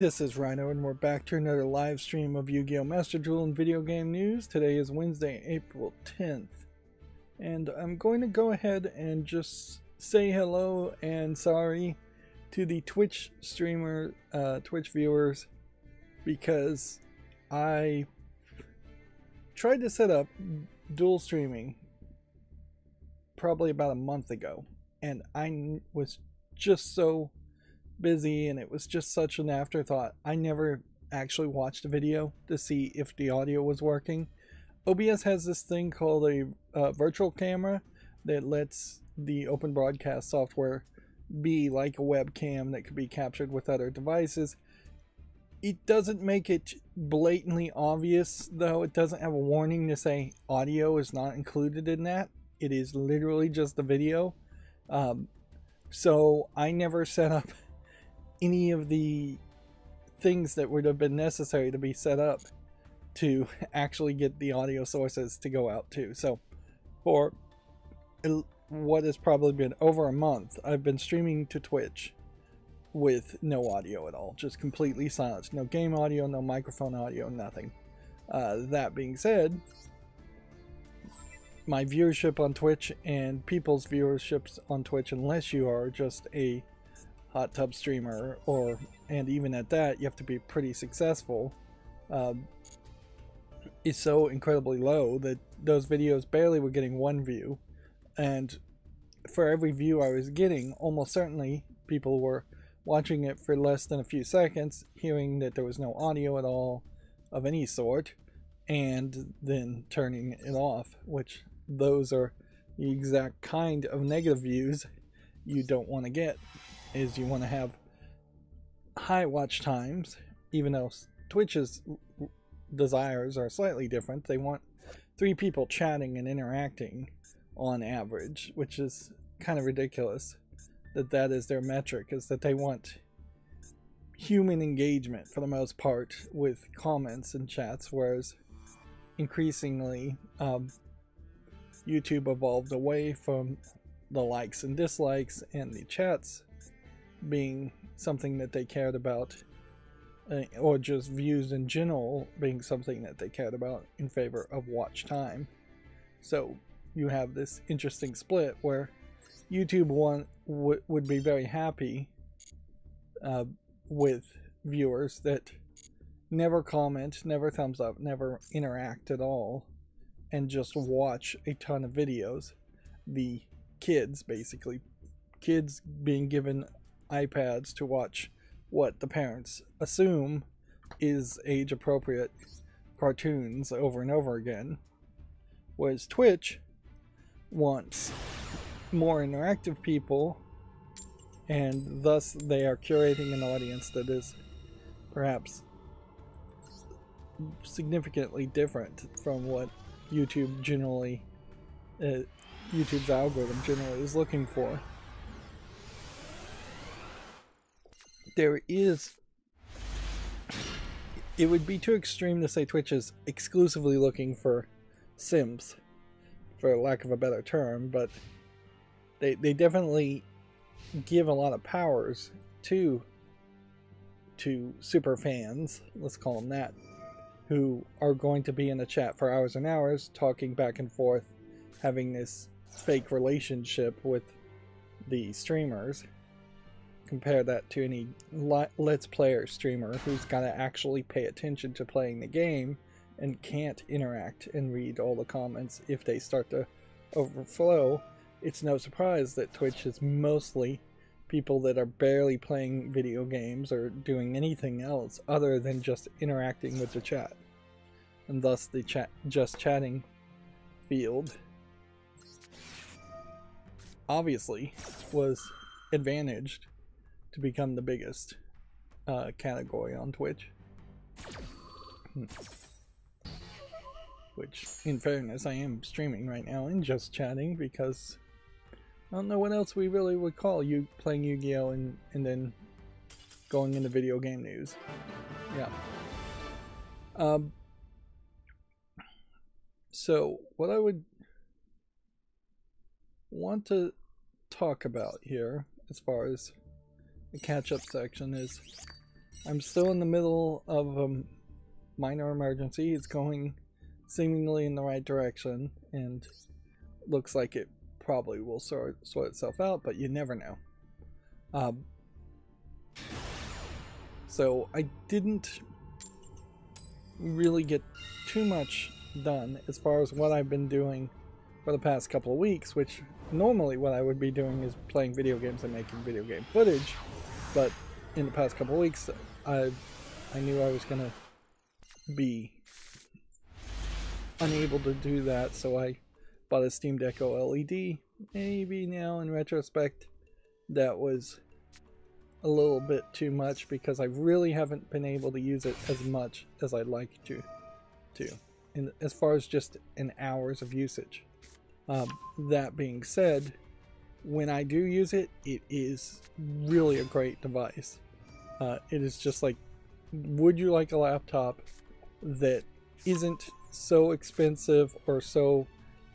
This is Rydo, and we're back to another live stream of Yu-Gi-Oh! Master Duel and video game news. Today is Wednesday, April 10th, and I'm going to go ahead and just say hello and sorry to the Twitch Twitch viewers, because I tried to set up dual streaming probably about a month ago, and I was just so busy and it was just such an afterthought. I never actually watched a video to see if the audio was working. OBS has this thing called a virtual camera that lets the open broadcast software be like a webcam that could be captured with other devices. It doesn't make it blatantly obvious, though. It doesn't have a warning to say audio is not included in that. It is literally just the video. So I never set up any of the things that would have been necessary to be set up to actually get the audio sources to go out to. So for what has probably been over a month, I've been streaming to Twitch with no audio at all, just completely silent. No game audio, no microphone audio, nothing. That being said, my viewership on Twitch and people's viewerships on Twitch, unless you are just a hot tub streamer, and even at that you have to be pretty successful, is so incredibly low that those videos barely were getting one view, and for every view I was getting, almost certainly people were watching it for less than a few seconds, hearing that there was no audio at all of any sort, and then turning it off, which those are the exact kind of negative views you don't want to get. Is you want to have high watch times, even though Twitch's desires are slightly different. They want 3 people chatting and interacting on average, which is kind of ridiculous that is their metric, is that they want human engagement for the most part with comments and chats, whereas increasingly YouTube evolved away from the likes and dislikes and the chats being something that they cared about, or just views in general being something that they cared about, in favor of watch time. So you have this interesting split where YouTube would be very happy with viewers that never comment, never thumbs up, never interact at all, and just watch a ton of videos. The kids, basically, kids being given iPads to watch what the parents assume is age appropriate cartoons over and over again, whereas Twitch wants more interactive people, and thus they are curating an audience that is perhaps significantly different from what YouTube generally YouTube's algorithm generally is looking for. It would be too extreme to say Twitch is exclusively looking for Sims, for lack of a better term, but they definitely give a lot of powers to super fans, let's call them that, who are going to be in the chat for hours and hours, talking back and forth, having this fake relationship with the streamers. Compare that to any Let's Player streamer who's got to actually pay attention to playing the game and can't interact and read all the comments if they start to overflow. It's no surprise that Twitch is mostly people that are barely playing video games or doing anything else other than just interacting with the chat, and thus the just chatting field obviously was advantaged to become the biggest category on Twitch. Which, in fairness, I am streaming right now and just chatting, because I don't know what else we really would call you playing Yu-Gi-Oh! and then going into video game news. Yeah. So what I would want to talk about here, as far as the catch-up section, is I'm still in the middle of a minor emergency. It's going seemingly in the right direction, and looks like it probably will sort itself out, but you never know. So I didn't really get too much done as far as what I've been doing for the past couple of weeks, which normally what I would be doing is playing video games and making video game footage, but in the past couple of weeks I knew I was gonna be unable to do that, so I bought a Steam Deck OLED. Maybe now in retrospect that was a little bit too much, because I really haven't been able to use it as much as I'd like to in as far as just in hours of usage. That being said, when I do use it, it is really a great device. It is just like, would you like a laptop that isn't so expensive or so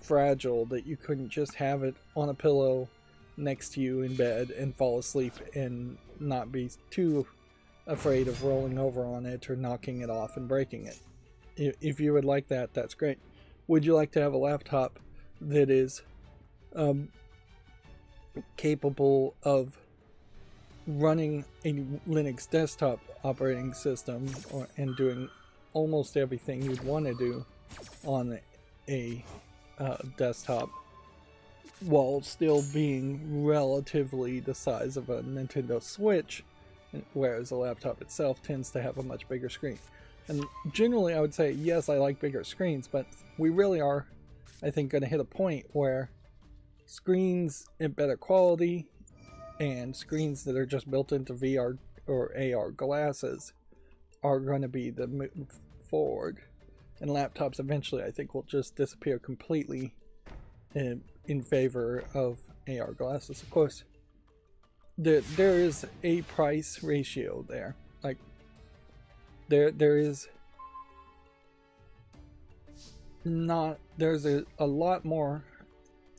fragile that you couldn't just have it on a pillow next to you in bed and fall asleep and not be too afraid of rolling over on it or knocking it off and breaking it? If you would like that, that's great. Would you like to have a laptop that is capable of running a Linux desktop operating system and doing almost everything you'd want to do on a desktop, while still being relatively the size of a Nintendo Switch, whereas a laptop itself tends to have a much bigger screen? And generally I would say, yes, I like bigger screens, but we really are, I think, going to hit a point where screens in better quality and screens that are just built into VR or AR glasses are going to be the move forward. And laptops eventually, I think, will just disappear completely in favor of AR glasses. Of course, there is a price ratio there. Like, there is not, there's a lot more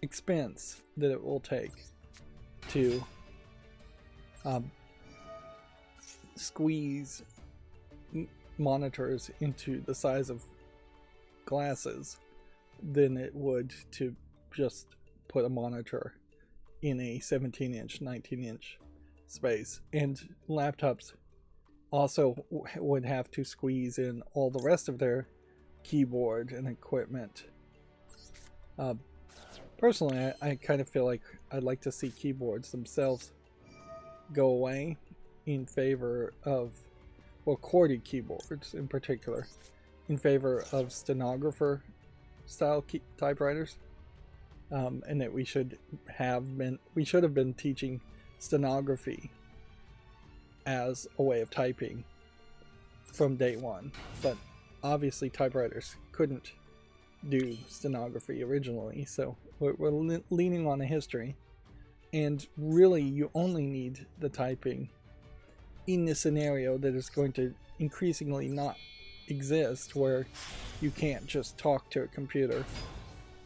expense that it will take to squeeze monitors into the size of glasses than it would to just put a monitor in a 17-inch, 19-inch space. And laptops also would have to squeeze in all the rest of their keyboard and equipment. Personally, I kind of feel like I'd like to see keyboards themselves go away in favor of, well, QWERTY keyboards in particular, in favor of stenographer style typewriters, and that we should have been teaching stenography as a way of typing from day one. But obviously typewriters couldn't do stenography originally, so we're leaning on a history, and really you only need the typing in the scenario that is going to increasingly not exist, where you can't just talk to a computer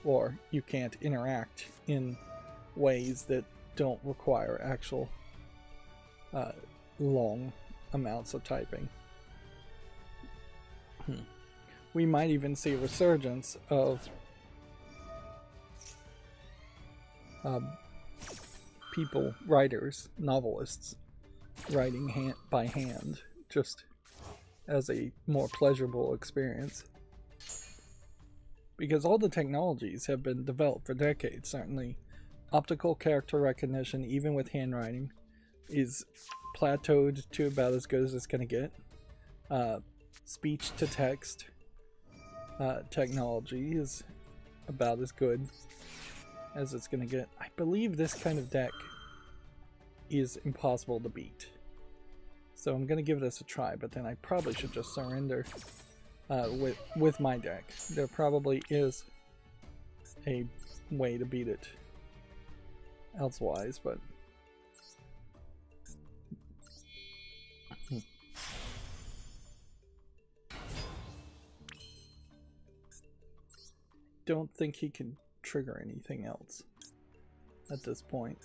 or you can't interact in ways that don't require actual long amounts of typing. We might even see a resurgence of people, writers, novelists, writing by hand, just as a more pleasurable experience. Because all the technologies have been developed for decades. Certainly optical character recognition, even with handwriting, is plateaued to about as good as it's going to get. Speech to text technology is about as good as it's going to get. I believe this kind of deck is impossible to beat, so I'm going to give this a try, but then I probably should just surrender with my deck. There probably is a way to beat it elsewise, but don't think he can trigger anything else at this point.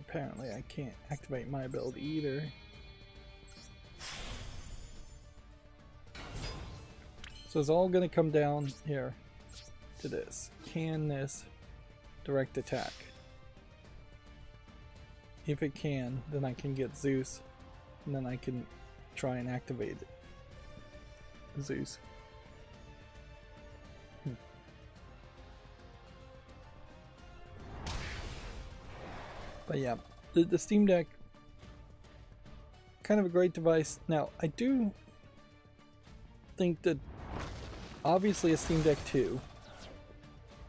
apparently I can't activate my ability either. So it's all going to come down here to this. Can this direct attack? If it can, then I can get Zeus, and then I can try and activate it. Zeus. But yeah, the Steam Deck, kind of a great device. Now, I do think that obviously a Steam Deck 2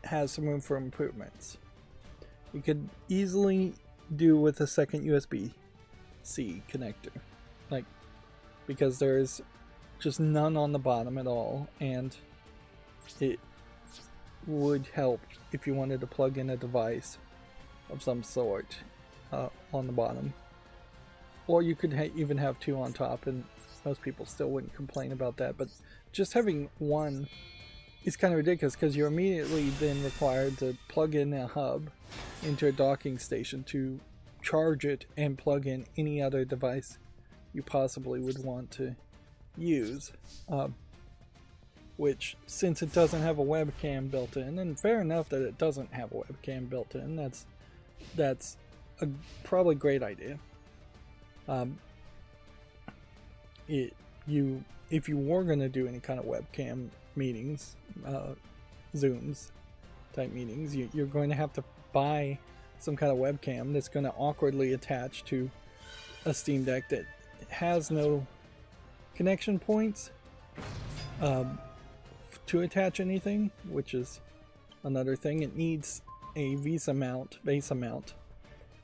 has some room for improvements. You could easily do with a second USB-C connector, like, because there's just none on the bottom at all, and it would help if you wanted to plug in a device of some sort on the bottom, or you could even have two on top, and most people still wouldn't complain about that. But just having one is kind of ridiculous, because you're immediately then required to plug in a hub into a docking station to charge it and plug in any other device you possibly would want to use, which, since it doesn't have a webcam built in, and fair enough that it doesn't have a webcam built in, that's a probably great idea. If you were going to do any kind of webcam meetings, Zooms type meetings, you're going to have to buy some kind of webcam that's going to awkwardly attach to a Steam Deck that has no connection points to attach anything, which is another thing. It needs a base mount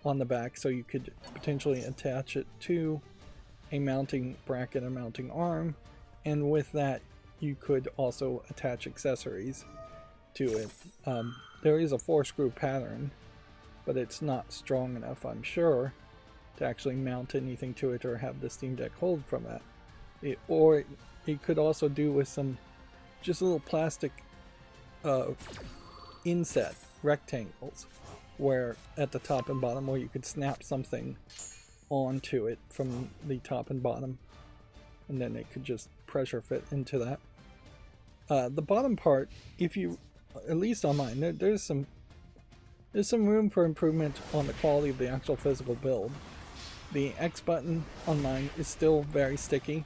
on the back, so you could potentially attach it to a mounting bracket or mounting arm, and with that you could also attach accessories to it. There is a 4-screw pattern, but it's not strong enough, I'm sure, to actually mount anything to it or have the Steam Deck hold from that. Or it could also do with some just little plastic inset rectangles, where at the top and bottom, where you could snap something onto it from the top and bottom, and then it could just pressure fit into that. The bottom part, if you, at least on mine, there's some room for improvement on the quality of the actual physical build. The X button on mine is still very sticky.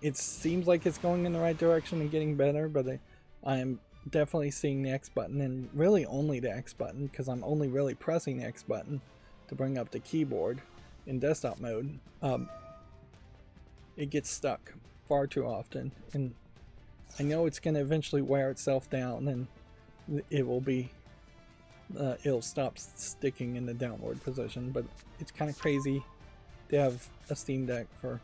It seems like it's going in the right direction and getting better, but I am definitely seeing the X button, and really only the X button, because I'm only really pressing the X button to bring up the keyboard in desktop mode. It gets stuck far too often, and I know it's going to eventually wear itself down, and it will be it'll stop sticking in the downward position. But it's kind of crazy to have a Steam Deck for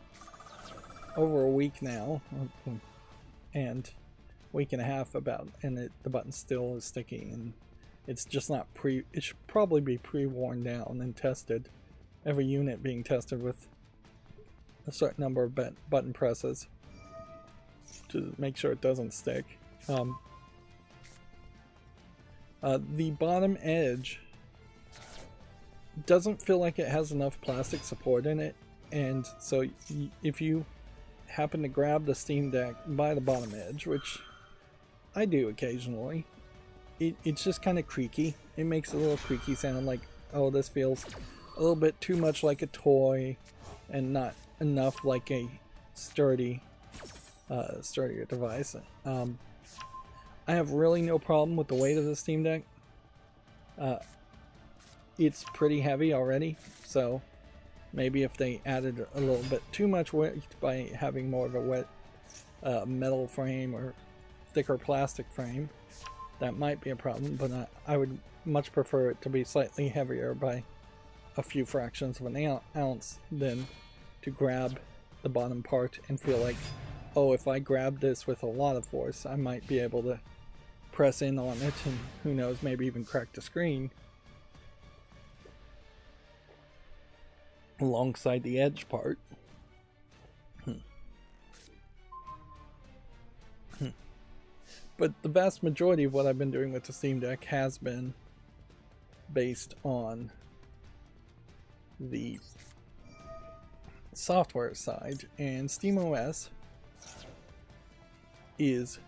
over a week now, and week and a half about, and the button still is sticky, and it's just not it should probably be pre-worn down and tested, every unit being tested with a certain number of button presses to make sure it doesn't stick. The bottom edge doesn't feel like it has enough plastic support in it, and so if you happen to grab the Steam Deck by the bottom edge, which I do occasionally, it's just kind of creaky. It makes a little creaky sound, like, oh, this feels a little bit too much like a toy and not enough like a sturdier device. I have really no problem with the weight of the Steam Deck. It's pretty heavy already, so maybe if they added a little bit too much weight by having more of a wet metal frame or thicker plastic frame, that might be a problem, but I would much prefer it to be slightly heavier by a few fractions of an ounce than to grab the bottom part and feel like, oh, if I grab this with a lot of force, I might be able to press in on it, and who knows, maybe even crack the screen alongside the edge part. But the vast majority of what I've been doing with the Steam Deck has been based on the software side, and SteamOS is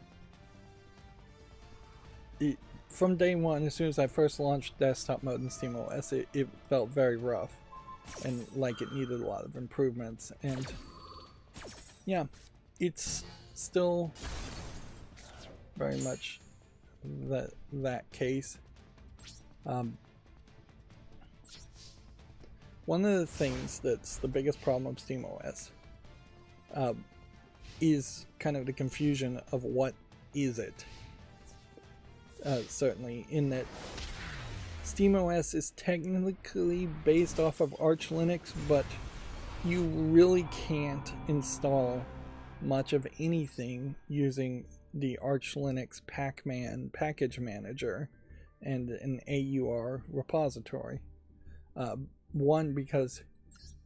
from day one. As soon as I first launched desktop mode in SteamOS, it felt very rough and like it needed a lot of improvements, and yeah, it's still very much that case. One of the things that's the biggest problem of SteamOS is kind of the confusion of what is it. Certainly, in that SteamOS is technically based off of Arch Linux, but you really can't install much of anything using the Arch Linux Pacman package manager and an AUR repository. One, because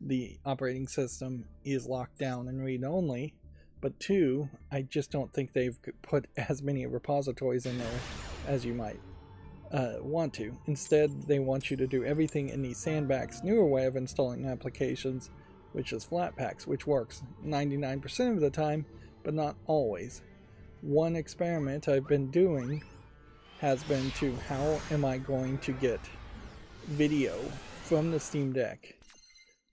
the operating system is locked down and read-only, but two, I just don't think they've put as many repositories in there as you might want to. Instead, they want you to do everything in the Sandbox newer way of installing applications, which is Flatpaks, which works 99% of the time, but not always. One experiment I've been doing has been to how am I going to get video from the Steam Deck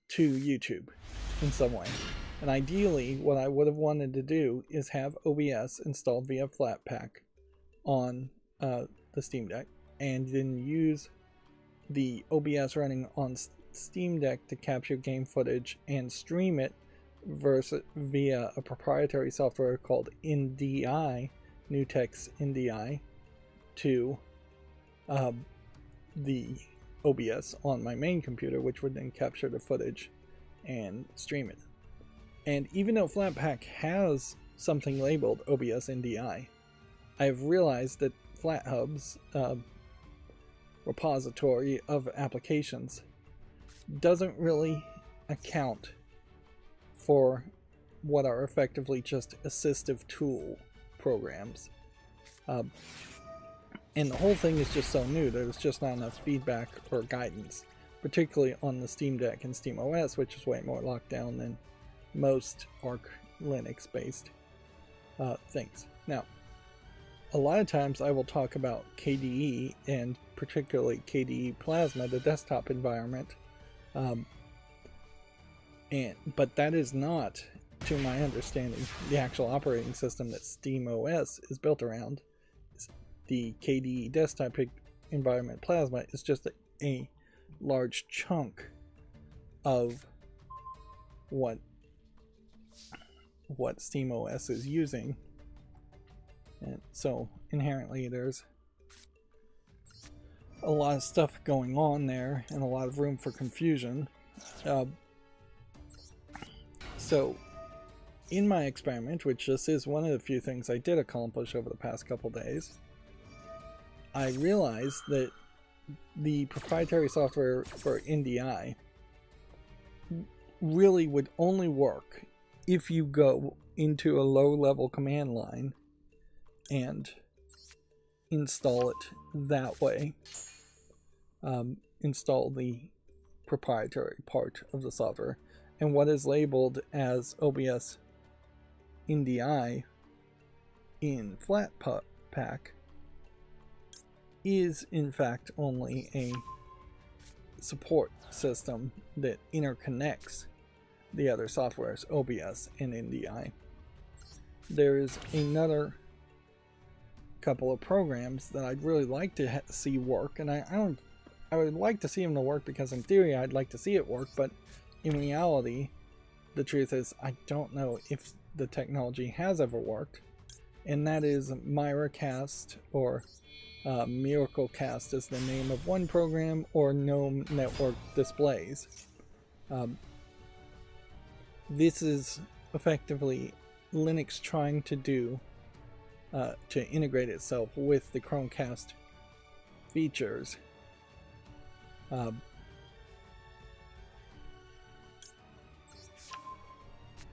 to YouTube in some way. And ideally, what I would have wanted to do is have OBS installed via Flatpak on the Steam Deck, and then use the OBS running on Steam Deck to capture game footage and stream it via a proprietary software called NDI, Nutex NDI, to the OBS on my main computer, which would then capture the footage and stream it. And even though Flatpak has something labeled OBS NDI, I have realized that FlatHub's repository of applications doesn't really account for what are effectively just assistive tool programs. And the whole thing is just so new that there's just not enough feedback or guidance, particularly on the Steam Deck and SteamOS, which is way more locked down than most Arch Linux based things. Now, a lot of times I will talk about KDE, and particularly KDE Plasma, the desktop environment, but that is not, to my understanding, the actual operating system that SteamOS is built around. The KDE desktop environment Plasma is just a large chunk of what SteamOS is using, and so inherently there's a lot of stuff going on there and a lot of room for confusion. So in my experiment, which this is one of the few things I did accomplish over the past couple days, I realized that the proprietary software for NDI really would only work if you go into a low-level command line and install it that way. Install the proprietary part of the software. And what is labeled as OBS NDI in Flatpak is in fact only a support system that interconnects the other softwares, OBS and NDI. There is another couple of programs that I'd really like to see work, and I would like to see them to work because in theory I'd like to see it work, but in reality the truth is I don't know if the technology has ever worked, and that is Miracast, or Miraclecast is the name of one program, or GNOME Network Displays. This is effectively Linux trying to do to integrate itself with the Chromecast features.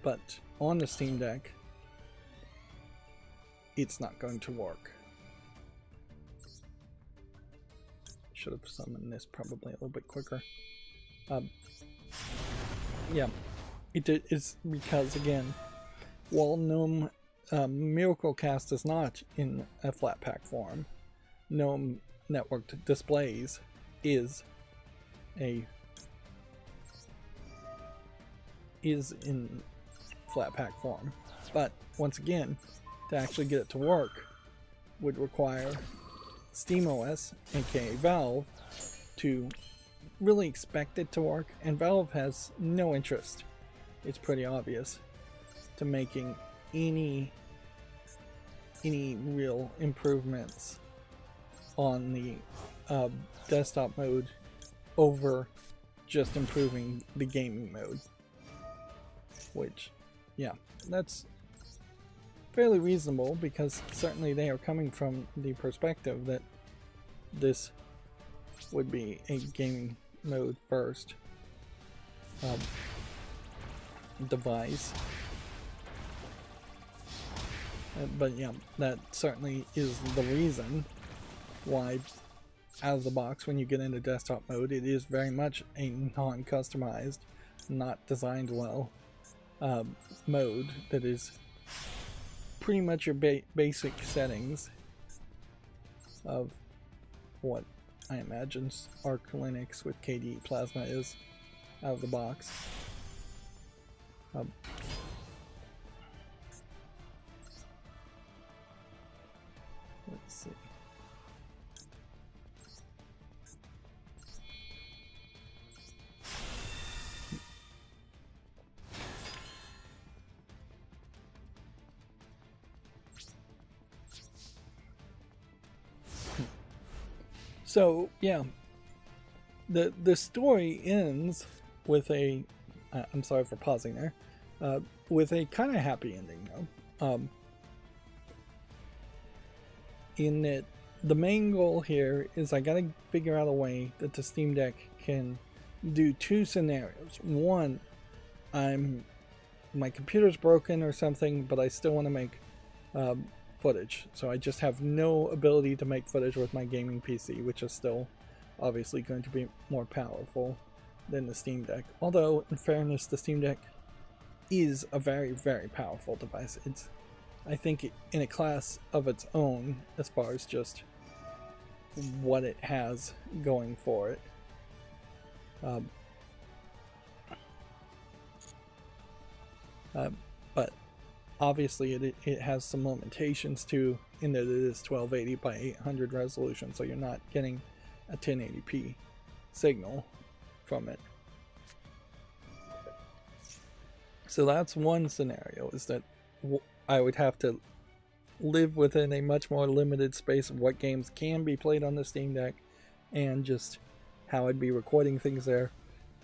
But on the Steam Deck, it's not going to work. Should have summoned this probably a little bit quicker. Yeah, it is because, again, while GNOME Miracle Cast is not in a flat pack form, GNOME Networked Displays is in flat pack form. But once again, to actually get it to work would require SteamOS, aka Valve, to really expect it to work, and Valve has no interest, it's pretty obvious, to making any real improvements on the desktop mode over just improving the gaming mode. Which, yeah, that's fairly reasonable, because certainly they are coming from the perspective that this would be a gaming mode first device. But yeah, that certainly is the reason why out of the box, when you get into desktop mode, it is very much a non-customized, not designed well mode that is pretty much your basic settings of what I imagine Arch Linux with KDE Plasma is out of the box. Let's see. So yeah, the story ends with a I'm sorry for pausing there, with a kind of happy ending though. In that the main goal here is I gotta figure out a way that the Steam Deck can do two scenarios. One, my computer's broken or something, but I still want to make footage, so I just have no ability to make footage with my gaming PC, which is still obviously going to be more powerful than the Steam Deck. Although, in fairness, the Steam Deck is a very, very powerful device. It's, I think, in a class of its own as far as just what it has going for it. But obviously it has some limitations too, in that it is 1280 by 800 resolution, so you're not getting a 1080p signal from it. So that's one scenario, is that I would have to live within a much more limited space of what games can be played on the Steam Deck, and just how I'd be recording things there.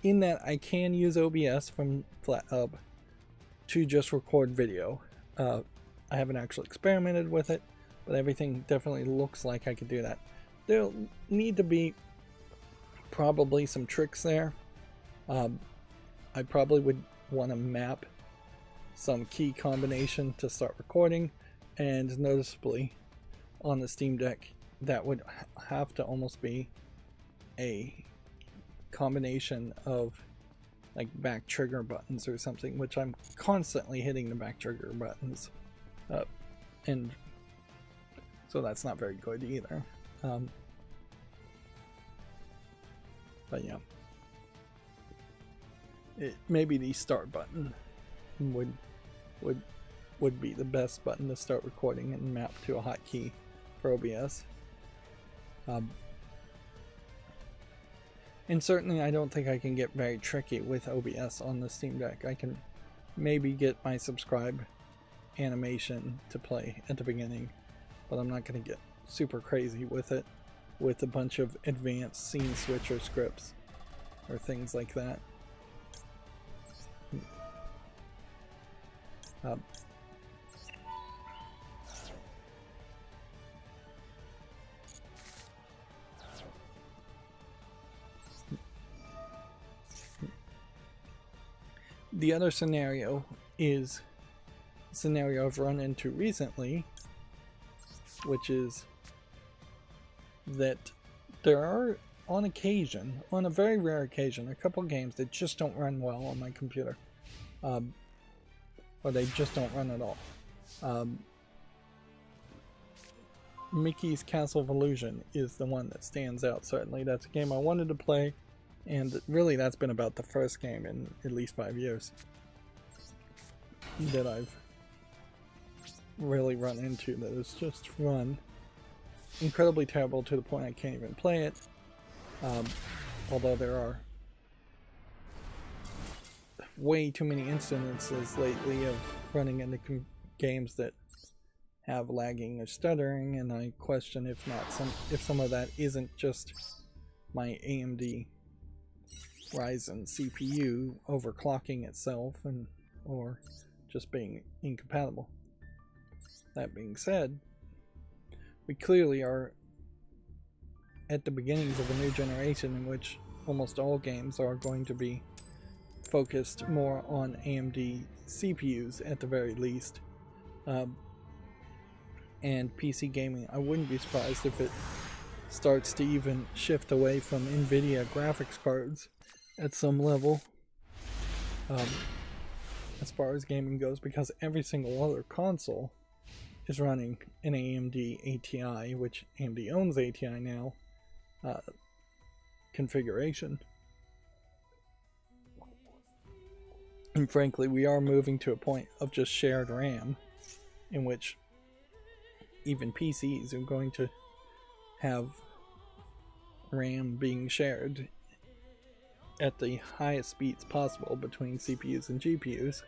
In that I can use OBS from FlatHub to just record video. I haven't actually experimented with it, but everything definitely looks like I could do that. There'll need to be probably some tricks there. I probably would want to map some key combination to start recording, and noticeably on the Steam Deck that would have to almost be a combination of like back trigger buttons or something, which I'm constantly hitting the back trigger buttons, and so that's not very good either. But yeah, maybe the start button would be the best button to start recording and map to a hotkey for OBS. And certainly I don't think I can get very tricky with OBS on the Steam Deck. I can maybe get my subscribe animation to play at the beginning, but I'm not going to get super crazy with it with a bunch of advanced scene switcher scripts or things like that. The other scenario is a scenario I've run into recently, which is that there are on occasion, on a very rare occasion, a couple games that just don't run well on my computer. Or they just don't run at all. Mickey's Castle of Illusion is the one that stands out, certainly. That's a game I wanted to play, and really that's been about the first game in at least 5 years that I've really run into that has just run incredibly terrible to the point I can't even play it. Although there are way too many incidences lately of running into games that have lagging or stuttering, and I question if some of that isn't just my AMD Ryzen CPU overclocking itself or just being incompatible. That being said, we clearly are at the beginnings of a new generation in which almost all games are going to be focused more on AMD CPUs at the very least. And PC gaming, I wouldn't be surprised if it starts to even shift away from NVIDIA graphics cards at some level, as far as gaming goes, because every single other console is running an AMD ATI, which AMD owns ATI now, configuration. And frankly, we are moving to a point of just shared RAM, in which even PCs are going to have RAM being shared at the highest speeds possible between CPUs and GPUs.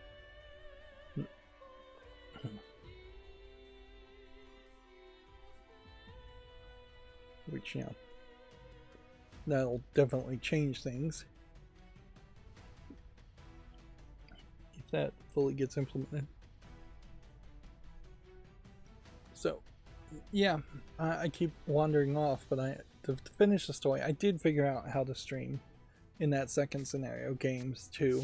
Which, yeah, that'll definitely change things if that fully gets implemented. So, yeah, I keep wandering off, but to finish the story, I did figure out how to stream in that second scenario games to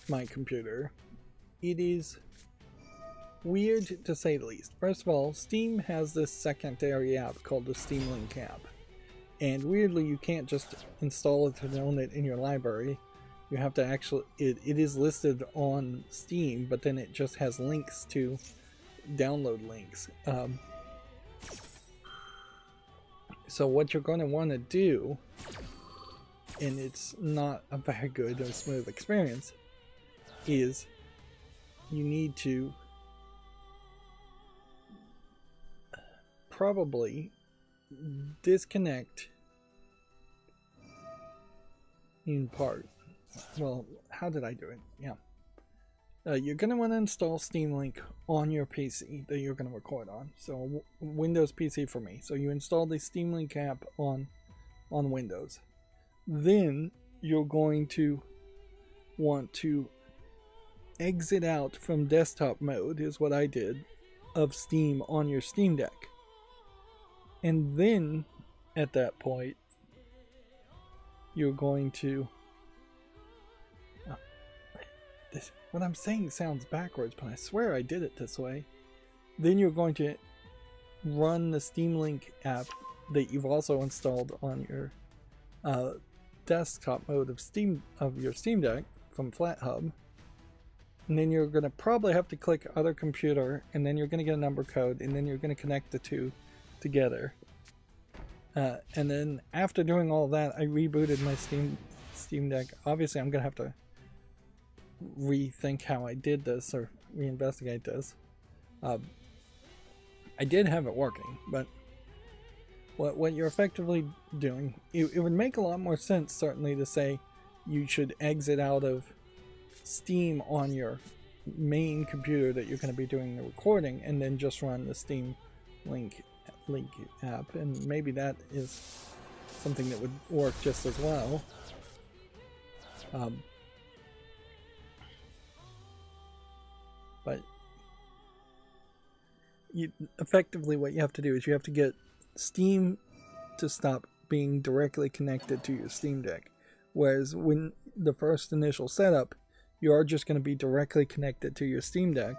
my computer. It is weird to say the least. First of all, Steam has this secondary app called the Steam Link app, and weirdly you can't just install it and own it in your library. You have to actually, it is listed on Steam, but then it just has links to download links. So what you're going to want to do, and it's not a very good or smooth experience, is you need to probably disconnect in part. Well, how did I do it? Yeah. You're going to want to install Steam Link on your PC that you're going to record on. So Windows PC for me. So you install the Steam Link app on Windows. Then you're going to want to exit out from desktop mode, is what I did, of Steam on your Steam Deck. And then at that point you're going to what I'm saying sounds backwards, but I swear I did it this way. Then you're going to run the Steam Link app that you've also installed on your desktop mode of your Steam Deck from FlatHub. And then you're going to probably have to click other computer, and then you're going to get a number code, and then you're going to connect the two together. And then after doing all that, I rebooted my Steam Deck. Obviously, I'm going to have to rethink how I did this or reinvestigate this. I did have it working, but what you're effectively doing, it would make a lot more sense certainly to say you should exit out of Steam on your main computer that you're going to be doing the recording, and then just run the Steam Link app, and maybe that is something that would work just as well. But effectively what you have to do is you have to get Steam to stop being directly connected to your Steam Deck. Whereas when the first initial setup, you are just going to be directly connected to your Steam Deck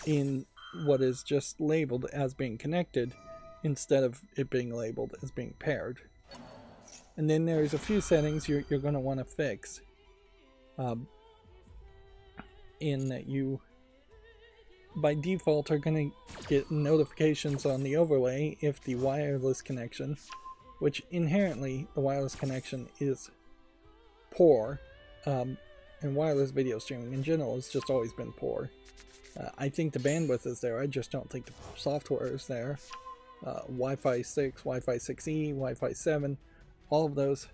in what is just labeled as being connected, instead of it being labeled as being paired. And then there's a few settings you're going to want to fix. In that you, by default, are going to get notifications on the overlay if the wireless connection, which inherently the wireless connection is poor, and wireless video streaming in general has just always been poor. I think the bandwidth is there, I just don't think the software is there. Wi-Fi 6, Wi-Fi 6E, Wi-Fi 7, all of those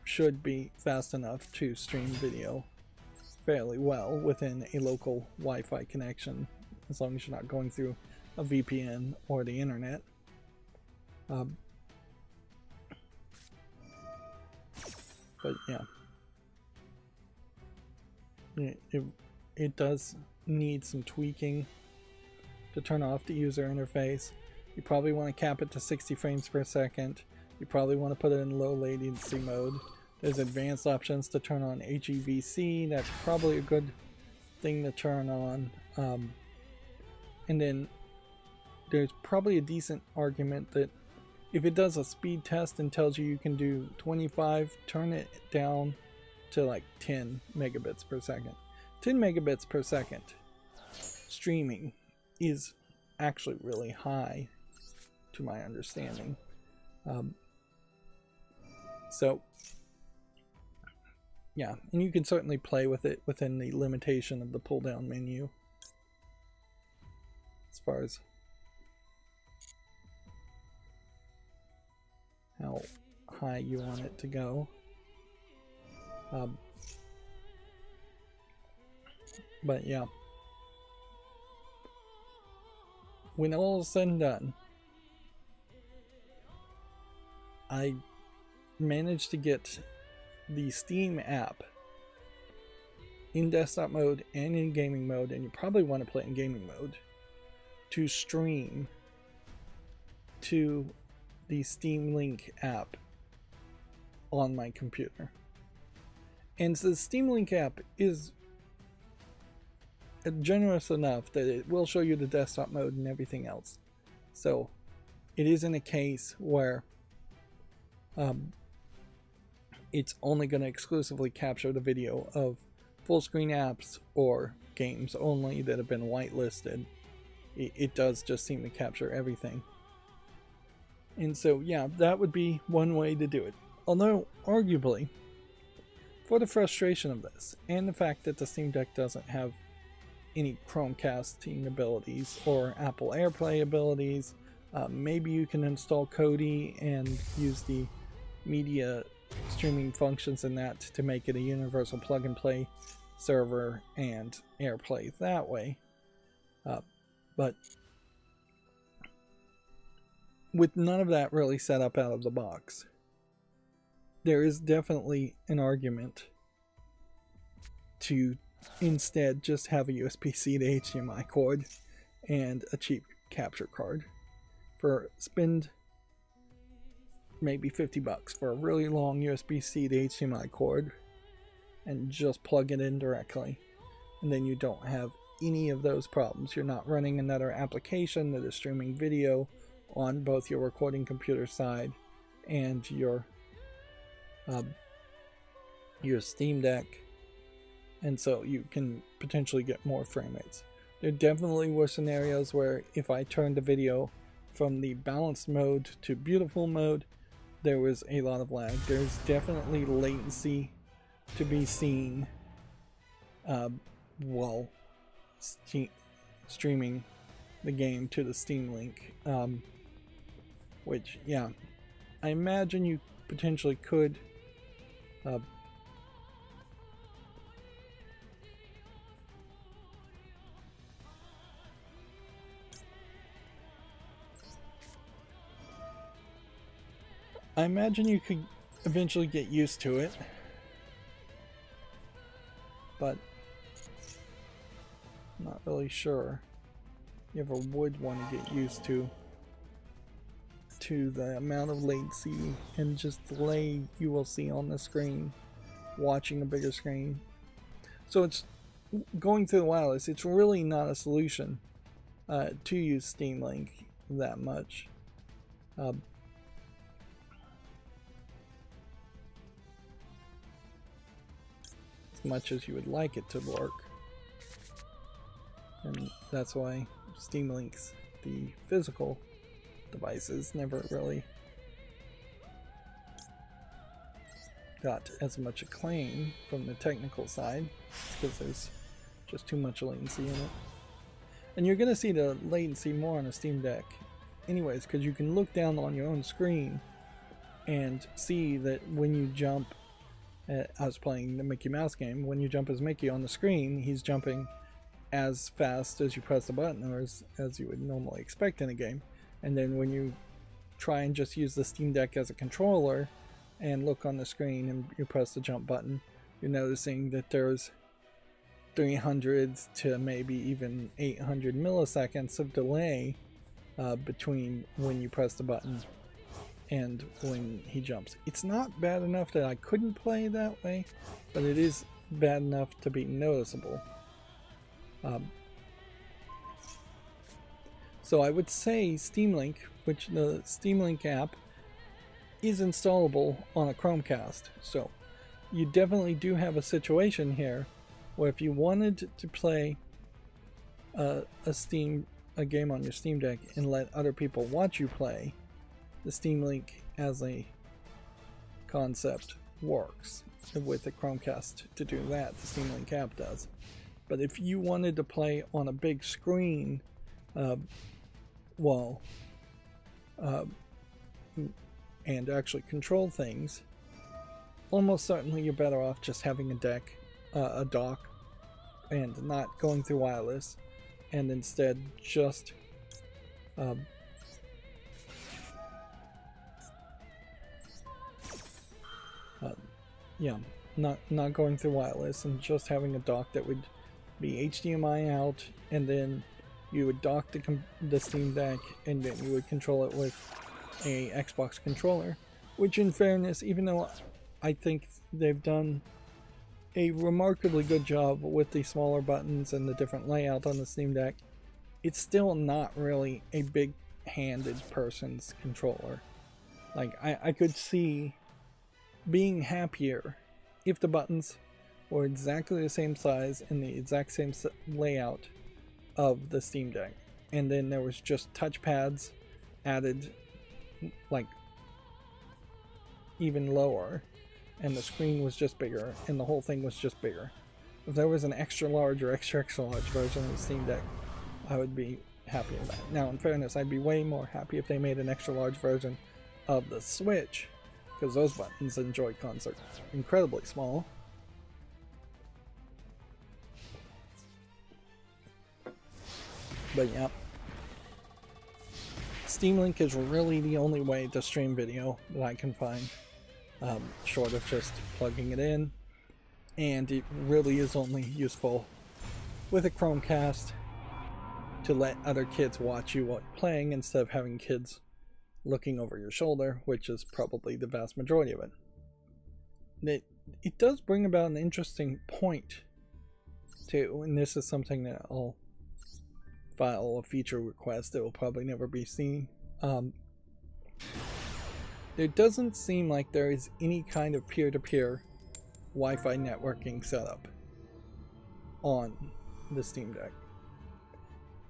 should be fast enough to stream video fairly well within a local Wi-Fi connection, as long as you're not going through a VPN or the internet. But yeah, it does need some tweaking to turn off the user interface. You probably want to cap it to 60 frames per second. You probably want to put it in low latency mode. There's advanced options to turn on HEVC. That's probably a good thing to turn on. And then there's probably a decent argument that if it does a speed test and tells you can do 25, turn it down to like 10 megabits per second. 10 megabits per second streaming is actually really high, to my understanding. So yeah, and you can certainly play with it within the limitation of the pull down menu as far as how high you want it to go. But yeah, when all is said and done, I managed to get the Steam app in desktop mode and in gaming mode, and you probably want to play in gaming mode, to stream to the Steam Link app on my computer. And so the Steam Link app is generous enough that it will show you the desktop mode and everything else. So it isn't a case where it's only going to exclusively capture the video of full screen apps or games only that have been whitelisted. It does just seem to capture everything. And so yeah, that would be one way to do it. Although arguably, for the frustration of this and the fact that the Steam Deck doesn't have any Chromecasting abilities or Apple AirPlay abilities, maybe you can install Kodi and use the media streaming functions in that to make it a universal plug and play server and AirPlay that way. But with none of that really set up out of the box, there is definitely an argument to instead just have a USB-C to HDMI cord and a cheap capture card. Spend maybe $50 for a really long USB-C to HDMI cord and just plug it in directly, and then you don't have any of those problems. You're not running another application that is streaming video on both your recording computer side and your Steam Deck, and so you can potentially get more frame rates. There definitely were scenarios where if I turned the video from the balanced mode to beautiful mode, there was a lot of lag. There's definitely latency to be seen while streaming the game to the Steam Link, which, yeah, I imagine you potentially could I imagine you could eventually get used to it, but I'm not really sure you ever would want to get used to the amount of latency and just delay you will see on the screen watching a bigger screen. So it's going through the wireless, it's really not a solution to use Steam Link that much. as much as you would like it to work. And that's why Steam Link's, the physical devices, never really got as much acclaim from the technical side, because there's just too much latency in it. And you're going to see the latency more on a Steam Deck anyways, because you can look down on your own screen and see that when you jump, I was playing the Mickey Mouse game, when you jump as Mickey on the screen, he's jumping as fast as you press the button, or as you would normally expect in a game. And then when you try and just use the Steam Deck as a controller and look on the screen and you press the jump button, you're noticing that there's 300 to maybe even 800 milliseconds of delay between when you press the button and when he jumps. It's not bad enough that I couldn't play that way, but it is bad enough to be noticeable. So I would say Steam Link, which the Steam Link app is installable on a Chromecast. So you definitely do have a situation here where if you wanted to play a game on your Steam Deck and let other people watch you play, the Steam Link as a concept works. With the Chromecast to do that, the Steam Link app does. But if you wanted to play on a big screen, and actually control things, almost certainly you're better off just having a dock, and not going through wireless, and instead just not going through wireless, and just having a dock that would be HDMI out, and then you would dock the Steam Deck, and then you would control it with a Xbox controller, which in fairness, even though I think they've done a remarkably good job with the smaller buttons and the different layout on the Steam Deck, it's still not really a big-handed person's controller. Like, I could see being happier if the buttons were exactly the same size and the exact same layout of the Steam Deck, and then there was just touchpads added, like, even lower, and the screen was just bigger, and the whole thing was just bigger. If there was an extra large or extra large version of the Steam Deck, I would be happy with that. Now, in fairness, I'd be way more happy if they made an extra large version of the Switch, because those buttons and Joy-Cons are incredibly small. But yeah, Steam Link is really the only way to stream video that I can find, short of just plugging it in, and it really is only useful with a Chromecast to let other kids watch you while you're playing, instead of having kids looking over your shoulder, which is probably the vast majority of it. It does bring about an interesting point too, and this is something that I'll file a feature request that will probably never be seen. There doesn't seem like there is any kind of peer-to-peer Wi-Fi networking setup on the Steam Deck.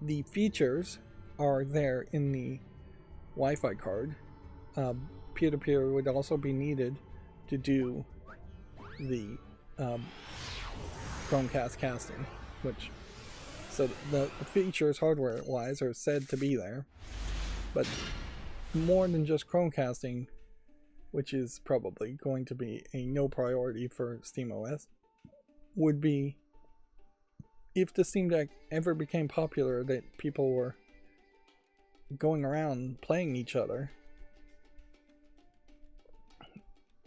The features are there in the Wi-Fi card. Peer-to-peer would also be needed to do the Chromecast casting, which, so the features hardware-wise are said to be there, but more than just Chromecasting, which is probably going to be a no priority for SteamOS, would be if the Steam Deck ever became popular, that people were going around playing each other.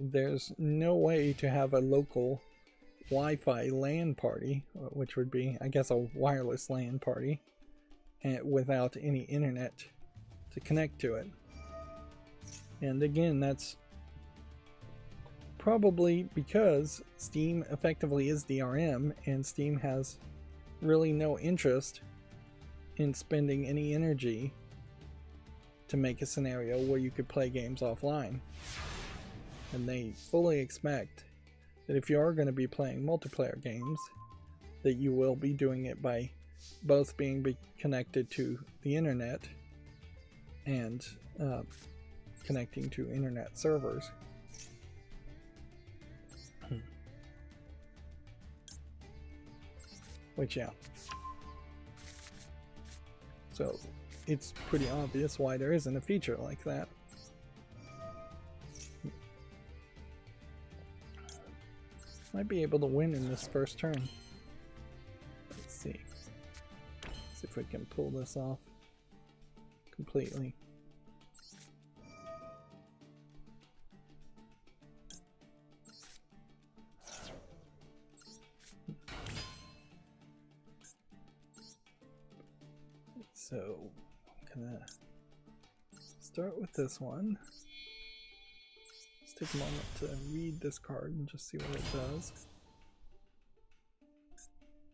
There's no way to have a local Wi-Fi LAN party, which would be, I guess, a wireless LAN party, without any internet to connect to it. And again, that's probably because Steam effectively is DRM, and Steam has really no interest in spending any energy to make a scenario where you could play games offline. And they fully expect that if you are going to be playing multiplayer games, that you will be doing it by both being connected to the internet and connecting to internet servers. Which, yeah. So it's pretty obvious why there isn't a feature like that. Might be able to win in this first turn. Let's see. See if we can pull this off completely. So I'm gonna start with this one. Let's take a moment to read this card and just see what it does.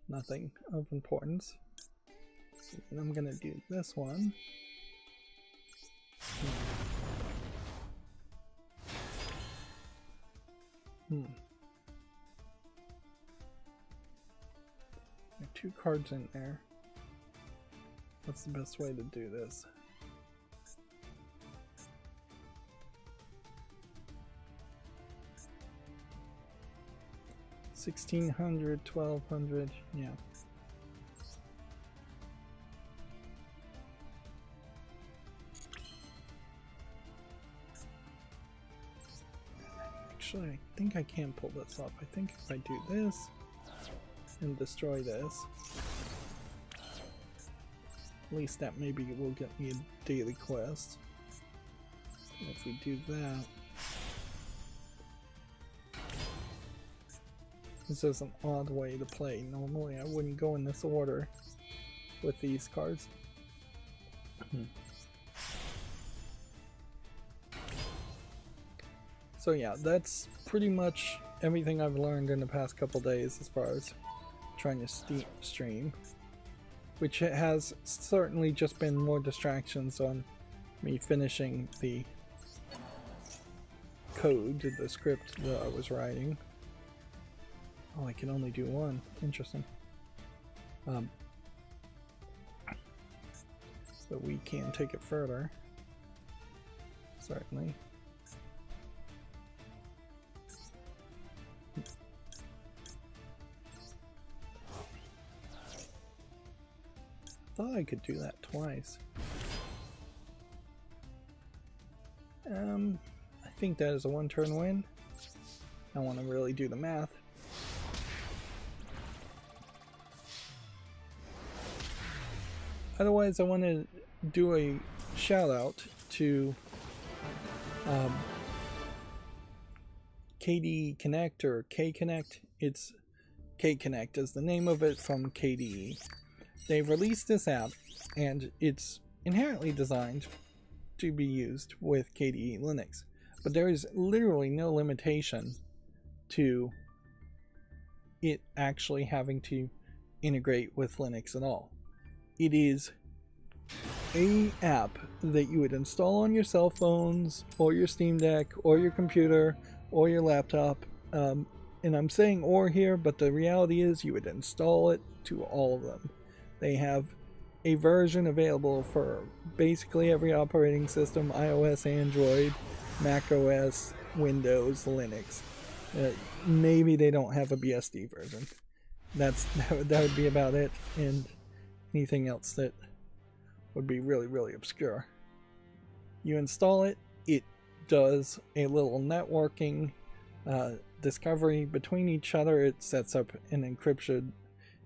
Nothing of importance. And I'm gonna do this one. There are 2 cards in there. What's the best way to do this? $1,600, $1,200, yeah. Actually, I think I can pull this off. I think if I do this and destroy this, at least that maybe will get me a daily quest. And if we do that, this is an odd way to play. Normally I wouldn't go in this order with these cards. So yeah, that's pretty much everything I've learned in the past couple days as far as trying to stream. Which has certainly just been more distractions on me finishing the code, the script that I was writing. Oh, I can only do one. Interesting. But we can take it further. Certainly. Thought I could do that twice. I think that is a 1-turn win. I want to really do the math. Otherwise, I want to do a shout out to KDE Connect or K Connect. It's K Connect is the name of it from KDE. They've released this app, and it's inherently designed to be used with KDE Linux. But there is literally no limitation to it actually having to integrate with Linux at all. It is an app that you would install on your cell phones, or your Steam Deck, or your computer, or your laptop. And I'm saying "or" here, but the reality is you would install it to all of them. They have a version available for basically every operating system: iOS, Android, Mac OS, Windows, Linux. Maybe they don't have a BSD version. That would be about it, and anything else that would be really, really obscure. You install it, it does a little networking discovery between each other. It sets up an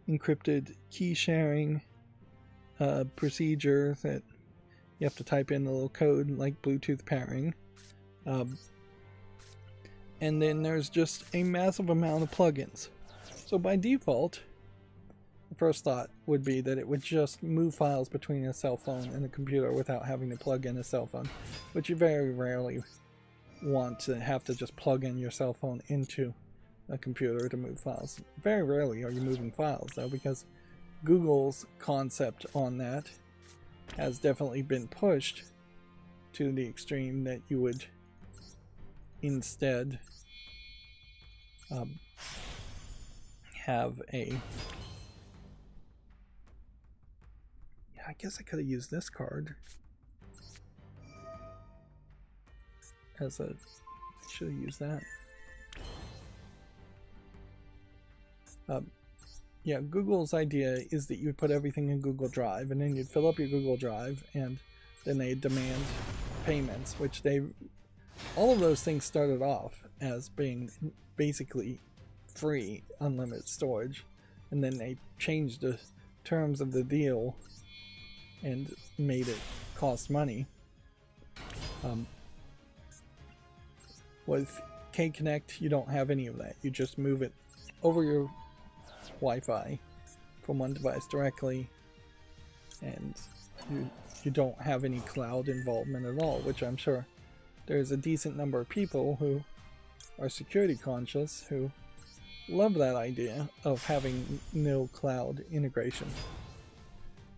encrypted key sharing procedure that you have to type in a little code like Bluetooth pairing. And then there's just a massive amount of plugins. So by default, the first thought would be that it would just move files between a cell phone and a computer without having to plug in a cell phone, which you very rarely want to have to just plug in your cell phone into a computer to move files. Very rarely are you moving files though, because Google's concept on that has definitely been pushed to the extreme that you would instead have a... Yeah, I guess I could have used this card as a... I should have used that. Yeah, Google's idea is that you put everything in Google Drive, and then you'd fill up your Google Drive, and then they demand payments, which they... All of those things started off as being basically free, unlimited storage, and then they changed the terms of the deal and made it cost money. With K-Connect, you don't have any of that. You just move it over your Wi-Fi from one device directly, and you don't have any cloud involvement at all, which I'm sure there's a decent number of people who are security conscious who love that idea of having no cloud integration.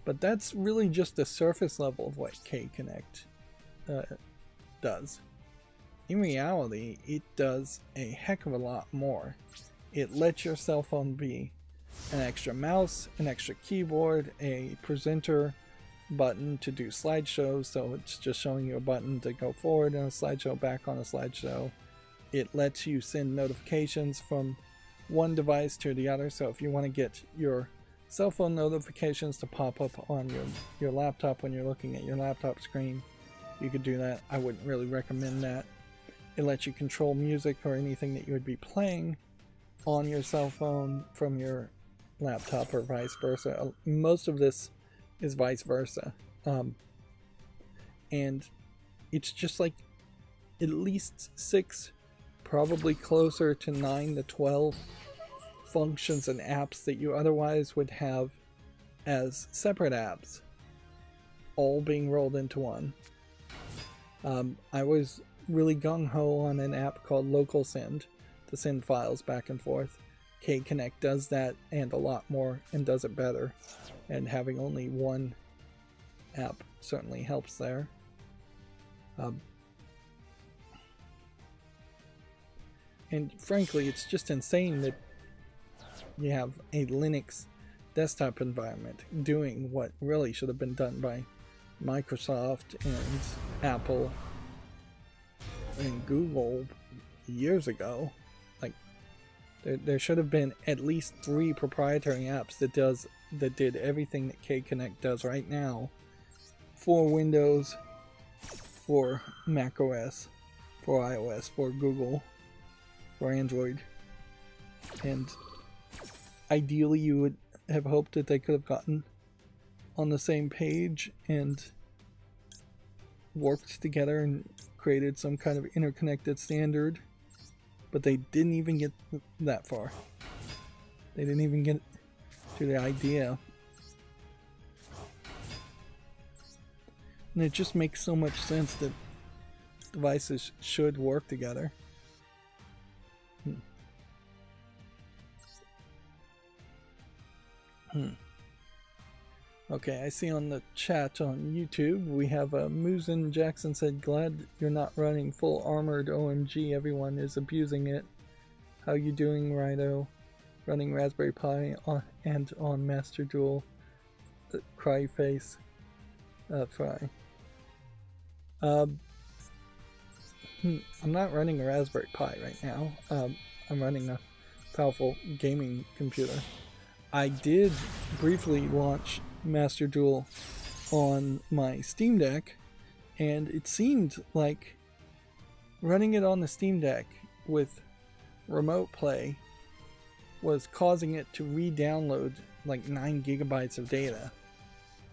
But that's really just the surface level of what K-Connect does. In reality, it does a heck of a lot more. It lets your cell phone be an extra mouse, an extra keyboard, a presenter button to do slideshows, so it's just showing you a button to go forward in a slideshow, back on a slideshow. It lets you send notifications from one device to the other, so if you want to get your cell phone notifications to pop up on your laptop when you're looking at your laptop screen, you could do that. I wouldn't really recommend that. It lets you control music or anything that you would be playing on your cell phone from your laptop or vice versa. Most of this is vice versa. And it's just like at least 6, probably closer to 9 to 12 functions and apps that you otherwise would have as separate apps, all being rolled into one. I was really gung-ho on an app called Local Send to send files back and forth. K-Connect does that and a lot more, and does it better. And having only one app certainly helps there. And frankly, it's just insane that you have a Linux desktop environment doing what really should have been done by Microsoft and Apple and Google years ago. Like, there should have been at least 3 proprietary apps that did everything that K-Connect does right now for Windows, for Mac OS, for iOS, for Google, for Android. And ideally you would have hoped that they could have gotten on the same page and worked together and created some kind of interconnected standard, but they didn't even get that far. They didn't even get to the idea. And it just makes so much sense that devices should work together. Okay, I see on the chat on YouTube we have Muzen Jackson said, glad you're not running full armored OMG, everyone is abusing it. How you doing, Rydo? Running Raspberry Pi and on Master Duel. Cry face. Fry. I'm not running a Raspberry Pi right now. I'm running a powerful gaming computer. I did briefly launch Master Duel on my Steam Deck, and it seemed like running it on the Steam Deck with remote play was causing it to re-download like 9 gigabytes of data,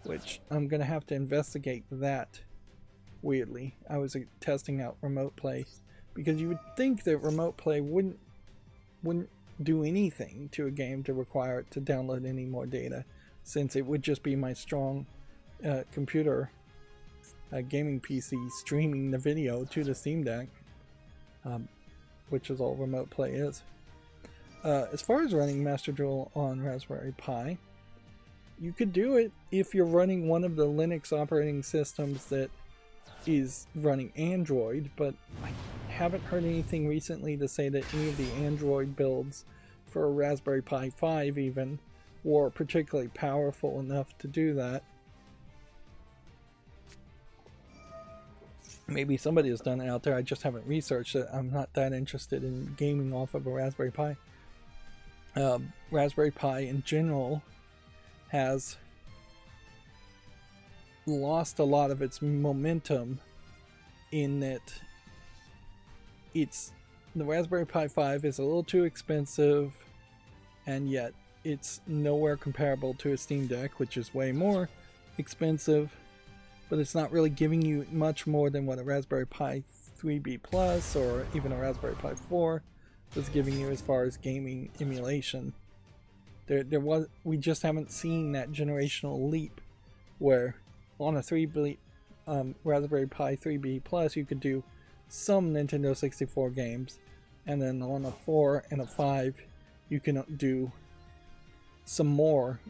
which I'm gonna have to investigate that. Weirdly, I was testing out remote play because you would think that remote play wouldn't do anything to a game to require it to download any more data, since it would just be my strong computer gaming PC streaming the video to the Steam Deck, which is all remote play is. As far as running Master Duel on Raspberry Pi, you could do it if you're running one of the Linux operating systems that is running Android, but I haven't heard anything recently to say that any of the Android builds for a Raspberry Pi 5 even were particularly powerful enough to do that. Maybe somebody has done it out there, I just haven't researched it. I'm not that interested in gaming off of a Raspberry Pi. Raspberry Pi in general has lost a lot of its momentum in that the Raspberry Pi 5 is a little too expensive, and yet it's nowhere comparable to a Steam Deck, which is way more expensive, but it's not really giving you much more than what a Raspberry Pi 3B Plus or even a Raspberry Pi 4 was giving you as far as gaming emulation. We just haven't seen that generational leap where on a Raspberry Pi 3B Plus you could do some Nintendo 64 games, and then on a 4 and a 5 you can do some more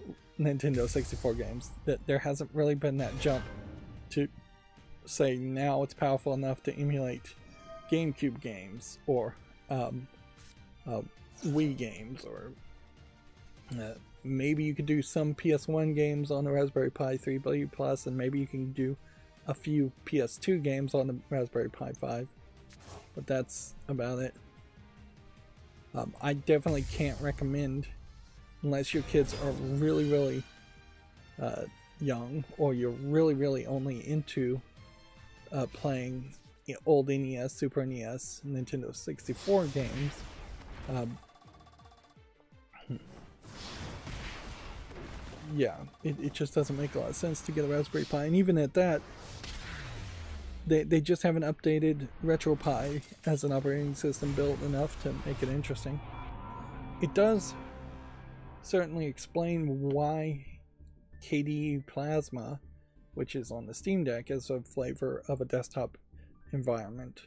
Nintendo 64 games. That there hasn't really been that jump to say now it's powerful enough to emulate GameCube games or Wii games, or maybe you could do some PS1 games on the Raspberry Pi 3B Plus, and maybe you can do a few PS2 games on the Raspberry Pi 5, but that's about it. I definitely can't recommend, unless your kids are really young, or you're really only into playing old NES, Super NES, Nintendo 64 games. Yeah, it just doesn't make a lot of sense to get a Raspberry Pi, and even at that, they just haven't updated RetroPie as an operating system built enough to make it interesting. It does certainly explain why KDE Plasma, which is on the Steam Deck as a flavor of a desktop environment,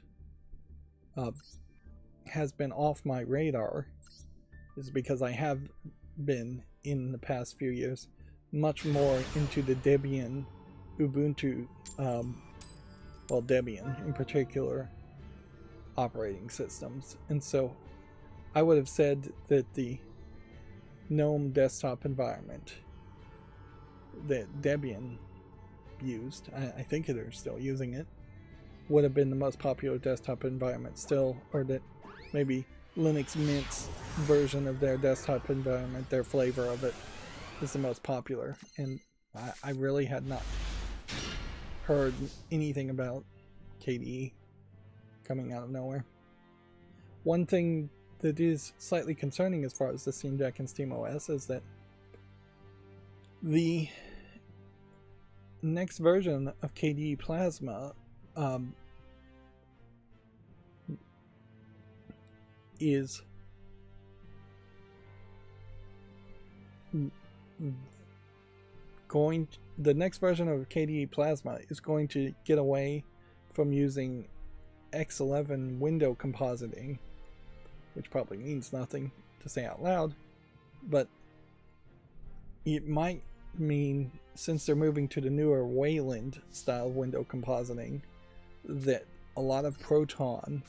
has been off my radar, is because I have been, in the past few years, much more into the Debian Ubuntu, well, Debian in particular, operating systems. And so I would have said that the GNOME desktop environment that Debian used, I think they're still using it, would have been the most popular desktop environment still, or that maybe Linux Mint's version of their desktop environment, their flavor of it, is the most popular. And I really had not heard anything about KDE coming out of nowhere. One thing that is slightly concerning as far as the Steam Deck and SteamOS is that the next version of KDE Plasma is the next version of KDE Plasma is going to get away from using X11 window compositing, which probably means nothing to say out loud, but it might mean, since they're moving to the newer Wayland style window compositing, that a lot of Proton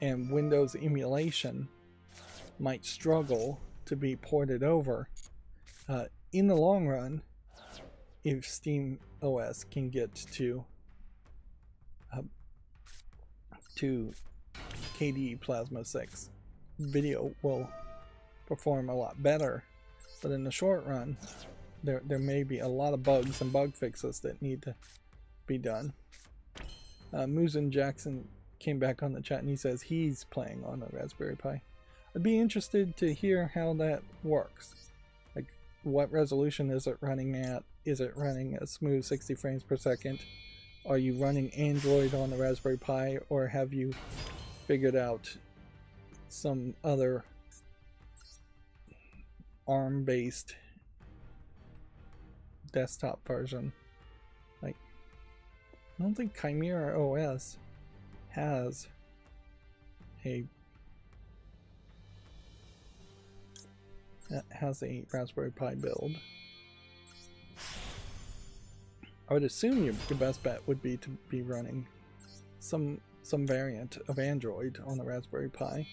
and Windows emulation might struggle to be ported over in the long run if SteamOS can get to KDE Plasma 6. Video will perform a lot better, but in the short run there may be a lot of bugs and bug fixes that need to be done. Muzin Jackson came back on the chat and he says he's playing on a Raspberry Pi. I'd be interested to hear how that works. Like, what resolution is it running at? Is it running a smooth 60 frames per second? Are you running Android on the Raspberry Pi, or have you figured out some other ARM-based desktop version? Like, I don't think Chimera OS has a Raspberry Pi build. I would assume your best bet would be to be running some some variant of Android on the Raspberry Pi.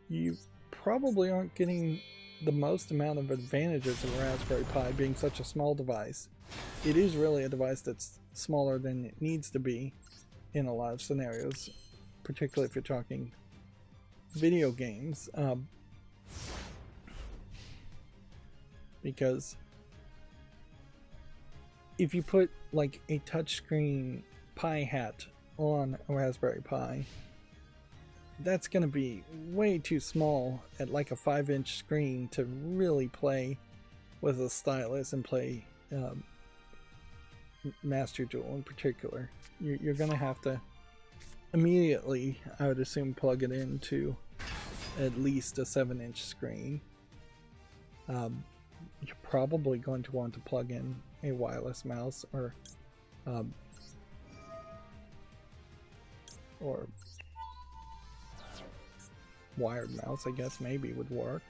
You probably aren't getting the most amount of advantages of a Raspberry Pi being such a small device. It is really a device that's smaller than it needs to be in a lot of scenarios, particularly if you're talking video games, because if you put like a touchscreen Pi hat on a Raspberry Pi, that's going to be way too small at like a 5-inch screen to really play with a stylus and play Master Duel in particular. You're going to have to immediately, I would assume, plug it into at least a 7-inch screen. You're probably going to want to plug in a wireless mouse or wired mouse, I guess, maybe would work.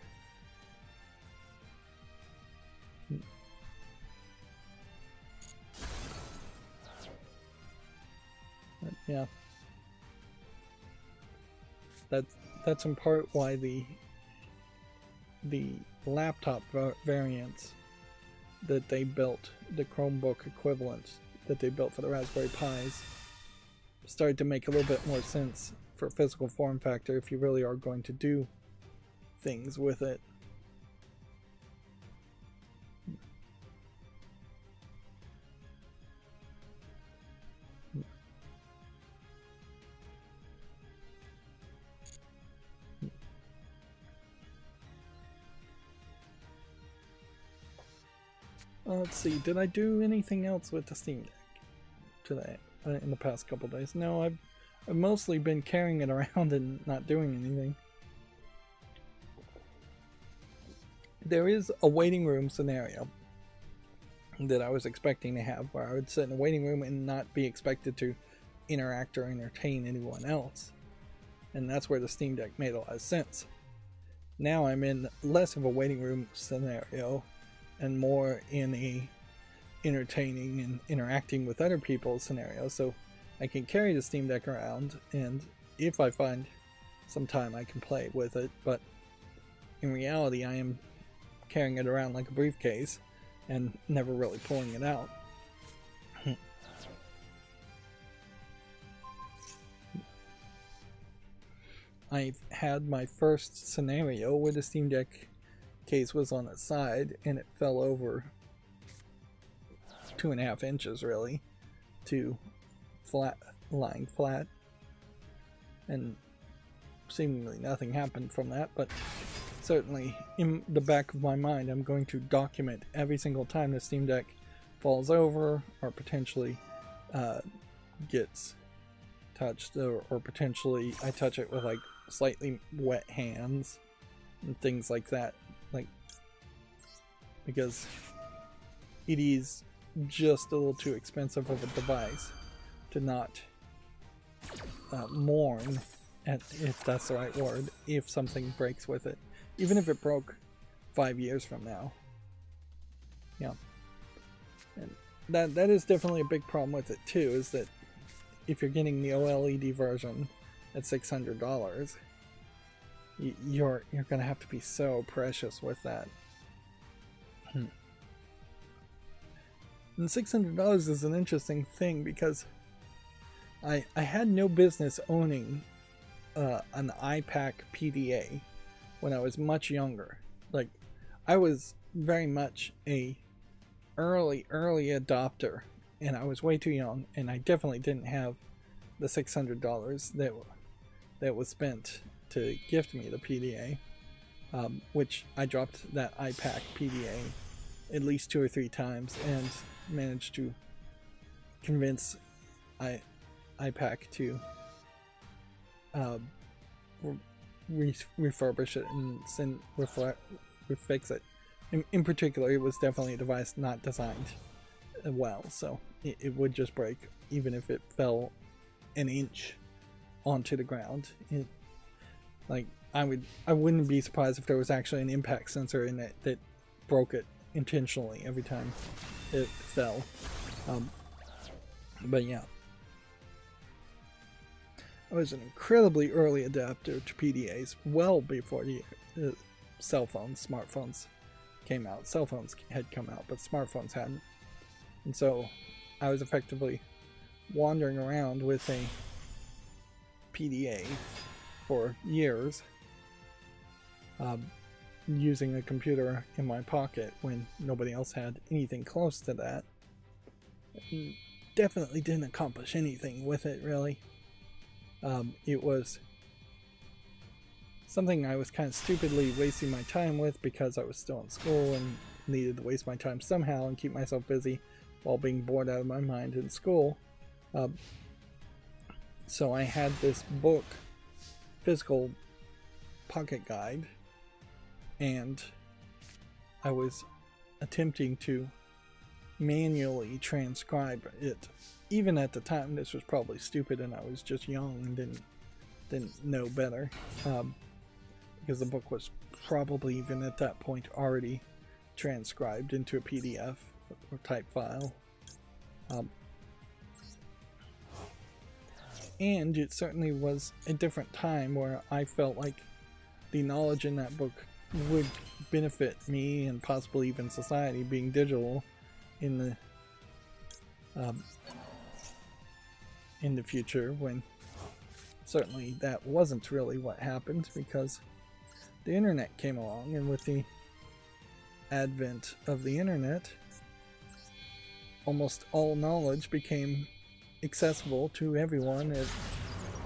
But yeah, that's in part why the laptop variants that they built, the Chromebook equivalents that they built for the Raspberry Pis, started to make a little bit more sense for physical form factor if you really are going to do things with it. Let's see, did I do anything else with the Steam Deck today in the past couple days? No, I've mostly been carrying it around and not doing anything. There is a waiting room scenario that I was expecting to have, where I would sit in a waiting room and not be expected to interact or entertain anyone else. And that's where the Steam Deck made a lot of sense. Now I'm in less of a waiting room scenario and more in a entertaining and interacting with other people scenario. So I can carry the Steam Deck around, and if I find some time I can play with it, but in reality I am carrying it around like a briefcase and never really pulling it out. I've had my first scenario where the Steam Deck case was on its side and it fell over 2.5 inches really to lying flat, and seemingly nothing happened from that, but certainly in the back of my mind I'm going to document every single time the Steam Deck falls over or potentially gets touched, or potentially I touch it with like slightly wet hands and things like that, like, because it is just a little too expensive of a device to not mourn, if that's the right word, if something breaks with it, even if it broke 5 years from now. Yeah, and that is definitely a big problem with it too, is that if you're getting the OLED version at $600, you're gonna have to be so precious with that. And $600 is an interesting thing because I had no business owning an iPack PDA when I was much younger. Like, I was very much a early adopter, and I was way too young, and I definitely didn't have the $600 that was spent to gift me the PDA, which I dropped that iPack PDA at least 2 or 3 times and managed to convince iPack to refurbish it and refix it. In particular, it was definitely a device not designed well, so it would just break even if it fell an inch onto the ground. Like, I wouldn't be surprised if there was actually an impact sensor in it that broke it intentionally every time it fell. But yeah. I was an incredibly early adapter to PDAs, well before the cell phones, smartphones came out. Cell phones had come out, but smartphones hadn't. And so I was effectively wandering around with a PDA for years, using a computer in my pocket when nobody else had anything close to that. Definitely didn't accomplish anything with it, really. It was something I was kind of stupidly wasting my time with because I was still in school and needed to waste my time somehow and keep myself busy while being bored out of my mind in school. So I had this book, physical pocket guide, and I was attempting to manually transcribe it. Even at the time, this was probably stupid, and I was just young and didn't know better, because the book was probably even at that point already transcribed into a PDF or type file. And it certainly was a different time where I felt like the knowledge in that book would benefit me and possibly even society, being digital in the future, when certainly that wasn't really what happened, because the internet came along, and with the advent of the internet, almost all knowledge became accessible to everyone at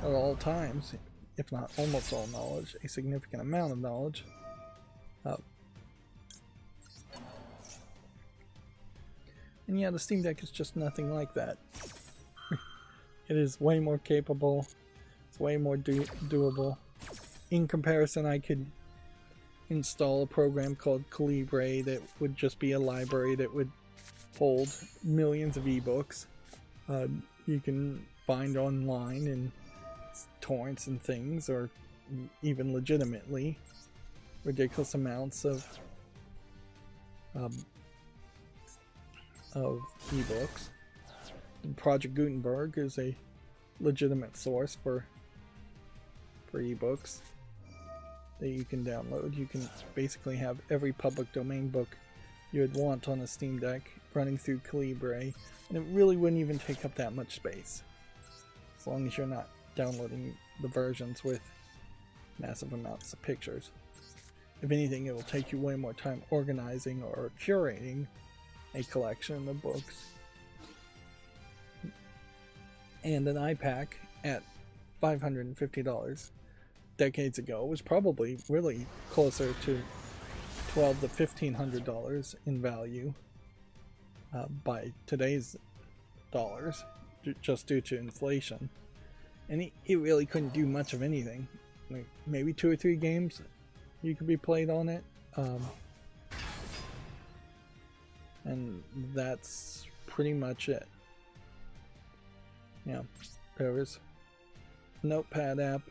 all times, if not almost all knowledge, a significant amount of knowledge. And yeah, the Steam Deck is just nothing like that. It is way more capable, it's way more doable. In comparison, I could install a program called Calibre that would just be a library that would hold millions of ebooks. You can find online in torrents and things, or even legitimately ridiculous amounts of ebooks. Project Gutenberg is a legitimate source for ebooks that you can download. You can basically have every public domain book you would want on a Steam Deck running through Calibre, and it really wouldn't even take up that much space, as long as you're not downloading the versions with massive amounts of pictures. If anything, it will take you way more time organizing or curating a collection of books. And an iPack at $550 decades ago was probably really closer to $1,200 to $1,500 in value by today's dollars, just due to inflation. And it really couldn't do much of anything. Like maybe 2 or 3 games you could be played on it, and that's pretty much it. Yeah, there was a notepad app,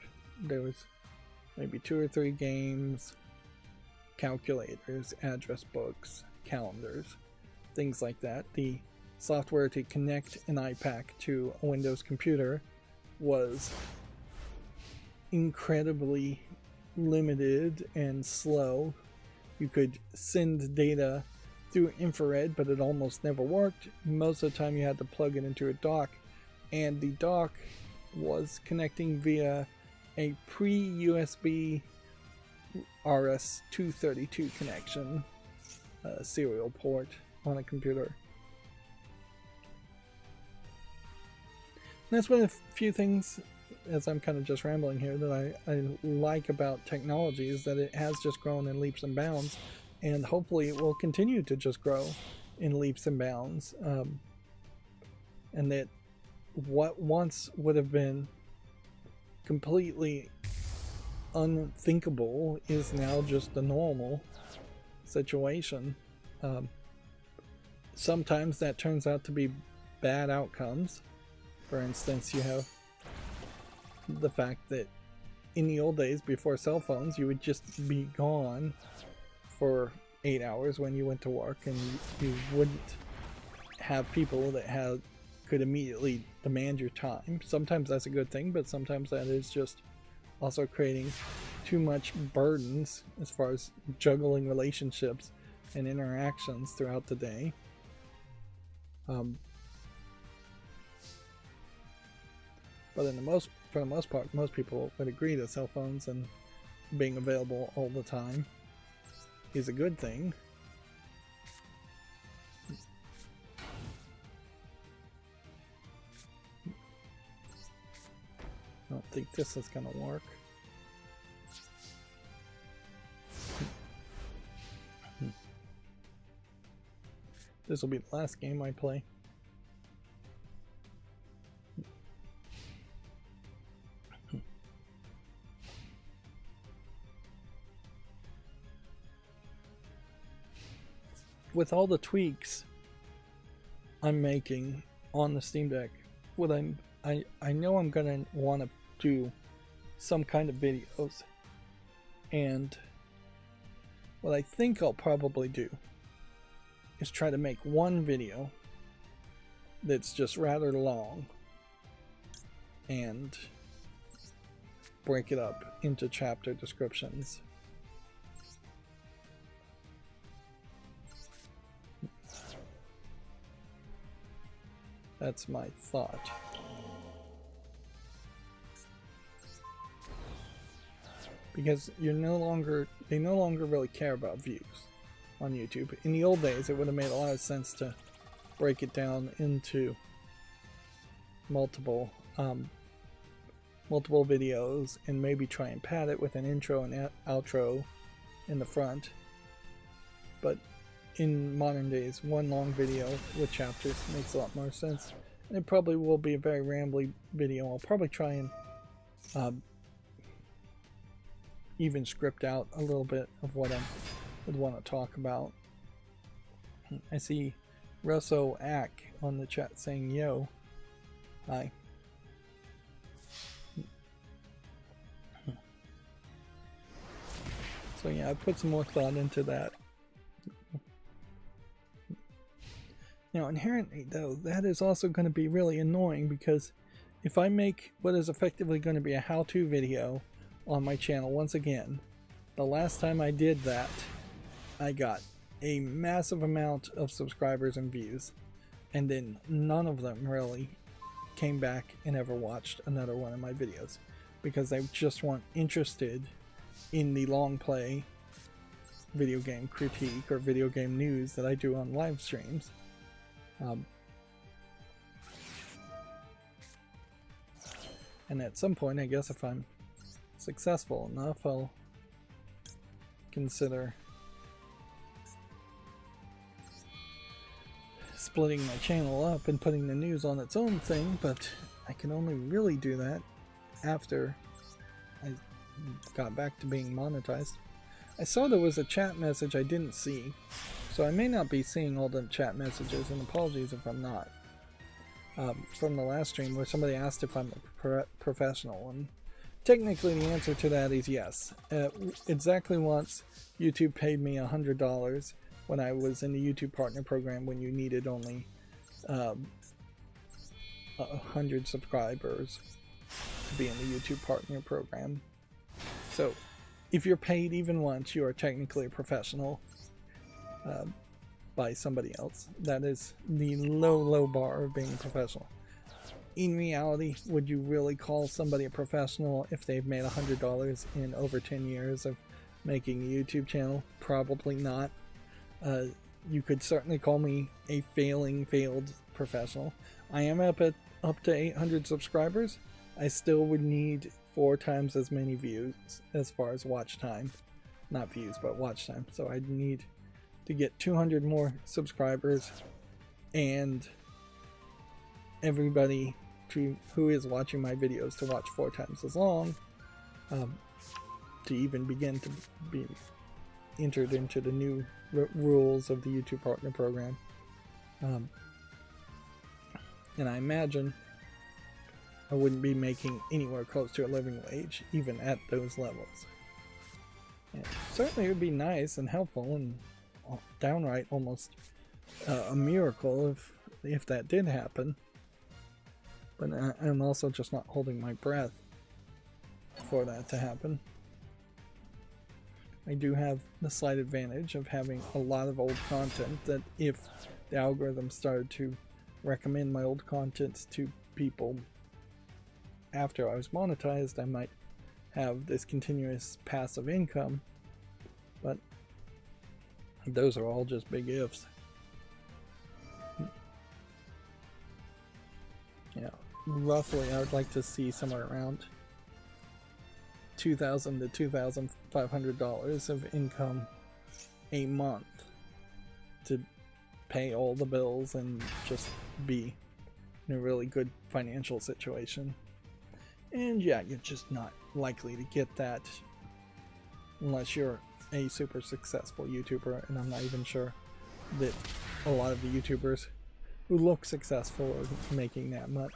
there was maybe 2 or 3 games, calculators, address books, calendars, things like that. The software to connect an iPack to a Windows computer was incredibly limited and slow. You could send data through infrared, but it almost never worked. Most of the time you had to plug it into a dock, and the dock was connecting via a pre-USB RS-232 connection, serial port on a computer. And that's one of the few things, as I'm kind of just rambling here, that I like about technology, is that it has just grown in leaps and bounds, and hopefully it will continue to just grow in leaps and bounds, and that what once would have been completely unthinkable is now just the normal situation. Sometimes that turns out to be bad outcomes. For instance, you have the fact that in the old days, before cell phones, you would just be gone for 8 hours when you went to work, and you wouldn't have people that could immediately demand your time. Sometimes that's a good thing, but sometimes that is just also creating too much burdens as far as juggling relationships and interactions throughout the day. But for the most part, most people would agree that cell phones and being available all the time is a good thing. I don't think this is gonna work. This will be the last game I play. With all the tweaks I'm making on the Steam Deck, I know I'm gonna want to do some kind of videos, and what I think I'll probably do is try to make one video that's just rather long and break it up into chapter descriptions. That's my thought. Because they no longer really care about views on YouTube. In the old days, it would have made a lot of sense to break it down into multiple videos and maybe try and pad it with an intro and outro in the front. But in modern days, one long video with chapters makes a lot more sense. And it probably will be a very rambly video. I'll probably try and even script out a little bit of what I would want to talk about. I see Russo Ack on the chat saying yo. Hi. So yeah, I put some more thought into that. Now inherently though, that is also going to be really annoying, because if I make what is effectively going to be a how-to video on my channel once again, the last time I did that, I got a massive amount of subscribers and views, and then none of them really came back and ever watched another one of my videos, because they just weren't interested in the long play video game critique or video game news that I do on live streams. And at some point, I guess if I'm successful enough, I'll consider splitting my channel up and putting the news on its own thing, but I can only really do that after I got back to being monetized. I saw there was a chat message I didn't see, so I may not be seeing all the chat messages, and apologies if I'm not. From the last stream where somebody asked if I'm a professional, and technically the answer to that is yes. Exactly once YouTube paid me $100 when I was in the YouTube Partner Program, when you needed only 100 subscribers to be in the YouTube Partner Program. So if you're paid even once, you are technically a professional by somebody else. That is the low bar of being a professional. In reality, would you really call somebody a professional if they've made $100 in over 10 years of making a YouTube channel? Probably not. You could certainly call me a failed professional. I am up to 800 subscribers. I still would need 4 times as many views as far as watch time. Not views, but watch time. So I'd need to get 200 more subscribers and everybody who is watching my videos to watch 4 times as long to even begin to be entered into the new rules of the YouTube Partner Program. And I imagine I wouldn't be making anywhere close to a living wage even at those levels. And certainly it would be nice and helpful and downright almost a miracle if that did happen. But I'm also just not holding my breath for that to happen. I do have the slight advantage of having a lot of old content that if the algorithm started to recommend my old content to people after I was monetized, I might have this continuous passive income, but those are all just big ifs. Yeah, roughly I would like to see somewhere around $2,000 to $2,500 of income a month to pay all the bills and just be in a really good financial situation. And yeah, you're just not likely to get that unless you're a super successful YouTuber, and I'm not even sure that a lot of the YouTubers who look successful are making that much.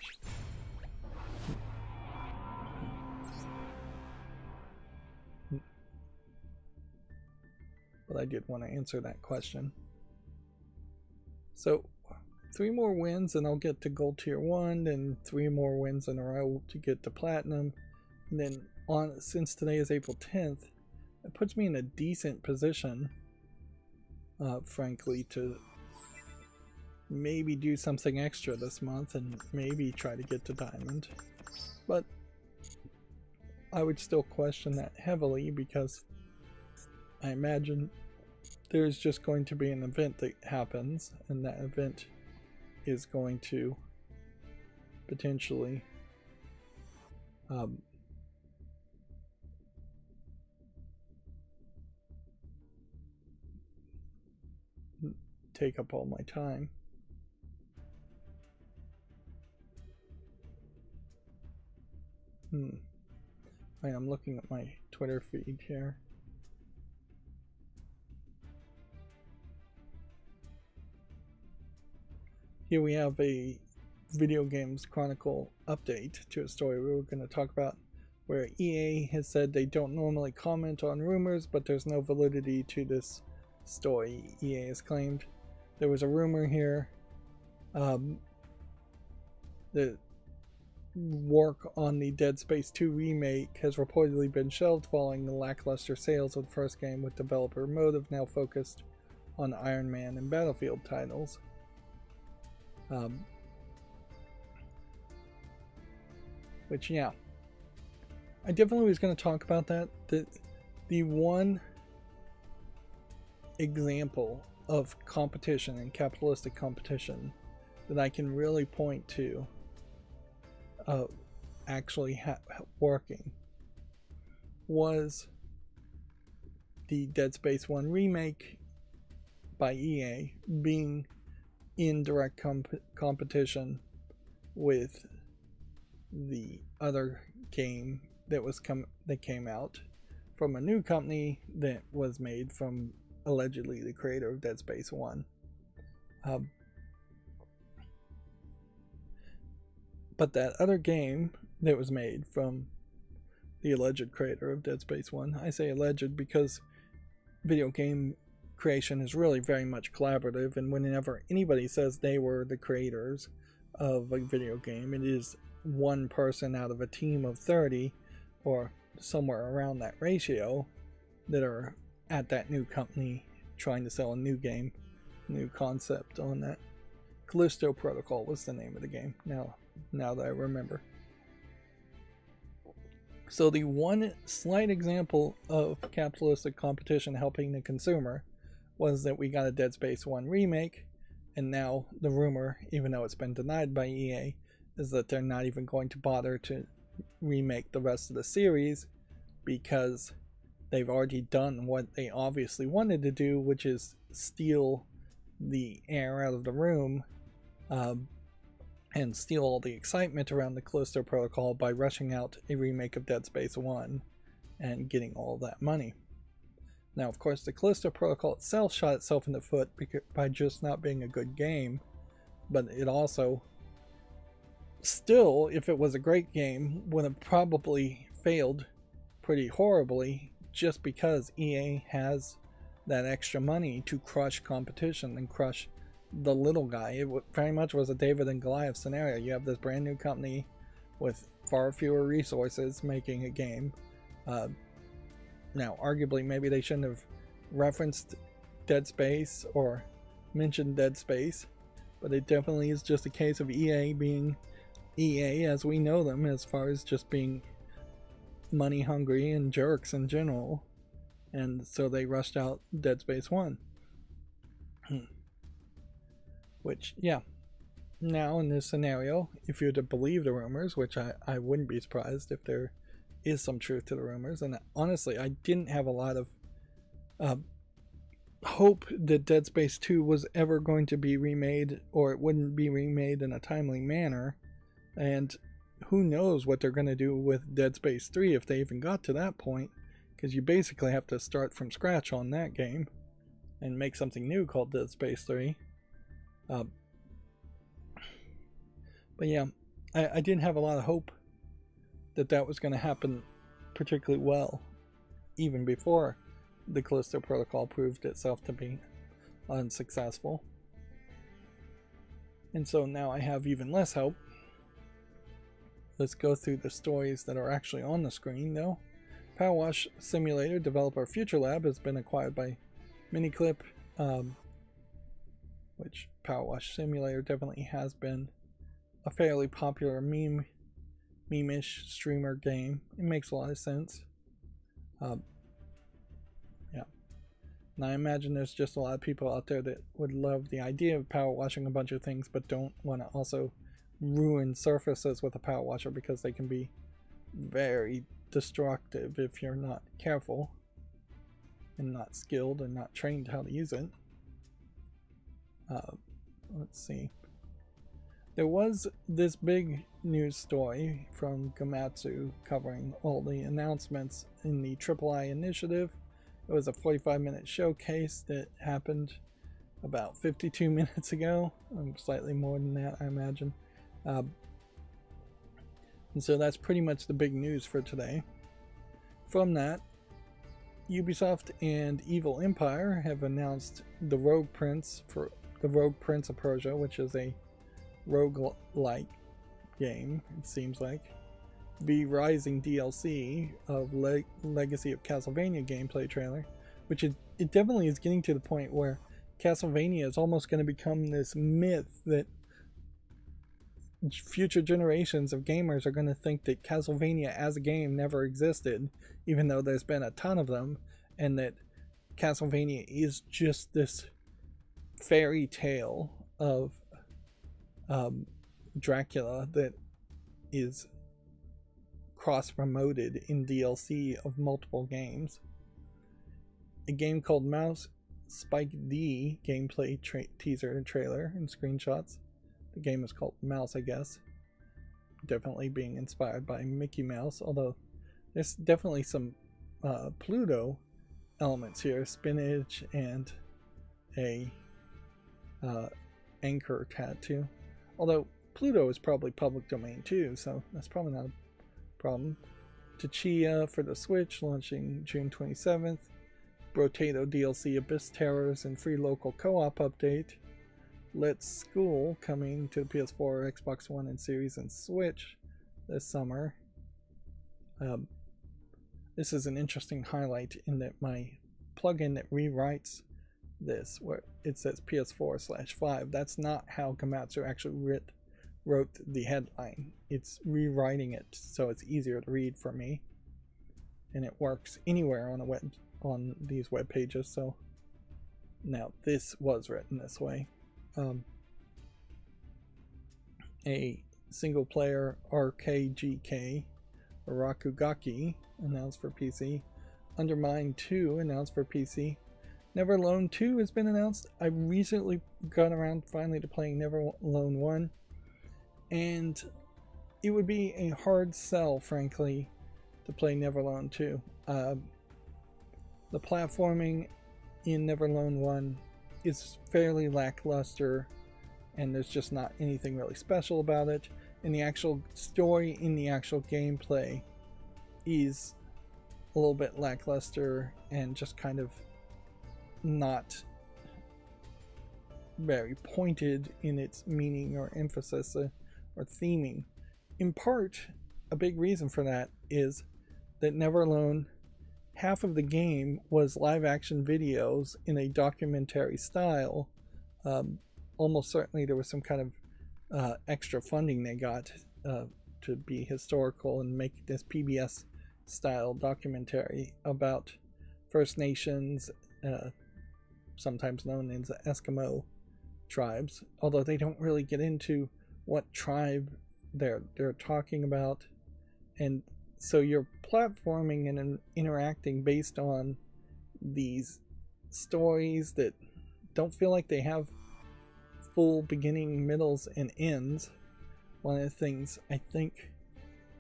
But I did want to answer that question. So 3 more wins and I'll get to gold tier 1, and 3 more wins in a row to get to platinum. And then since today is April 10th, it puts me in a decent position, frankly, to maybe do something extra this month and maybe try to get to diamond. But I would still question that heavily, because I imagine there's just going to be an event that happens, and that event is going to potentially take up all my time. Right, I'm looking at my Twitter feed here. Here we have a Video Games Chronicle update to a story we were going to talk about, where EA has said they don't normally comment on rumors, but there's no validity to this story. EA has claimed there was a rumor here that work on the Dead Space 2 remake has reportedly been shelved following the lackluster sales of the first game, with developer motive now focused on Iron Man and Battlefield titles. Which, yeah, I definitely was going to talk about that. The one example of competition and capitalistic competition that I can really point to actually working was the Dead Space 1 remake by EA being in direct competition with the other game that came out from a new company that was made from allegedly the creator of Dead Space 1. But that other game that was made from the alleged creator of Dead Space 1, I say alleged because video game creation is really very much collaborative, and whenever anybody says they were the creators of a video game, it is one person out of a team of 30 or somewhere around that ratio that are at that new company trying to sell a new game, new concept on that. Callisto Protocol was the name of the game, now that I remember. So the one slight example of capitalistic competition helping the consumer was that we got a Dead Space 1 remake, and now the rumor, even though it's been denied by EA, is that they're not even going to bother to remake the rest of the series because they've already done what they obviously wanted to do, which is steal the air out of the room and steal all the excitement around the Callisto Protocol by rushing out a remake of Dead Space 1 and getting all that money. Now, of course, the Callisto Protocol itself shot itself in the foot by just not being a good game, but it also, still, if it was a great game, would have probably failed pretty horribly just because EA has that extra money to crush competition and crush the little guy. It very much was a David and Goliath scenario. You have this brand new company with far fewer resources making a game. Now, arguably, maybe they shouldn't have referenced Dead Space or mentioned Dead Space, but it definitely is just a case of EA being EA as we know them, as far as just being money hungry and jerks in general. And so they rushed out Dead Space 1. Which, yeah. Now, in this scenario, if you're to believe the rumors, which I wouldn't be surprised if there is some truth to the rumors, and honestly, I didn't have a lot of hope that Dead Space 2 was ever going to be remade, or it wouldn't be remade in a timely manner, and who knows what they're going to do with Dead Space 3 if they even got to that point, because you basically have to start from scratch on that game and make something new called Dead Space 3. But yeah, I didn't have a lot of hope that that was going to happen particularly well, even before the Callisto Protocol proved itself to be unsuccessful. And so now I have even less hope. Let's go through the stories that are actually on the screen though. Power Wash Simulator developer Future Lab has been acquired by Miniclip, which Power Wash Simulator definitely has been a fairly popular meme-ish streamer game. It makes a lot of sense. Yeah. And I imagine there's just a lot of people out there that would love the idea of power washing a bunch of things, but don't want to also ruin surfaces with a power washer because they can be very destructive if you're not careful and not skilled and not trained how to use it. Let's see. There was this big news story from Gamatsu covering all the announcements in the III initiative. It was a 45-minute showcase that happened about 52 minutes ago, slightly more than that, I imagine. And so that's pretty much the big news for today. From that, Ubisoft and Evil Empire have announced the Rogue Prince of Persia, which is a roguelike game, it seems like. The Rising DLC of Legacy of Castlevania gameplay trailer, which it definitely is getting to the point where Castlevania is almost going to become this myth that future generations of gamers are going to think that Castlevania as a game never existed, even though there's been a ton of them, and that Castlevania is just this fairy tale of Dracula that is cross-promoted in DLC of multiple games. A game called Mouse Spike D gameplay teaser and trailer and screenshots. The game is called Mouse, I guess. Definitely being inspired by Mickey Mouse, although there's definitely some Pluto elements here. Spinach and a anchor tattoo. Although Pluto is probably public domain too, so that's probably not a problem. Tachia for the Switch, launching June 27th. Brotato DLC Abyss Terrors and free local co-op update. Let's School coming to the PS4, Xbox One, and Series and Switch this summer. This is an interesting highlight in that my plugin that rewrites this, where it says PS4/5, that's not how Gamatsu actually wrote the headline. It's rewriting it so it's easier to read for me, and it works anywhere on these web pages. So now this was written this way. A single player RKGK Rakugaki announced for PC. Undermine 2 announced for PC. Never Alone 2 has been announced. I recently got around finally to playing Never Alone 1, and it would be a hard sell, frankly, to play Never Alone 2. The platforming in Never Alone 1 is fairly lackluster, and there's just not anything really special about it. And the actual story in the actual gameplay is a little bit lackluster and just kind of not very pointed in its meaning or emphasis or theming. In part, a big reason for that is that Never Alone, half of the game was live action videos in a documentary style. Almost certainly there was some kind of extra funding they got to be historical and make this PBS style documentary about First Nations, sometimes known as Eskimo tribes, although they don't really get into what tribe they're talking about. And so you're platforming and interacting based on these stories that don't feel like they have full beginning, middles, and ends. One of the things I think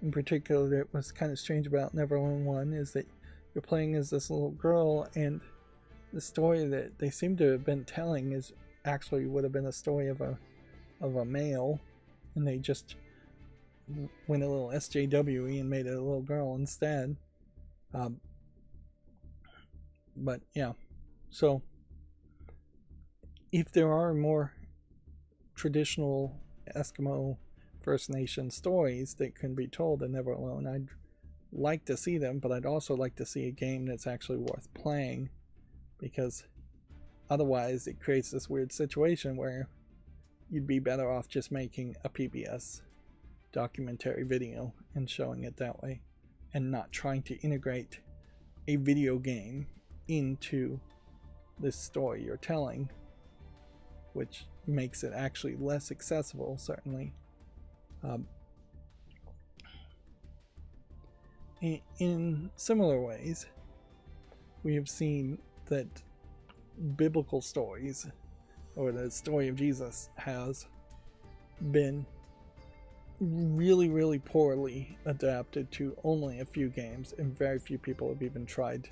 in particular that was kind of strange about Never Alone 1 is that you're playing as this little girl, and the story that they seem to have been telling is actually would have been a story of a male, and they just went a little SJWE and made it a little girl instead. But yeah, so if there are more traditional Eskimo First Nation stories that can be told in Never Alone, I'd like to see them, but I'd also like to see a game that's actually worth playing, because otherwise it creates this weird situation where you'd be better off just making a PBS documentary video and showing it that way, and not trying to integrate a video game into this story you're telling, which makes it actually less accessible, certainly. In similar ways, we have seen that biblical stories, or the story of Jesus, has been really poorly adapted to only a few games, and very few people have even tried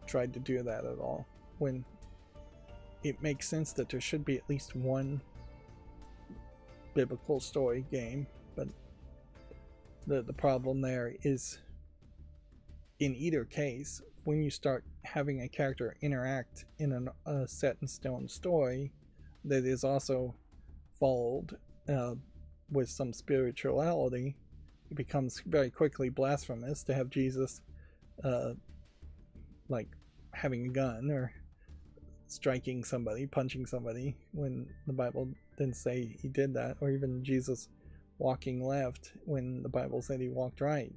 to do that at all, when it makes sense that there should be at least one biblical story game. But the problem there is, in either case, when you start having a character interact in a set in stone story that is also followed with some spirituality, it becomes very quickly blasphemous to have Jesus like having a gun or striking somebody, punching somebody, when the Bible didn't say he did that, or even Jesus walking left when the Bible said he walked right.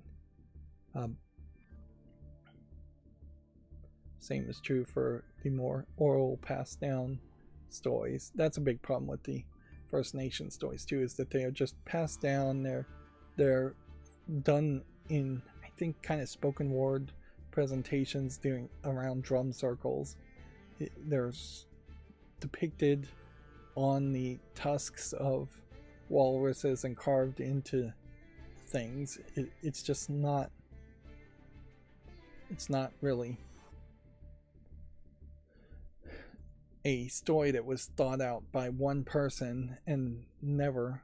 Same is true for the more oral passed down stories. That's a big problem with the First Nation stories too, is that they are just passed down. They're done in, I think, kind of spoken word presentations doing around drum circles. There's depicted on the tusks of walruses and carved into things. It's just not, it's not really a story that was thought out by one person and never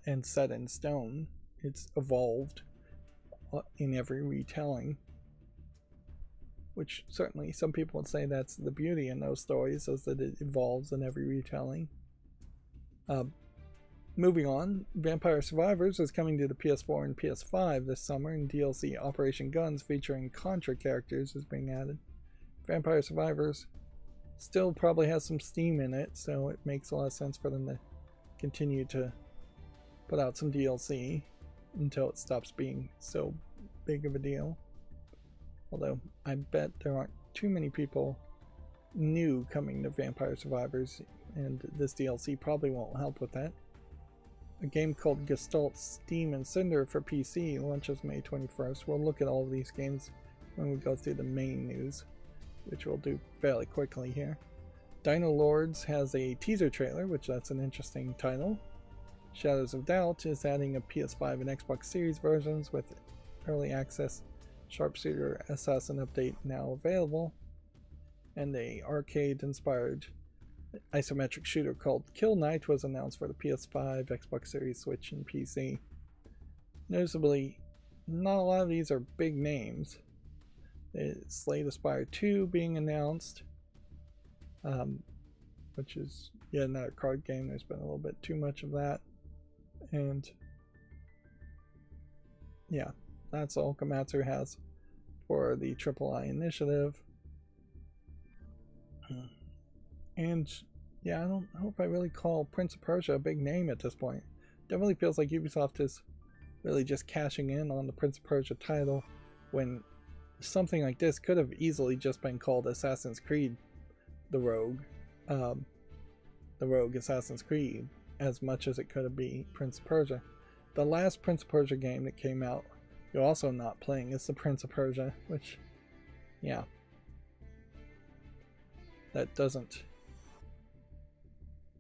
and set in stone. It's evolved in every retelling, which certainly some people would say that's the beauty in those stories, is that it evolves in every retelling. Moving on, Vampire Survivors is coming to the PS4 and PS5 this summer, and DLC Operation Guns featuring Contra characters is being added. Vampire Survivors still probably has some steam in it, so it makes a lot of sense for them to continue to put out some DLC until it stops being so big of a deal. Although I bet there aren't too many people new coming to Vampire Survivors, and this DLC probably won't help with that. A game called Gestalt Steam and Cinder for PC launches May 21st. We'll look at all of these games when we go through the main news, which we'll do fairly quickly here. Dino Lords has a teaser trailer, which that's an interesting title. Shadows of Doubt is adding a PS5 and Xbox Series versions with early access Sharpshooter Assassin update now available. And a arcade-inspired isometric shooter called Kill Knight was announced for the PS5, Xbox Series, Switch, and PC. Noticeably, not a lot of these are big names. Slay the Spire 2 being announced, which is yet another card game. There's been a little bit too much of that, and yeah, that's all Komatsu has for the III initiative. And yeah, I don't know if I really call Prince of Persia a big name at this point. Definitely feels like Ubisoft is really just cashing in on the Prince of Persia title, when something like this could have easily just been called Assassin's Creed the Rogue Assassin's Creed, as much as it could have been Prince of Persia. The last Prince of Persia game that came out, you're also not playing, is the Prince of Persia, which, yeah, that doesn't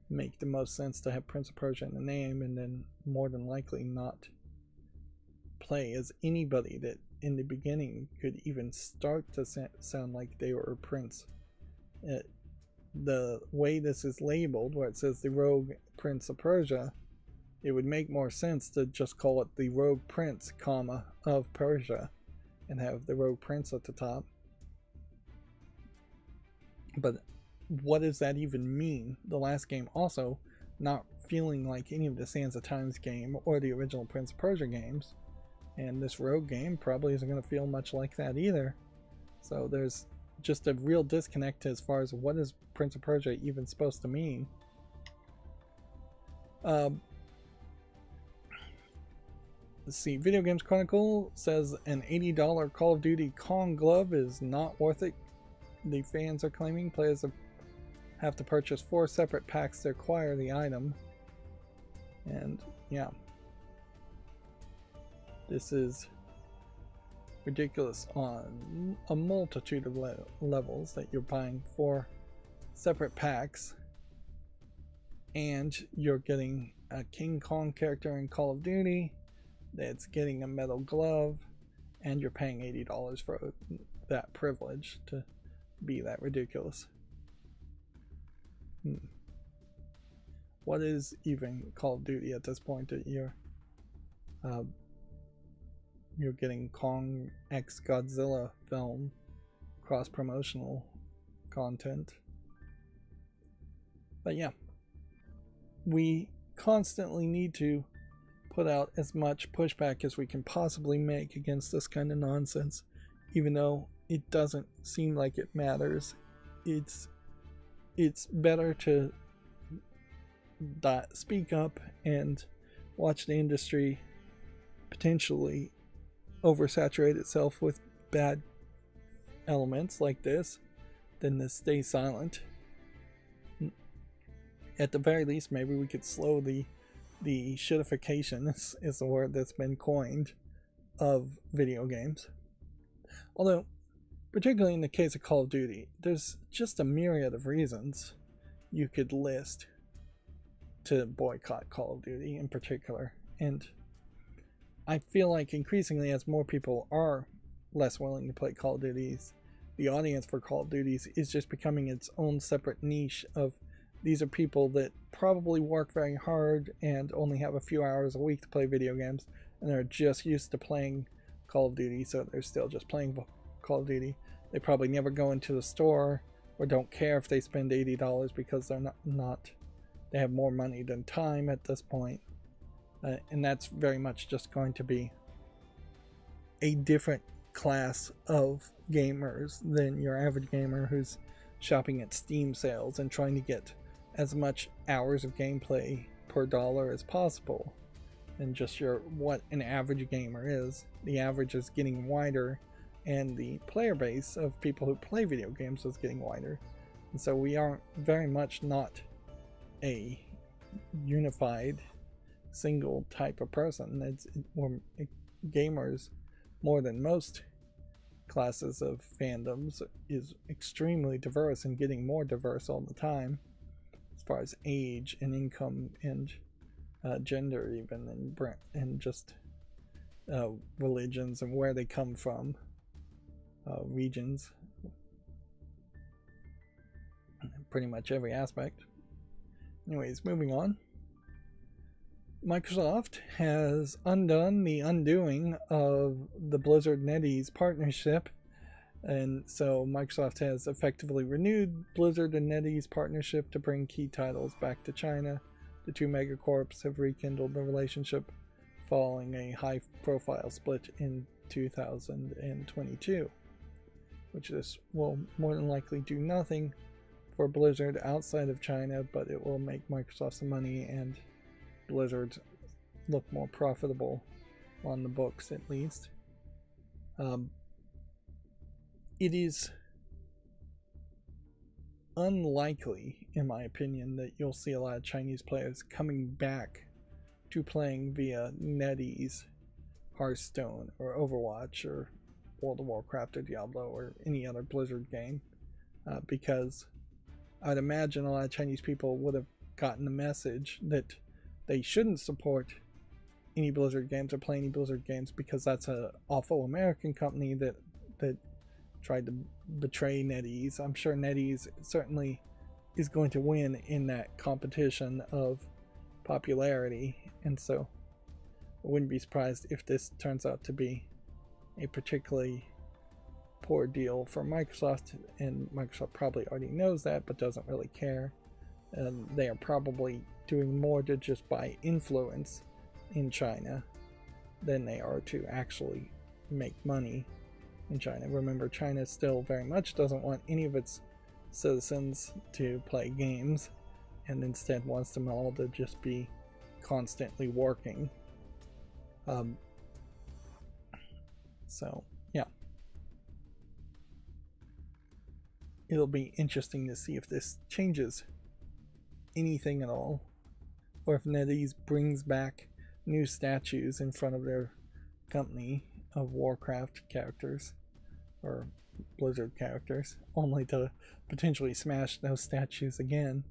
make the most sense to have Prince of Persia in the name and then more than likely not play as anybody that in the beginning could even start to sound like they were a prince. The way this is labeled, where it says the Rogue Prince of Persia, it would make more sense to just call it the Rogue Prince, comma, of Persia, and have the Rogue Prince at the top. But what does that even mean? The last game also not feeling like any of the Sands of Times game or the original Prince of Persia games, and this Rogue game probably isn't going to feel much like that either. So there's just a real disconnect as far as what is Prince of Persia even supposed to mean. Let's see, Video Games Chronicle says an $80 Call of Duty Kong glove is not worth it. The fans are claiming players have to purchase 4 separate packs to acquire the item. And yeah, this is ridiculous on a multitude of levels, that you're buying 4 separate packs and you're getting a King Kong character in Call of Duty that's getting a metal glove, and you're paying $80 for that privilege to be that ridiculous. What is even Call of Duty at this point that you're getting Kong x Godzilla film cross-promotional content? But yeah, we constantly need to put out as much pushback as we can possibly make against this kind of nonsense, even though it doesn't seem like it matters. It's better to speak up and watch the industry potentially oversaturate itself with bad elements like this than to stay silent. At the very least, maybe we could slow the shitification, is the word that's been coined, of video games. Although, particularly in the case of Call of Duty, there's just a myriad of reasons you could list to boycott Call of Duty in particular. And I feel like increasingly, as more people are less willing to play Call of Duties, the audience for Call of Duties is just becoming its own separate niche of, these are people that probably work very hard and only have a few hours a week to play video games, and they're just used to playing Call of Duty, so they're still just playing Call of Duty. They probably never go into the store or don't care if they spend $80 because they're not they have more money than time at this point. And that's very much just going to be a different class of gamers than your average gamer who's shopping at Steam sales and trying to get as much hours of gameplay per dollar as possible, and just what an average gamer is. The average is getting wider, and the player base of people who play video games is getting wider, and so we are very much not a unified single type of person. We're gamers, more than most classes of fandoms, is extremely diverse and getting more diverse all the time, as far as age and income and gender even, and just religions and where they come from, regions, pretty much every aspect. Anyways, moving on. Microsoft has undone the undoing of the Blizzard NetEase partnership And so Microsoft has effectively renewed Blizzard and NetEase partnership to bring key titles back to China. The two megacorps have rekindled the relationship following a high-profile split in 2022, which this will more than likely do nothing for Blizzard outside of China, but it will make Microsoft some money and Blizzard look more profitable on the books, at least. It is unlikely, in my opinion, that you'll see a lot of Chinese players coming back to playing via NetEase, Hearthstone, or Overwatch, or World of Warcraft, or Diablo, or any other Blizzard game, because I'd imagine a lot of Chinese people would have gotten the message that they shouldn't support any Blizzard games or play any Blizzard games because that's an awful American company that tried to betray NetEase. I'm sure NetEase certainly is going to win in that competition of popularity, and so I wouldn't be surprised if this turns out to be a particularly poor deal for Microsoft, and Microsoft probably already knows that but doesn't really care. And they are probably doing more to just buy influence in China than they are to actually make money in China. Remember, China still very much doesn't want any of its citizens to play games, and instead wants them all to just be constantly working. So yeah, it'll be interesting to see if this changes anything at all, or if NetEase brings back new statues in front of their company of Warcraft characters or Blizzard characters, only to potentially smash those statues again.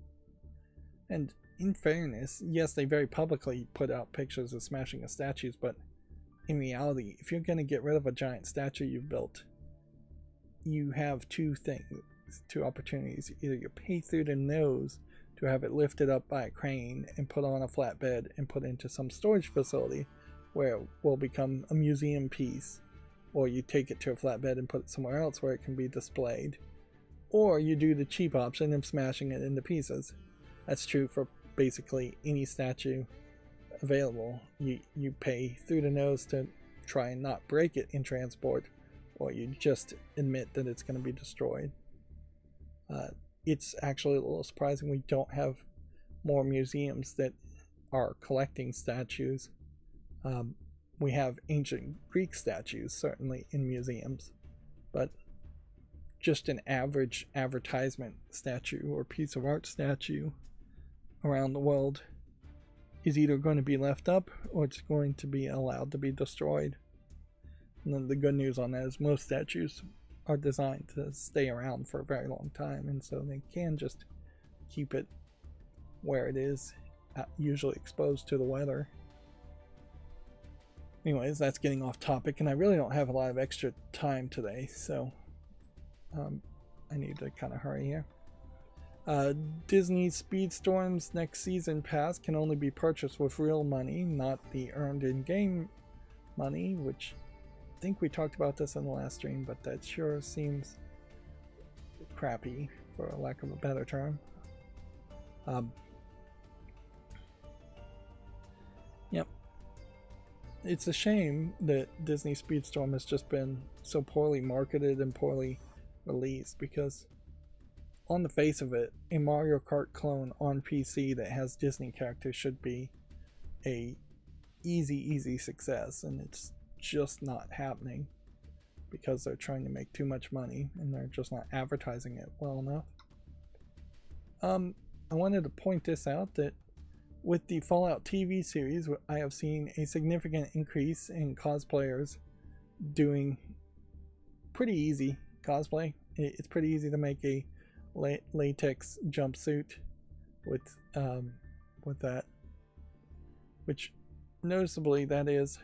And in fairness, yes, they very publicly put out pictures of smashing the statues, but in reality, if you're going to get rid of a giant statue you've built, you have two opportunities. Either you pay through the nose to have it lifted up by a crane and put on a flatbed and put into some storage facility where it will become a museum piece, or you take it to a flatbed and put it somewhere else where it can be displayed, or you do the cheap option of smashing it into pieces. That's true for basically any statue available. You pay through the nose to try and not break it in transport, or you just admit that it's going to be destroyed. It's actually a little surprising we don't have more museums that are collecting statues. We have ancient Greek statues, certainly, in museums, but just an average advertisement statue or piece of art statue around the world is either going to be left up or it's going to be allowed to be destroyed. And then the good news on that is most statues are designed to stay around for a very long time, and so they can just keep it where it is, usually exposed to the weather. Anyways, that's getting off topic, and I really don't have a lot of extra time today, so I need to kind of hurry here. Disney Speedstorm's next season pass can only be purchased with real money, not the earned in-game money, which I think we talked about this in the last stream, but that sure seems crappy, for lack of a better term. Yep. It's a shame that Disney Speedstorm has just been so poorly marketed and poorly released, because on the face of it, a Mario Kart clone on PC that has Disney characters should be a easy success, and it's just not happening because they're trying to make too much money and they're just not advertising it well enough. I wanted to point this out, that with the Fallout TV series, I have seen a significant increase in cosplayers doing pretty easy cosplay. It's pretty easy to make a latex jumpsuit with that, which noticeably that is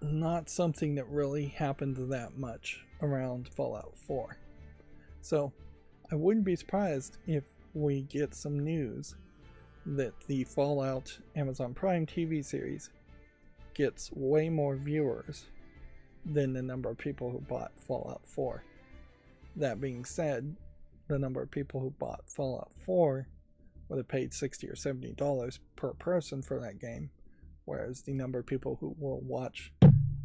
not something that really happened that much around Fallout 4. So I wouldn't be surprised if we get some news that the Fallout Amazon Prime TV series gets way more viewers than the number of people who bought Fallout 4. That being said, the number of people who bought Fallout 4 would have paid $60 or $70 per person for that game, whereas the number of people who will watch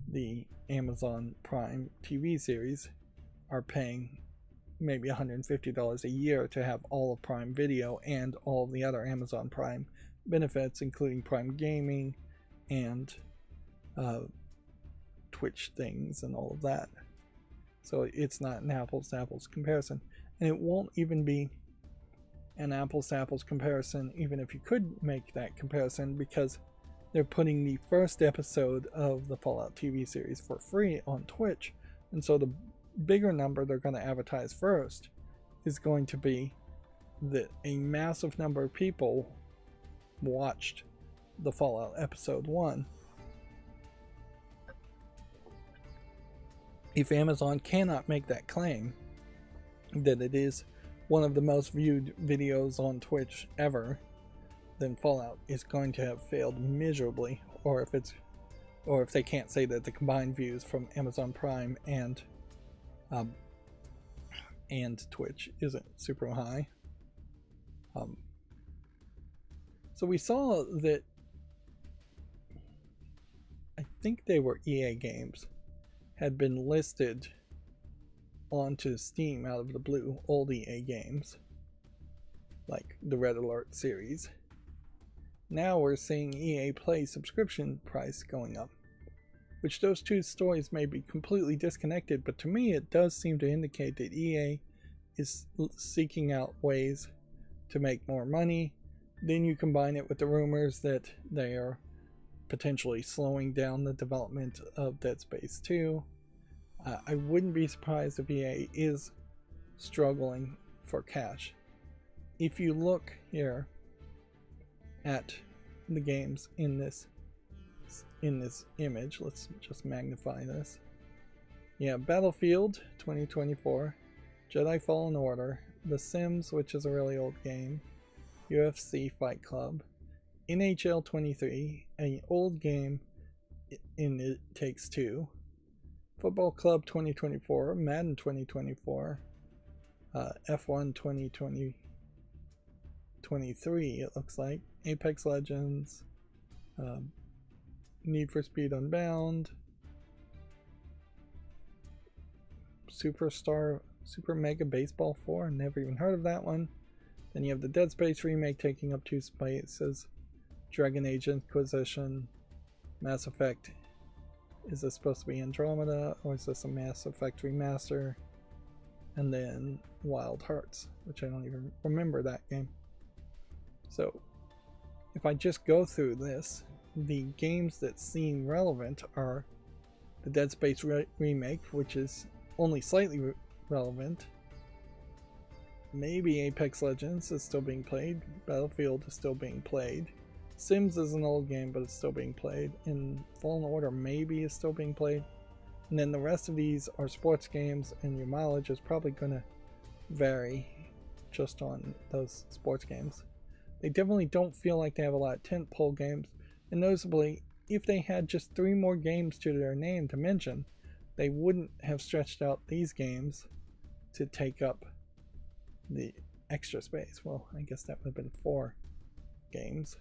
the Amazon Prime TV series are paying maybe $150 a year to have all of Prime Video and all of the other Amazon Prime benefits, including Prime Gaming and Twitch things and all of that. So it's not an apples to apples comparison, and it won't even be an apples to apples comparison even if you could make that comparison, because they're putting the first episode of the Fallout TV series for free on Twitch, and so the bigger number they're going to advertise first is going to be that a massive number of people watched the Fallout episode 1. If Amazon cannot make that claim that it is one of the most viewed videos on Twitch ever, then Fallout is going to have failed miserably. Or if they can't say that the combined views from Amazon Prime and Twitch isn't super high. So we saw that, I think they were EA games, had been listed onto Steam out of the blue, old EA games, like the Red Alert series. Now we're seeing EA Play subscription price going up, which those two stories may be completely disconnected, but to me it does seem to indicate that EA is seeking out ways to make more money. Then you combine it with the rumors that they are potentially slowing down the development of Dead Space 2. I wouldn't be surprised if EA is struggling for cash. If you look here at the games in this image, let's just magnify this. Yeah, Battlefield 2024, Jedi Fallen Order, The Sims, which is a really old game, UFC Fight Club, NHL 23, an old game in It Takes Two, Football Club 2024, Madden 2024, F1 2023, it looks like, Apex Legends, Need for Speed Unbound, Super Mega Baseball 4, never even heard of that one. Then you have the Dead Space remake taking up 2 spaces, Dragon Age Inquisition, Mass Effect. Is this supposed to be Andromeda, or is this a Mass Effect remaster? And then Wild Hearts, which I don't even remember that game. So if I just go through this, the games that seem relevant are the Dead Space remake, which is only slightly relevant. Maybe Apex Legends is still being played. Battlefield is still being played. Sims is an old game, but it's still being played. And Fallen Order maybe is still being played. And then the rest of these are sports games, and your mileage is probably going to vary just on those sports games. They definitely don't feel like they have a lot of tentpole games. And noticeably, if they had just 3 more games to their name to mention, they wouldn't have stretched out these games to take up the extra space. Well, I guess that would have been 4 games.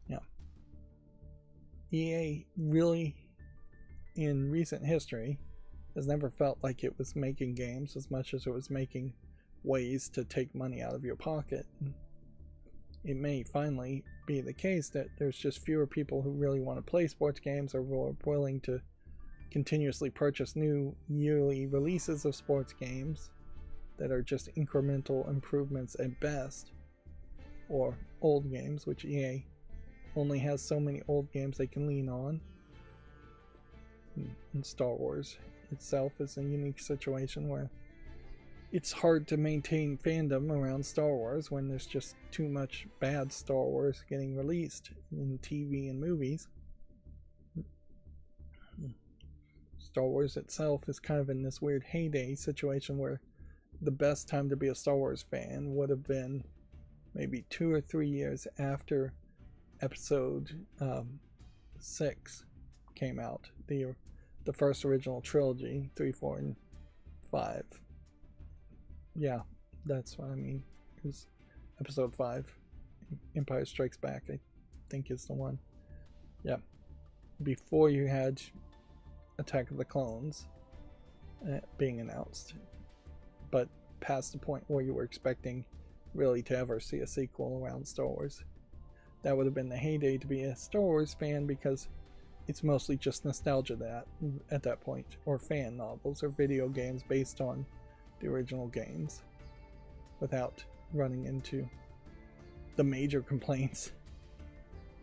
Yeah. EA really, in recent history, has never felt like it was making games as much as it was making ways to take money out of your pocket. It may finally be the case that there's just fewer people who really want to play sports games or who are willing to continuously purchase new yearly releases of sports games that are just incremental improvements at best, or old games, which EA only has so many old games they can lean on. And Star Wars itself is a unique situation where it's hard to maintain fandom around Star Wars when there's just too much bad Star Wars getting released in TV and movies. Star Wars itself is kind of in this weird heyday situation where the best time to be a Star Wars fan would have been maybe 2 or 3 years after episode 6 came out. The first original trilogy, 3, 4, and 5. Yeah, that's what I mean. It was episode 5. Empire Strikes Back, I think is the one. Yeah. Before you had Attack of the Clones being announced. But past the point where you were expecting really to ever see a sequel around Star Wars. That would have been the heyday to be a Star Wars fan, because it's mostly just nostalgia at that point, or fan novels or video games based on the original games, without running into the major complaints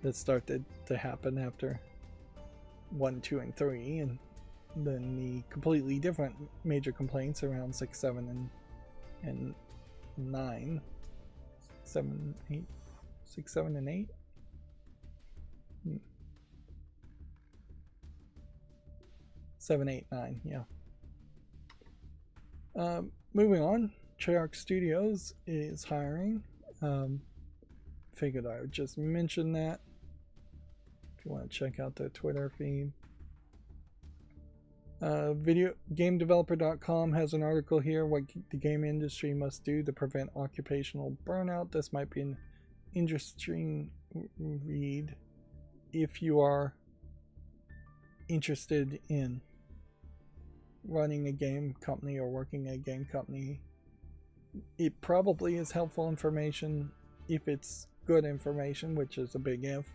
that started to happen after 1, 2, and 3, and then the completely different major complaints around 6, 7, and 9. 7, 8, 6, 7, and 8. 7, 8, 9, yeah. Moving on, Treyarch Studios is hiring. Figured I would just mention that if you want to check out their Twitter feed. GameDeveloper.com has an article here, what the game industry must do to prevent occupational burnout. This might be an interesting read if you are interested in running a game company or working at a game company. It probably is helpful information if it's good information, which is a big if.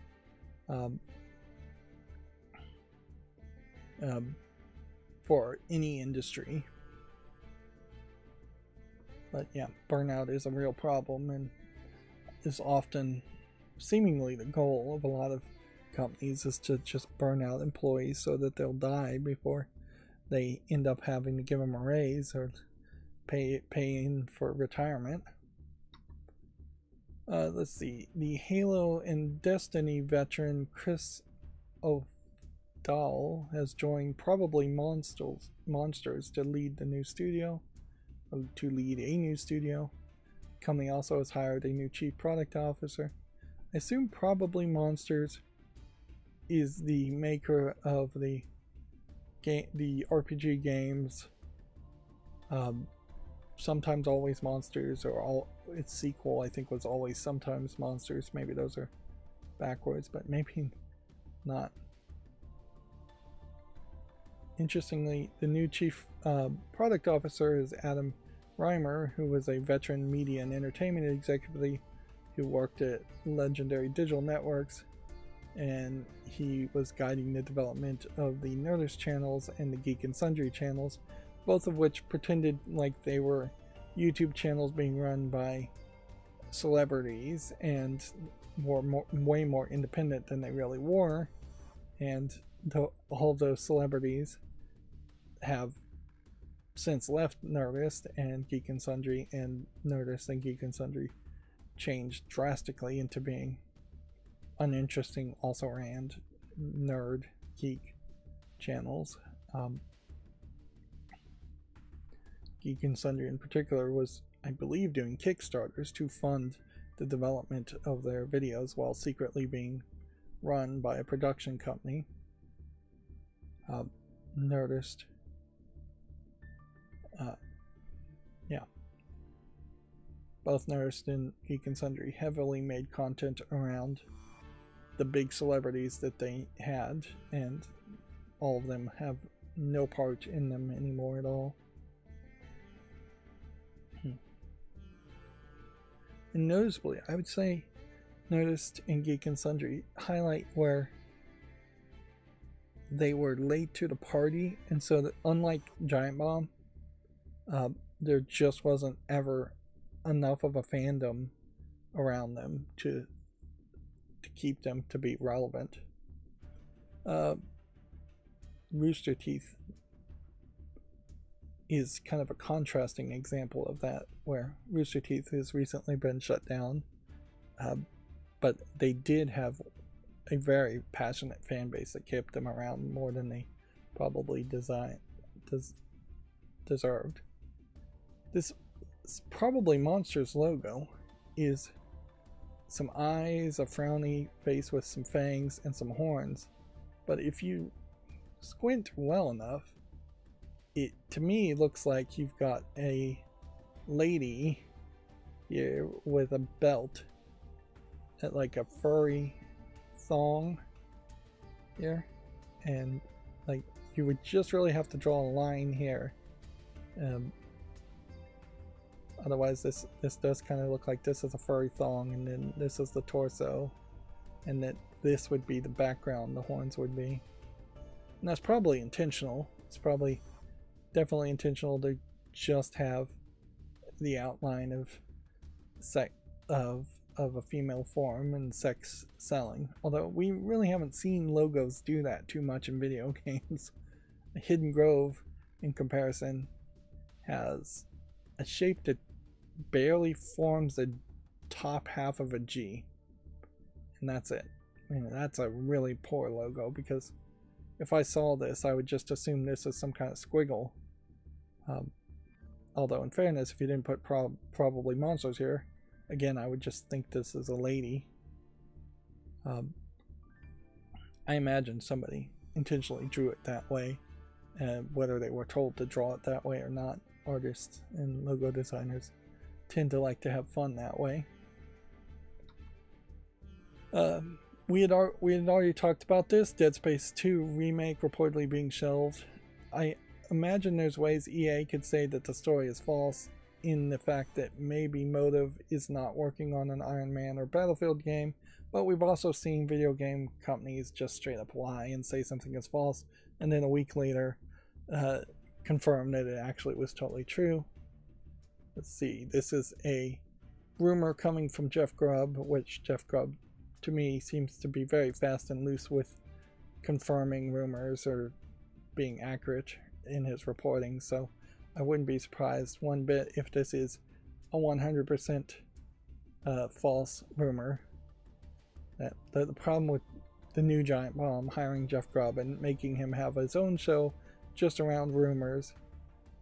For any industry. But yeah, burnout is a real problem and is often seemingly the goal of a lot of companies, is to just burn out employees so that they'll die before they end up having to give them a raise or paying for retirement. Let's see. The Halo and Destiny veteran Chris O'Dowd has joined Probably Monsters to lead the new studio, or to lead a new studio. The company also has hired a new chief product officer. I assume Probably Monsters is the maker of the RPG games. Sometimes Always Monsters, or its sequel I think was Always Sometimes Monsters. Maybe those are backwards, but maybe not. Interestingly, the new chief product officer is Adam Reimer, who was a veteran media and entertainment executive who worked at Legendary Digital Networks, and he was guiding the development of the Nerdist channels and the Geek and Sundry channels, both of which pretended like they were YouTube channels being run by celebrities and were way more independent than they really were. And all those celebrities have since left Nerdist and Geek and Sundry, and Nerdist and Geek and Sundry changed drastically into being uninteresting, also ran nerd geek channels. Geek and Sundry in particular was, I believe, doing Kickstarters to fund the development of their videos while secretly being run by a production company. Nerdist. Yeah. Both Nerdist and Geek and Sundry heavily made content around the big celebrities that they had, and all of them have no part in them anymore at all. And noticeably, I would say Nerdist and Geek and Sundry highlight where they were late to the party, and so that, unlike Giant Bomb, there just wasn't ever enough of a fandom around them to keep them to be relevant. Rooster Teeth is kind of a contrasting example of that, where Rooster Teeth has recently been shut down, but they did have a very passionate fan base that kept them around more than they probably deserved. This Probably Monsters logo is some eyes, a frowny face with some fangs, and some horns. but if you squint well enough, it to me looks like you've got a lady here with a belt, like a furry thong here, and like you would just really have to draw a line here. Otherwise this does kind of look like this is a furry thong, and then this is the torso, and that this would be the background the horns would be. And that's probably intentional. It's probably definitely intentional to just have the outline of a female form and sex selling. Although we really haven't seen logos do that too much in video games. Hidden Grove, in comparison, has a shape that barely forms the top half of a G, and that's it. I mean, that's a really poor logo, because if I saw this, I would just assume this is some kind of squiggle. Although, in fairness, if you didn't put probably monsters here, again, I would just think this is a lady. I imagine somebody intentionally drew it that way, whether they were told to draw it that way or not. Artists and logo designers tend to like to have fun that way. We had already talked about this. Dead Space 2 remake reportedly being shelved. I imagine there's ways EA could say that the story is false, in the fact that maybe Motive is not working on an Iron Man or Battlefield game, but we've also seen video game companies just straight up lie and say something is false, and then a week later confirm that it actually was totally true. Let's see, this is a rumor coming from Jeff Grubb, which Jeff Grubb to me seems to be very fast and loose with confirming rumors or being accurate in his reporting, so I wouldn't be surprised one bit if this is a 100% false rumor. The problem with the new Giant Bomb hiring Jeff Grubb and making him have his own show just around rumors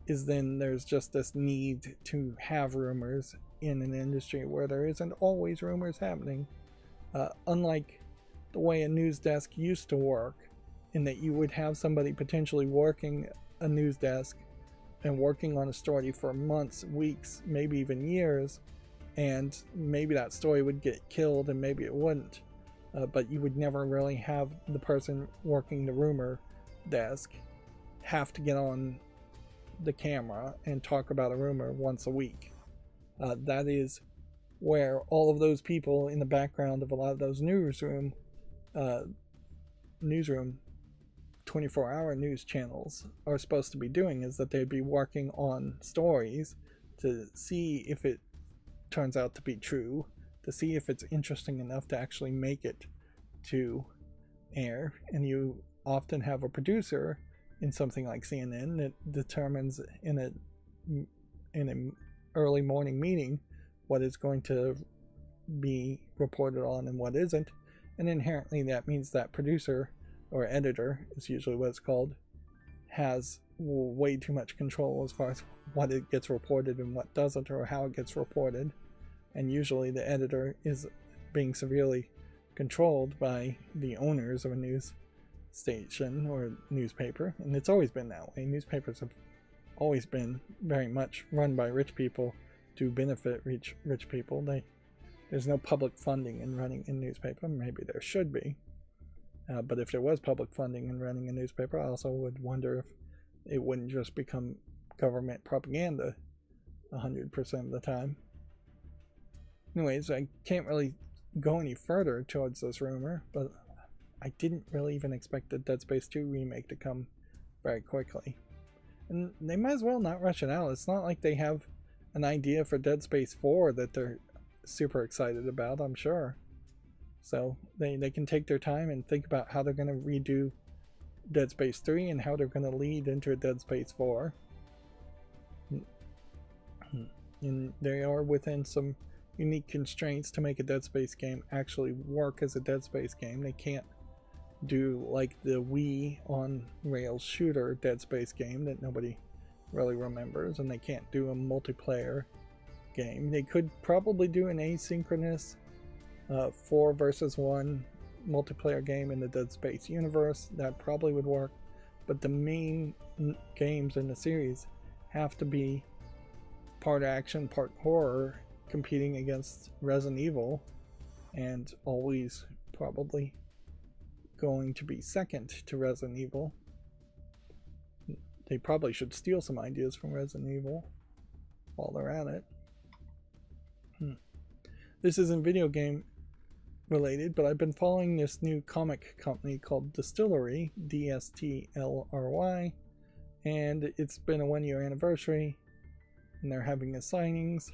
is then there's just this need to have rumors in an industry where there isn't always rumors happening. Unlike the way a news desk used to work, in that you would have somebody potentially working a news desk and working on a story for months, weeks, maybe even years, and maybe that story would get killed and maybe it wouldn't, but you would never really have the person working the rumor desk have to get on the camera and talk about a rumor once a week. That is where all of those people in the background of a lot of those newsroom 24-hour news channels are supposed to be doing, is that they'd be working on stories to see if it turns out to be true, to see if it's interesting enough to actually make it to air. And you often have a producer in something like CNN that determines in an early morning meeting what is going to be reported on and what isn't, and inherently that means that producer or editor is usually what it's called, has way too much control as far as what it gets reported and what doesn't, or how it gets reported. And usually the editor is being severely controlled by the owners of a news station or newspaper, and it's always been that way. Newspapers have always been very much run by rich people to benefit rich people. There's no public funding in running a newspaper. Maybe there should be. But if there was public funding in running a newspaper, I also would wonder if it wouldn't just become government propaganda 100% of the time. Anyways, I can't really go any further towards this rumor, but I didn't really even expect the Dead Space 2 remake to come very quickly. And they might as well not rush it out. It's not like they have an idea for Dead Space 4 that they're super excited about, I'm sure. So they can take their time and think about how they're going to redo Dead Space 3 and how they're going to lead into Dead Space 4. And they are within some unique constraints to make a Dead Space game actually work as a Dead Space game. They can't do like the Wii on rails shooter Dead Space game that nobody really remembers, and they can't do a multiplayer game. They could probably do an asynchronous 4 versus 1 multiplayer game in the Dead Space universe, that probably would work. But the main games in the series have to be part action, part horror, competing against Resident Evil, and always probably going to be second to Resident Evil. They probably should steal some ideas from Resident Evil while they're at it. This isn't video game related, but I've been following this new comic company called Distillery, DSTLRY, and it's been a 1-year anniversary, and they're having a signings.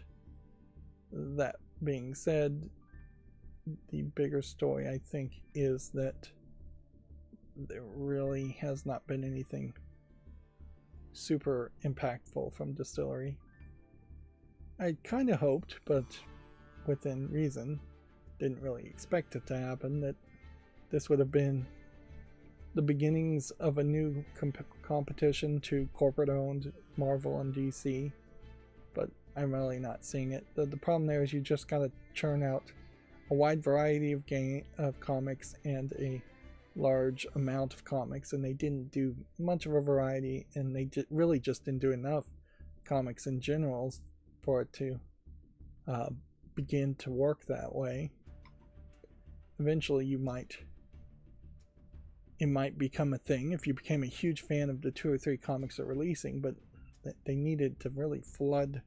That being said, the bigger story, I think, is that there really has not been anything super impactful from Distillery. I kind of hoped, but within reason, didn't really expect it to happen, that this would have been the beginnings of a new competition to corporate-owned Marvel and DC, but I'm really not seeing it. The problem there is you just gotta churn out a wide variety of comics and a large amount of comics, and they didn't do much of a variety, and they really just didn't do enough comics in general for it to begin to work that way. Eventually it might become a thing if you became a huge fan of the 2 or 3 comics they're releasing, but they needed to really flood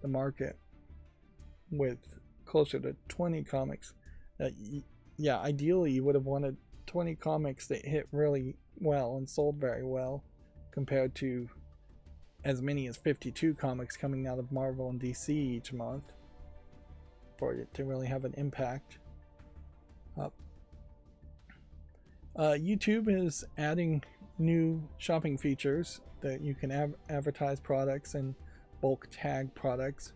the market with closer to 20 comics. Yeah, ideally you would have wanted 20 comics that hit really well and sold very well, compared to as many as 52 comics coming out of Marvel and DC each month for it to really have an impact. YouTube is adding new shopping features that you can advertise products and bulk tag products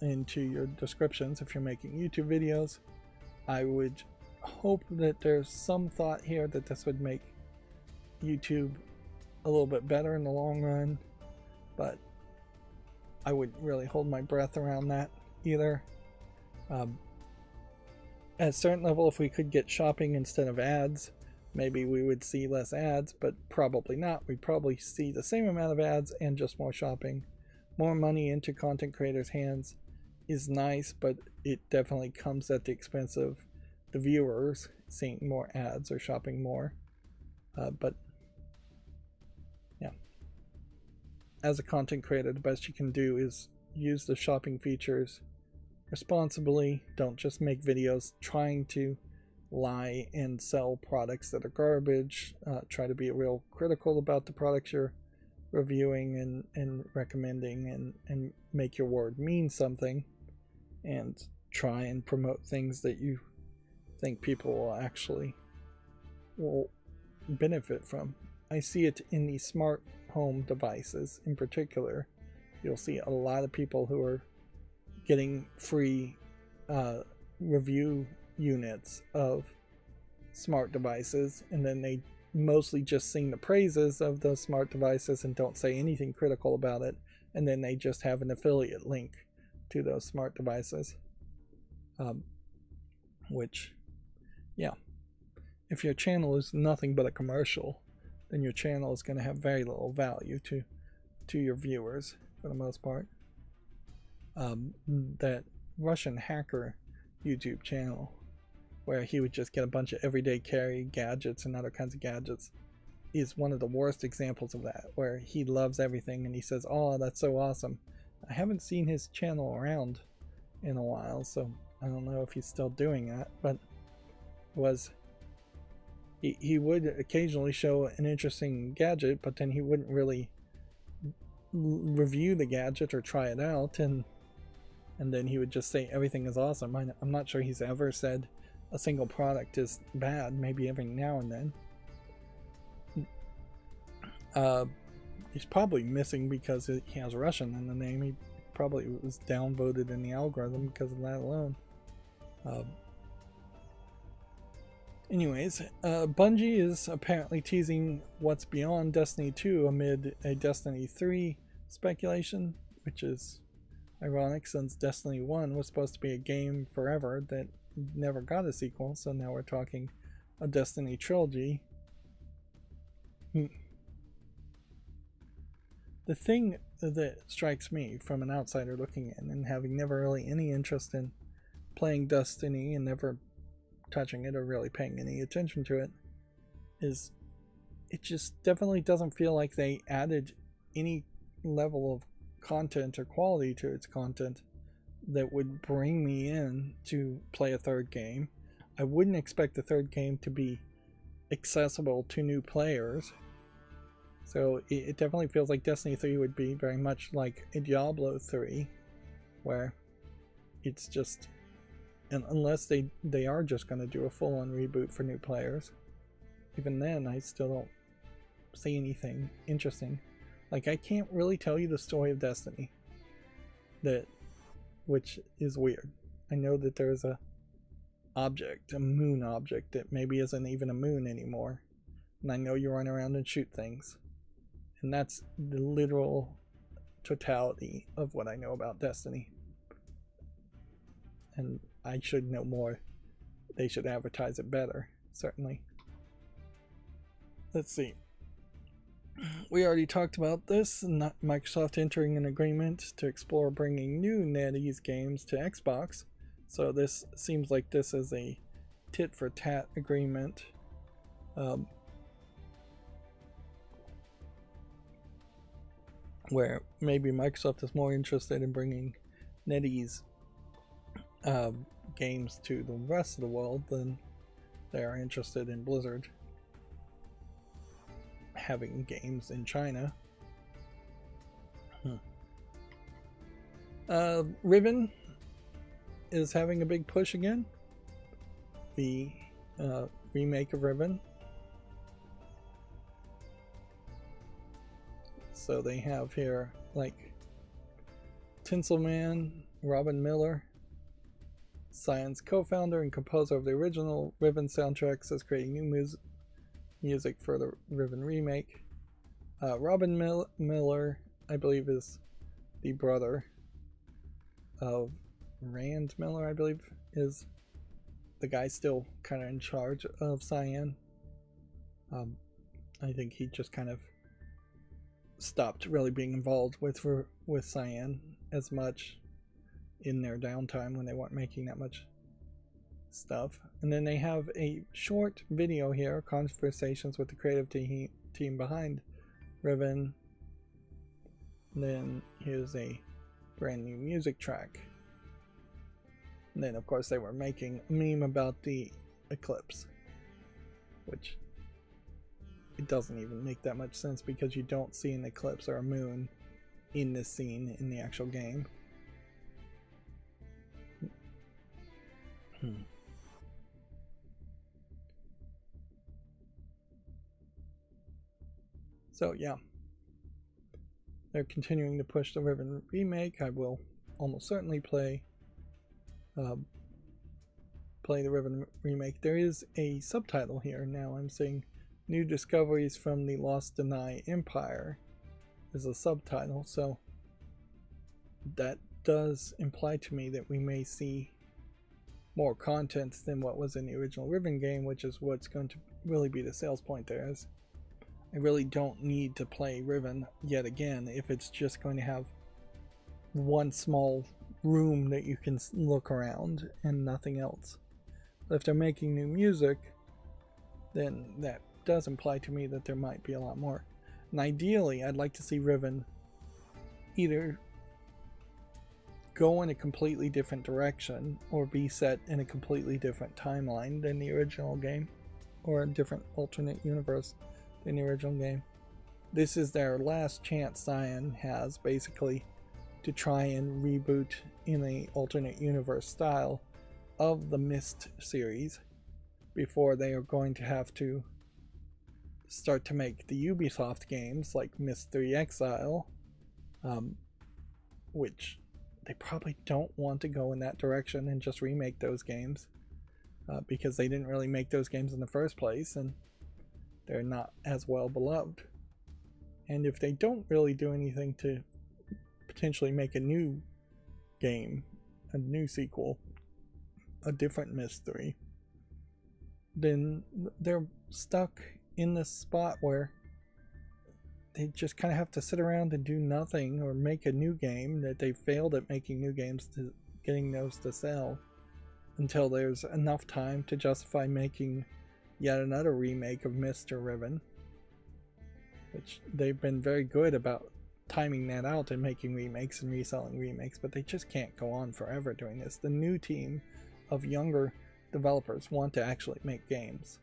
into your descriptions if you're making YouTube videos. I would hope that there's some thought here that this would make YouTube a little bit better in the long run, but I wouldn't really hold my breath around that either. At a certain level, if we could get shopping instead of ads, maybe we would see less ads, but probably not. We'd probably see the same amount of ads and just more shopping. More money into content creators' hands is nice, but it definitely comes at the expense of the viewers seeing more ads or shopping more. But yeah, as a content creator, the best you can do is use the shopping features responsibly. Don't just make videos trying to lie and sell products that are garbage. Try to be real critical about the products you're reviewing and recommending, and make your word mean something, and try and promote things that you think people will benefit from. I see it in the smart home devices in particular. You'll see a lot of people who are getting free review units of smart devices, and then they mostly just sing the praises of those smart devices and don't say anything critical about it, and then they just have an affiliate link to those smart devices. Which, yeah, if your channel is nothing but a commercial, then your channel is going to have very little value to your viewers for the most part. That Russian hacker YouTube channel, where he would just get a bunch of everyday carry gadgets and other kinds of gadgets, is one of the worst examples of that, where he loves everything and he says, "Oh, that's so awesome." I haven't seen his channel around in a while, so I don't know if he's still doing that, but he would occasionally show an interesting gadget, but then he wouldn't really review the gadget or try it out, and then he would just say everything is awesome. I'm not sure he's ever said a single product is bad, maybe every now and then. He's probably missing because he has Russian in the name. He probably was downvoted in the algorithm because of that alone. Anyways, Bungie is apparently teasing what's beyond Destiny 2 amid a Destiny 3 speculation, which is ironic since Destiny 1 was supposed to be a game forever that never got a sequel, so now we're talking a Destiny trilogy. The thing that strikes me from an outsider looking in and having never really any interest in playing Destiny and never touching it or really paying any attention to it is it just definitely doesn't feel like they added any level of content or quality to its content that would bring me in to play a third game. I wouldn't expect the third game to be accessible to new players. So it definitely feels like Destiny 3 would be very much like a Diablo 3, where it's just, and unless they are just going to do a full-on reboot for new players, even then I still don't see anything interesting. Like, I can't really tell you the story of Destiny, which is weird. I know that there's a moon object that maybe isn't even a moon anymore, and I know you run around and shoot things, and that's the literal totality of what I know about Destiny. And I should know more. They should advertise it better, certainly. Let's see. We already talked about this, Microsoft entering an agreement to explore bringing new NetEase games to Xbox. So this seems like this is a tit-for-tat agreement. Where maybe Microsoft is more interested in bringing NetEase games to the rest of the world than they are interested in Blizzard having games in China. Riven is having a big push again. The remake of Riven. So they have here like Tinselman, Robin Miller, Cyan's co-founder and composer of the original Riven soundtracks, is creating new music for the Riven remake. Robin Miller, I believe, is the brother of Rand Miller, I believe, is the guy still kind of in charge of Cyan. I think he just kind of stopped really being involved with Cyan as much in their downtime when they weren't making that much stuff. And then they have a short video here, conversations with the creative team behind Riven. And then here's a brand new music track. And then of course they were making a meme about the eclipse, which it doesn't even make that much sense because you don't see an eclipse or a moon in this scene in the actual game. So yeah, they're continuing to push the Riven remake. I will almost certainly play the Riven remake. There is a subtitle here now. I'm seeing New Discoveries from the Lost Deny Empire is a subtitle, so that does imply to me that we may see more content than what was in the original Riven game, which is what's going to really be the sales point there. Is I really don't need to play Riven yet again if it's just going to have one small room that you can look around and nothing else. But if they're making new music, then that does imply to me that there might be a lot more. And ideally, I'd like to see Riven either go in a completely different direction or be set in a completely different timeline than the original game, or a different alternate universe than the original game. This is their last chance Cyan has, basically, to try and reboot in a alternate universe style of the Myst series before they are going to have to start to make the Ubisoft games like Myst 3 Exile, which they probably don't want to go in that direction and just remake those games because they didn't really make those games in the first place and they're not as well beloved. And if they don't really do anything to potentially make a new game, a new sequel, a different mystery, then they're stuck in this spot where they just kind of have to sit around and do nothing or make a new game that they failed at making new games to getting those to sell until there's enough time to justify making yet another remake of Mr. Ribbon, which they've been very good about timing that out and making remakes and reselling remakes, but they just can't go on forever doing this. The new team of younger developers want to actually make games,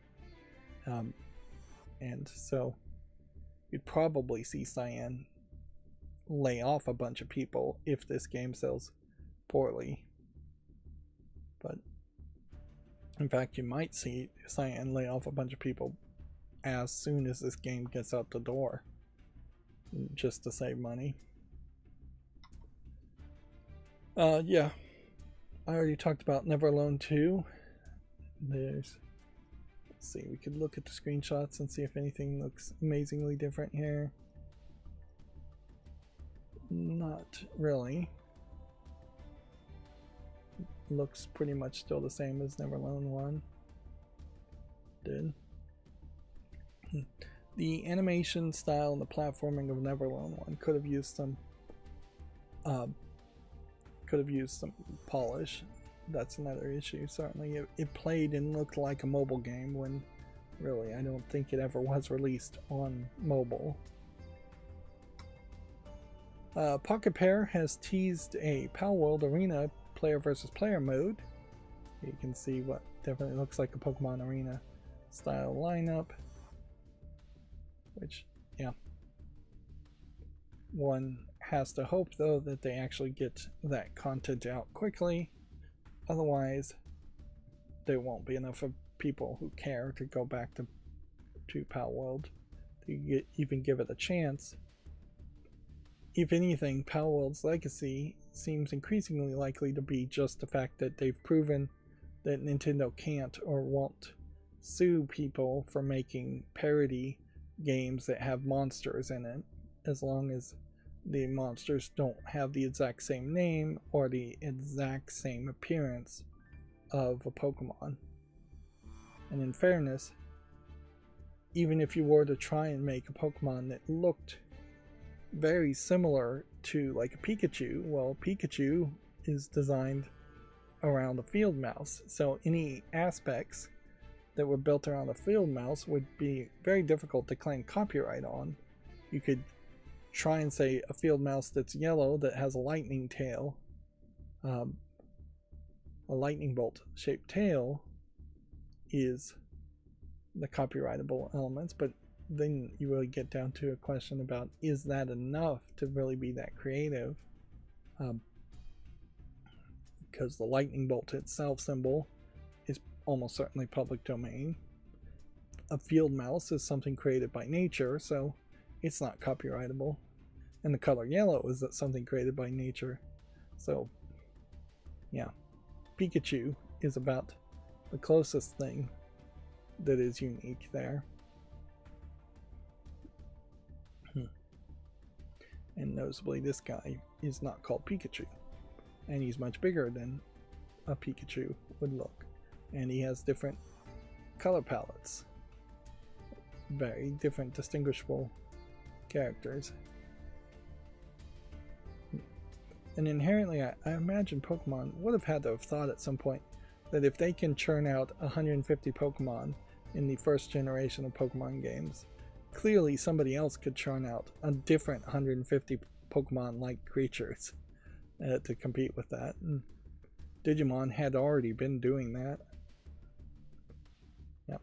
and so you'd probably see Cyan lay off a bunch of people if this game sells poorly. But in fact, you might see Cyan lay off a bunch of people as soon as this game gets out the door, just to save money. Yeah, I already talked about Never Alone 2. Let's see, we could look at the screenshots and see if anything looks amazingly different here. Not really. Looks pretty much still the same as Never Alone 1 did. The animation style and the platforming of Never Alone 1 could have used some polish. That's another issue. Certainly it played and looked like a mobile game when really I don't think it ever was released on mobile. Pocket Pair has teased a Palworld Arena player versus player mode. You can see what definitely looks like a Pokemon Arena style lineup, which, yeah, one has to hope though that they actually get that content out quickly. Otherwise, there won't be enough of people who care to go back to Palworld to even give it a chance. If anything, Palworld's legacy seems increasingly likely to be just the fact that they've proven that Nintendo can't or won't sue people for making parody games that have monsters in it, as long as the monsters don't have the exact same name or the exact same appearance of a Pokemon. And in fairness, even if you were to try and make a Pokemon that looked very similar to like a Pikachu, well, Pikachu is designed around a field mouse, so any aspects that were built around a field mouse would be very difficult to claim copyright on. You could try and say a field mouse that's yellow that has a lightning tail, a lightning bolt shaped tail is the copyrightable elements, but then you really get down to a question about, is that enough to really be that creative? Because the lightning bolt itself symbol is almost certainly public domain. A field mouse is something created by nature, so it's not copyrightable. And the color yellow is something created by nature. So, yeah, Pikachu is about the closest thing that is unique there. And noticeably, this guy is not called Pikachu. And he's much bigger than a Pikachu would look. And he has different color palettes. Very different distinguishable characters. And inherently, I imagine Pokemon would have had to have thought at some point that if they can churn out 150 Pokemon in the first generation of Pokemon games, clearly somebody else could churn out a different 150 Pokemon-like creatures to compete with that. And Digimon had already been doing that. Yep.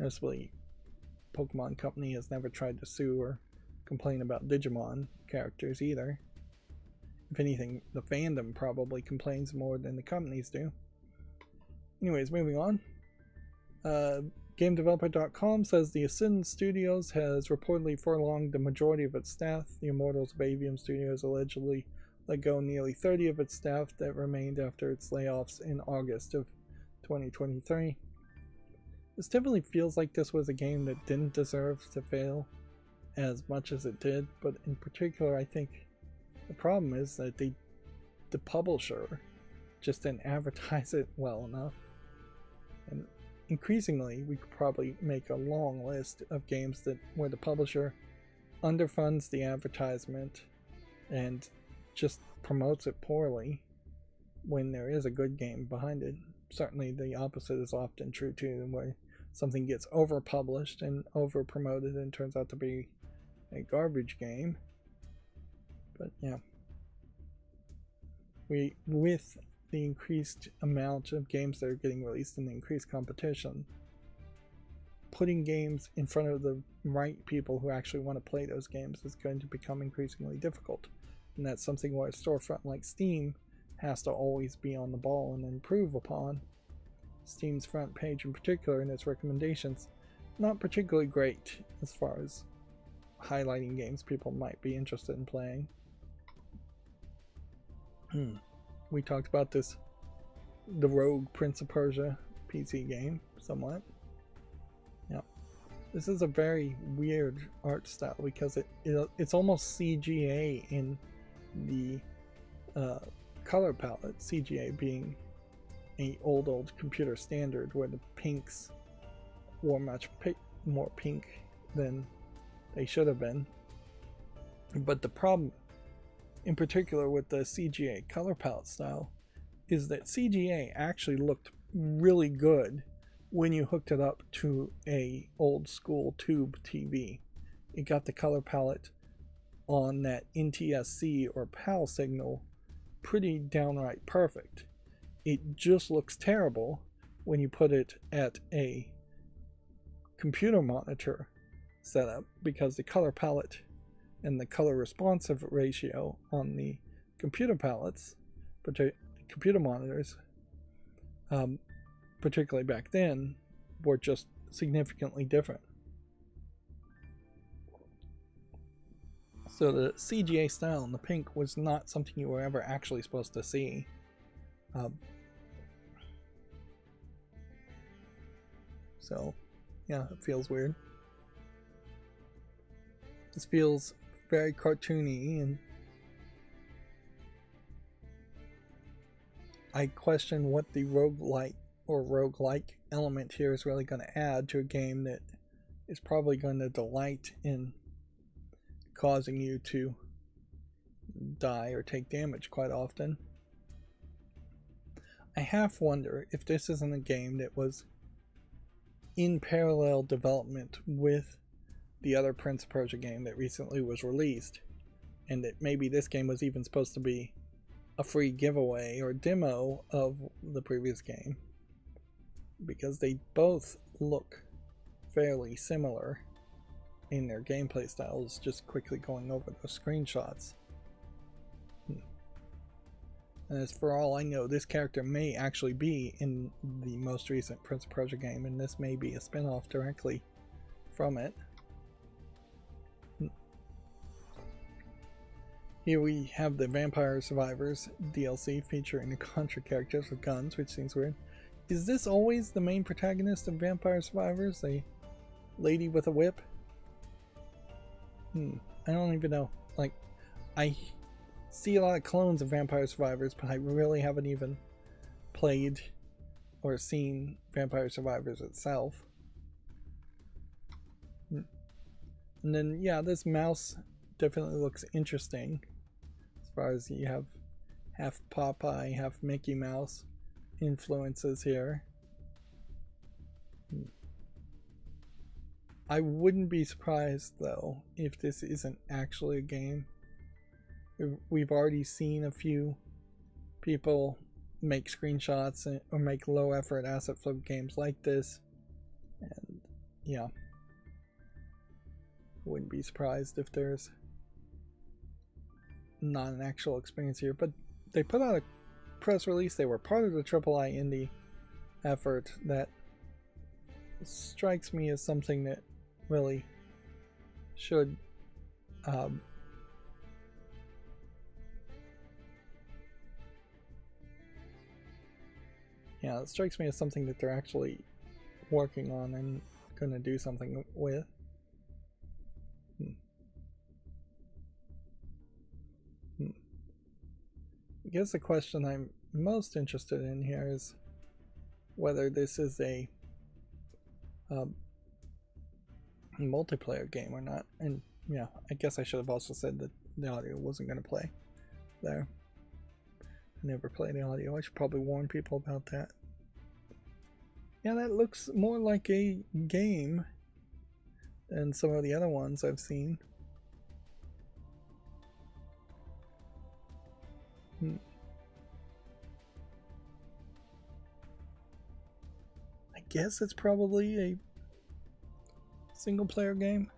Noticeably, Pokemon Company has never tried to sue or complain about Digimon characters either. If anything, the fandom probably complains more than the companies do. Anyways, moving on. GameDeveloper.com says the Ascend Studios has reportedly furlonged the majority of its staff. The Immortals of Avium Studios allegedly let go nearly 30 of its staff that remained after its layoffs in August of 2023. This definitely feels like this was a game that didn't deserve to fail as much as it did, but in particular I think the problem is that the publisher just didn't advertise it well enough. And increasingly, we could probably make a long list of games that where the publisher underfunds the advertisement and just promotes it poorly when there is a good game behind it. Certainly the opposite is often true too, where something gets over-published and over-promoted and turns out to be a garbage game. But yeah, with the increased amount of games that are getting released and the increased competition, putting games in front of the right people who actually want to play those games is going to become increasingly difficult. And that's something where a storefront like Steam has to always be on the ball and improve upon. Steam's front page in particular and its recommendations, not particularly great as far as highlighting games people might be interested in playing. We talked about the Rogue Prince of Persia PC game somewhat. Yeah, this is a very weird art style because it's almost CGA in the color palette. CGA being a old computer standard where the pinks were much more pink than they should have been. But the problem in particular with the CGA color palette style is that CGA actually looked really good when you hooked it up to a old school tube TV. It got the color palette on that NTSC or PAL signal pretty downright perfect. It just looks terrible when you put it at a computer monitor setup because the color palette and the color responsive ratio on the computer palettes, computer monitors, particularly back then, were just significantly different. So the CGA style in the pink was not something you were ever actually supposed to see. So yeah, it feels weird. This feels very cartoony, and I question what the roguelite or roguelike element here is really going to add to a game that is probably going to delight in causing you to die or take damage quite often. I half wonder if this isn't a game that was in parallel development with the other Prince of Persia game that recently was released, and that maybe this game was even supposed to be a free giveaway or demo of the previous game, because they both look fairly similar in their gameplay styles. Just quickly going over those screenshots. And as for all I know, this character may actually be in the most recent Prince of Persia game, and this may be a spin-off directly from it. Here we have the Vampire Survivors DLC featuring the Contra characters with guns, which seems weird. Is this always the main protagonist of Vampire Survivors? A lady with a whip? I don't even know. Like, I see a lot of clones of Vampire Survivors, but I really haven't even played or seen Vampire Survivors itself. And then, yeah, this mouse definitely looks interesting. As far as you have half Popeye, half Mickey Mouse influences here. I wouldn't be surprised though if this isn't actually a game. We've already seen a few people make screenshots or make low effort asset flip games like this, and yeah, wouldn't be surprised if there's not an actual experience here. But they put out a press release. They were part of the AAA indie effort. That strikes me as something that really should yeah, it strikes me as something that they're actually working on and going to do something with. I guess the question I'm most interested in here is whether this is a multiplayer game or not. And yeah, I guess I should have also said that the audio wasn't going to play there. I never play the audio. I should probably warn people about that. Yeah, that looks more like a game than some of the other ones I've seen. I guess it's probably a single player game.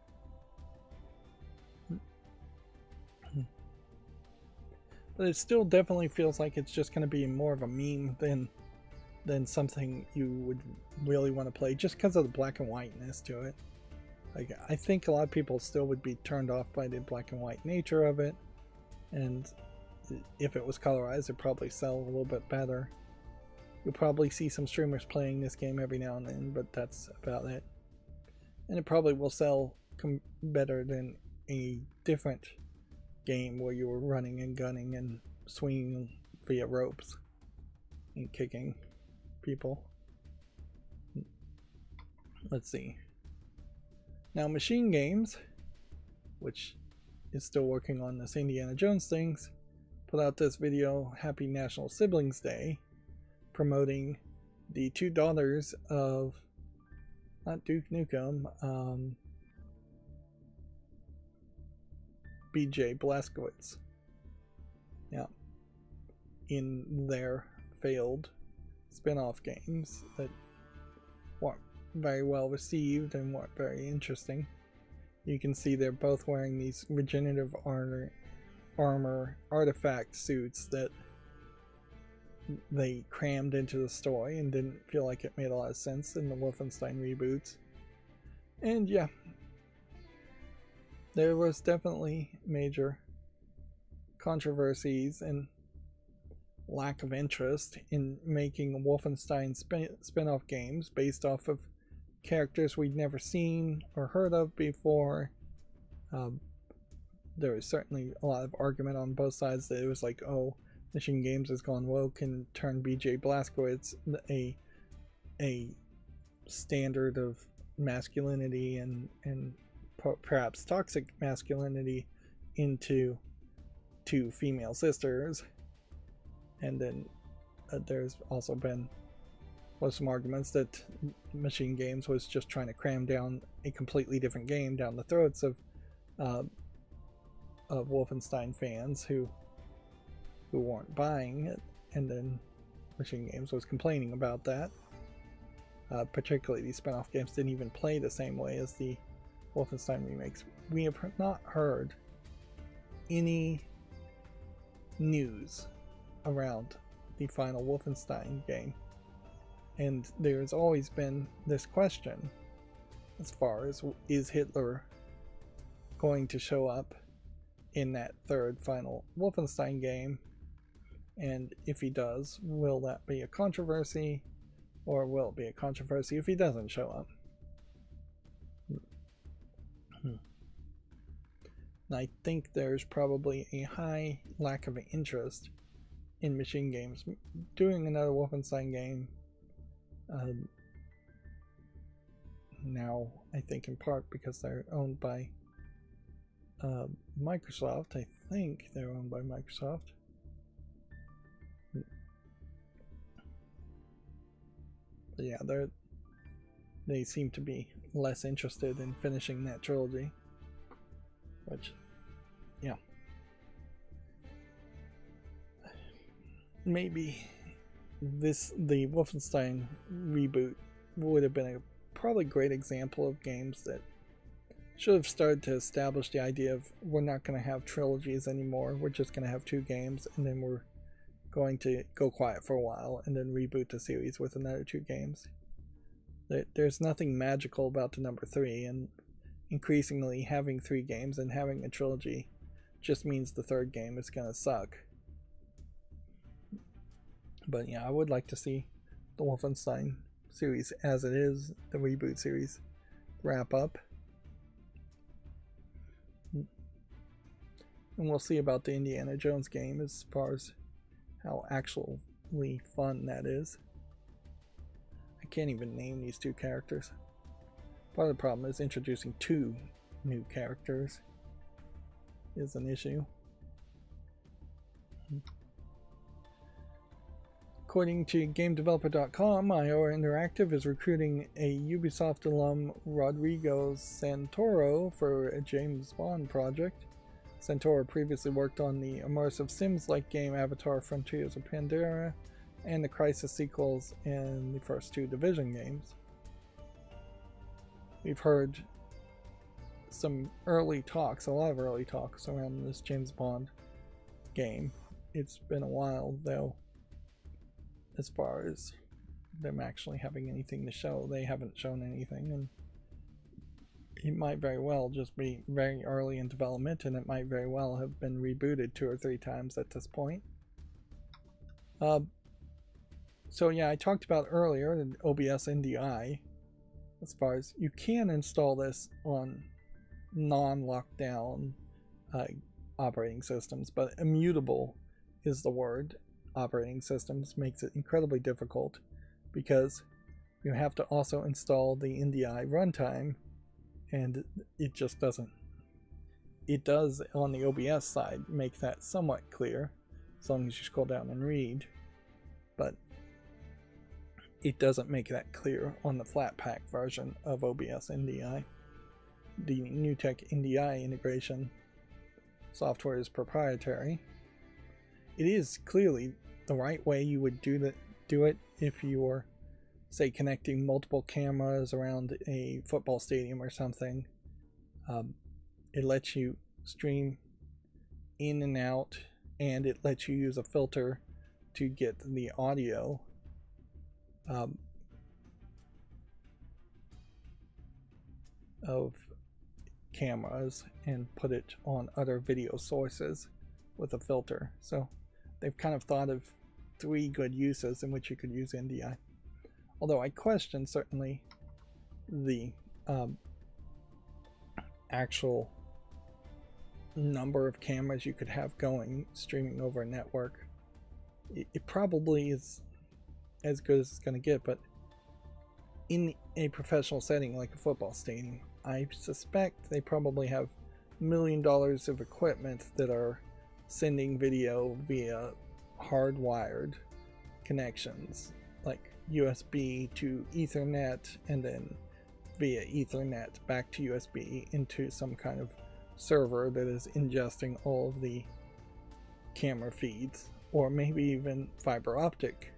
But it still definitely feels like it's just going to be more of a meme than something you would really want to play, just because of the black and whiteness to it. Like, I think a lot of people still would be turned off by the black and white nature of it, and if it was colorized, it'd probably sell a little bit better. You'll probably see some streamers playing this game every now and then, but that's about it. And it probably will sell better than a different game where you were running and gunning and swinging via ropes and kicking people. Let's see. Now, Machine Games, which is still working on this Indiana Jones things, put out this video, Happy National Siblings Day, promoting the two daughters of, not Duke Nukem, BJ Blazkowicz. Yeah. In their failed spin-off games that weren't very well received and weren't very interesting. You can see they're both wearing these regenerative armor artifact suits that they crammed into the story and didn't feel like it made a lot of sense in the Wolfenstein reboots. And yeah, there was definitely major controversies and lack of interest in making Wolfenstein spin-off games based off of characters we'd never seen or heard of before. There was certainly a lot of argument on both sides that it was like, oh, Machine Games has gone woke and turned BJ Blazkowicz, a standard of masculinity and perhaps toxic masculinity, into two female sisters. And then there's also been some arguments that Machine Games was just trying to cram down a completely different game down the throats of Wolfenstein fans who weren't buying it, and then Machine Games was complaining about that. Particularly these spin-off games didn't even play the same way as the Wolfenstein remakes. We have not heard any news around the final Wolfenstein game, and there's always been this question as far as, is Hitler going to show up in that third final Wolfenstein game? And if he does, will that be a controversy, or will it be a controversy if he doesn't show up? And I think there's probably a high lack of interest in Machine Games doing another Wolfenstein game. Now, I think in part because they're owned by Microsoft. I think they're owned by Microsoft. But yeah, they seem to be less interested in finishing that trilogy. Which, yeah. Maybe the Wolfenstein reboot would have been a probably great example of games that should have started to establish the idea of, we're not going to have trilogies anymore, we're just going to have two games, and then we're going to go quiet for a while and then reboot the series with another two games. There's nothing magical about the number 3, and increasingly having 3 games and having a trilogy just means the third game is going to suck. But yeah, I would like to see the Wolfenstein series as it is, the reboot series, wrap up. And we'll see about the Indiana Jones game as far as how actual incredibly fun that is. I can't even name these two characters. Part of the problem is introducing two new characters is an issue. According to GameDeveloper.com, IO Interactive is recruiting a Ubisoft alum Rodrigo Santoro for a James Bond project. Santoro previously worked on the immersive Sims-like game Avatar: Frontiers of Pandora and the Crysis sequels and the first two Division games. We've heard some early talks, a lot of early talks around this James Bond game. It's been a while though, as far as them actually having anything to show. They haven't shown anything, and it might very well just be very early in development, and it might very well have been rebooted 2 or 3 times at this point. So yeah, I talked about earlier the OBS NDI. As far as you can install this on non-lockdown operating systems, but immutable is the word. Operating systems makes it incredibly difficult because you have to also install the NDI runtime, and it just doesn't. It does on the OBS side make that somewhat clear as long as you scroll down and read, but it doesn't make that clear on the Flatpak version of OBS NDI. The NewTek NDI integration software is proprietary. It is clearly the right way you would do it if you were, say, connecting multiple cameras around a football stadium or something. It lets you stream in and out, and it lets you use a filter to get the audio of cameras and put it on other video sources with a filter. So they've kind of thought of 3 good uses in which you could use NDI. Although I question certainly the actual number of cameras you could have going streaming over a network. It probably is as good as it's going to get, but in a professional setting like a football stadium, I suspect they probably have $1 million of equipment that are sending video via hardwired connections, like USB to Ethernet, and then via Ethernet back to USB into some kind of server that is ingesting all of the camera feeds, or maybe even fiber optic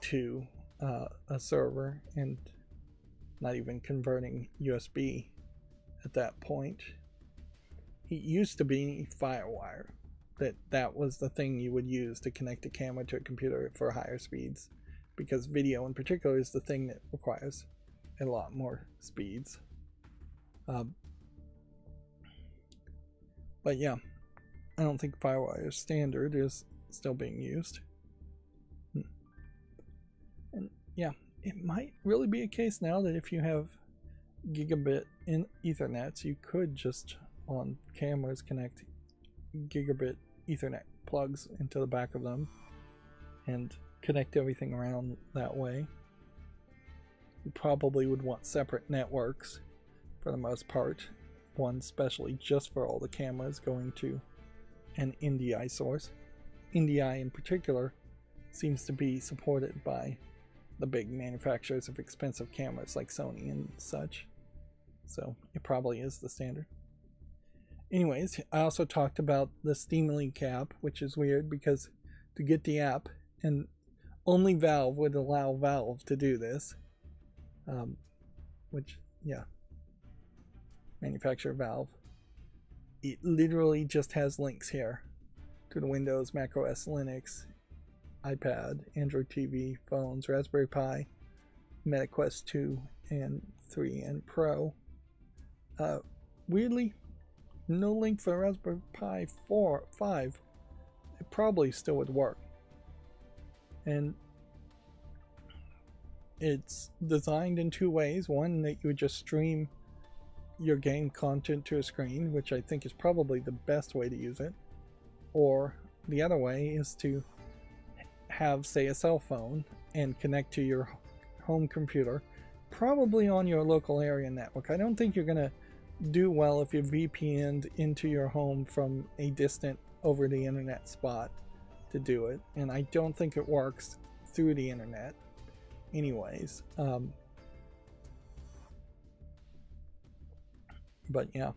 to a server and not even converting USB at that point. It used to be FireWire. That was the thing you would use to connect a camera to a computer for higher speeds, because video in particular is the thing that requires a lot more speeds. But yeah, I don't think FireWire standard is still being used. And yeah, it might really be a case now that if you have gigabit in Ethernets, you could just on cameras connect gigabit Ethernet plugs into the back of them and connect everything around that way. You probably would want separate networks for the most part, one specially just for all the cameras going to an NDI source. NDI in particular seems to be supported by the big manufacturers of expensive cameras like Sony and such, so it probably is the standard. Anyways, I also talked about the Steam Link app, which is weird because to get the app, and only Valve would allow Valve to do this, which, yeah, manufacturer Valve. It literally just has links here to the Windows, Mac OS, Linux, iPad, Android TV, phones, Raspberry Pi, MetaQuest 2 and 3 and Pro. Weirdly, no link for Raspberry Pi 5. It probably still would work. And it's designed in 2 ways. One, that you would just stream your game content to a screen, which I think is probably the best way to use it. Or the other way is to have, say, a cell phone and connect to your home computer, probably on your local area network. I don't think you're going to do well if you VPN'd into your home from a distant over the internet spot to do it, and I don't think it works through the internet anyways. But yeah.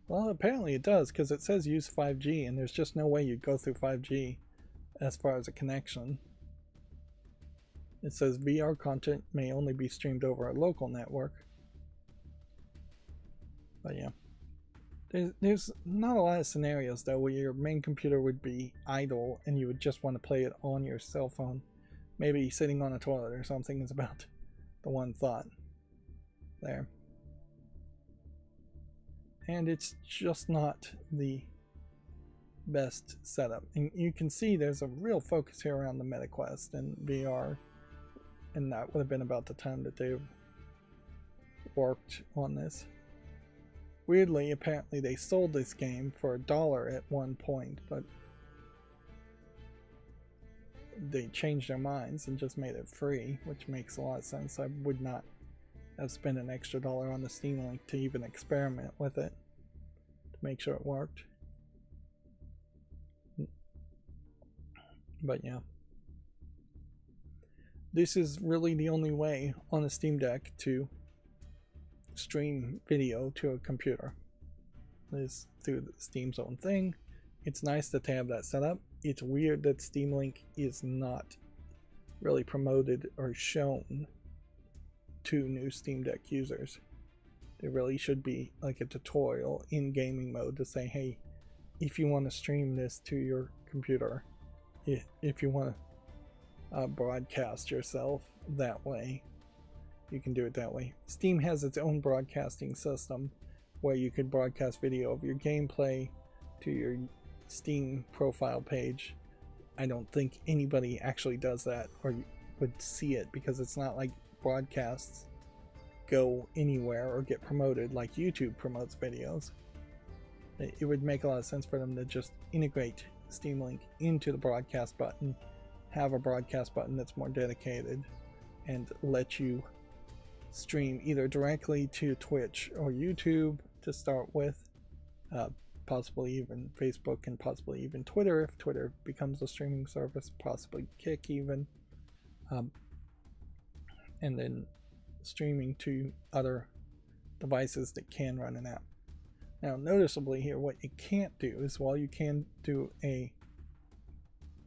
Well, apparently it does, because it says use 5G, and there's just no way you'd go through 5G as far as a connection. It says VR content may only be streamed over a local network. But yeah. There's not a lot of scenarios, though, where your main computer would be idle and you would just want to play it on your cell phone. Maybe sitting on a toilet or something is about the one thought there. And it's just not the best setup. And you can see there's a real focus here around the MetaQuest and VR, and that would have been about the time that they worked on this. Weirdly, apparently they sold this game for $1 at one point, but they changed their minds and just made it free, which makes a lot of sense. I would not have spent an extra $1 on the Steam Link to even experiment with it to make sure it worked. But yeah. This is really the only way on a Steam Deck to stream video to a computer, is through Steam's own thing. It's nice that they have that set up. It's weird that Steam Link is not really promoted or shown to new Steam Deck users. There really should be like a tutorial in gaming mode to say, hey, if you want to stream this to your computer, if you want to broadcast yourself that way, you can do it that way. Steam has its own broadcasting system where you could broadcast video of your gameplay to your Steam profile page. I don't think anybody actually does that or would see it, because it's not like broadcasts go anywhere or get promoted like YouTube promotes videos. It would make a lot of sense for them to just integrate Steam Link into the broadcast button, have a broadcast button that's more dedicated, and let you stream either directly to Twitch or YouTube to start with, possibly even Facebook and possibly even Twitter if Twitter becomes a streaming service, possibly Kick even, and then streaming to other devices that can run an app. Now, noticeably here, what you can't do is, while you can do a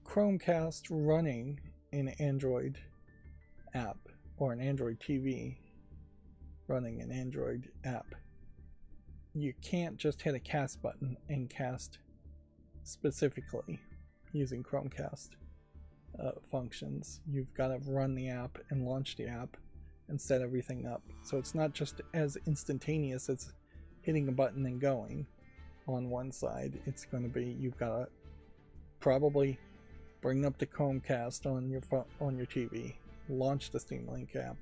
Chromecast running an Android app or an Android TV running an Android app, you can't just hit a cast button and cast specifically using Chromecast functions. You've got to run the app and launch the app and set everything up. So it's not just as instantaneous as hitting a button and going on one side. It's going to be, you've got to probably bring up the Chromecast on your phone, on your TV, launch the Steam Link app.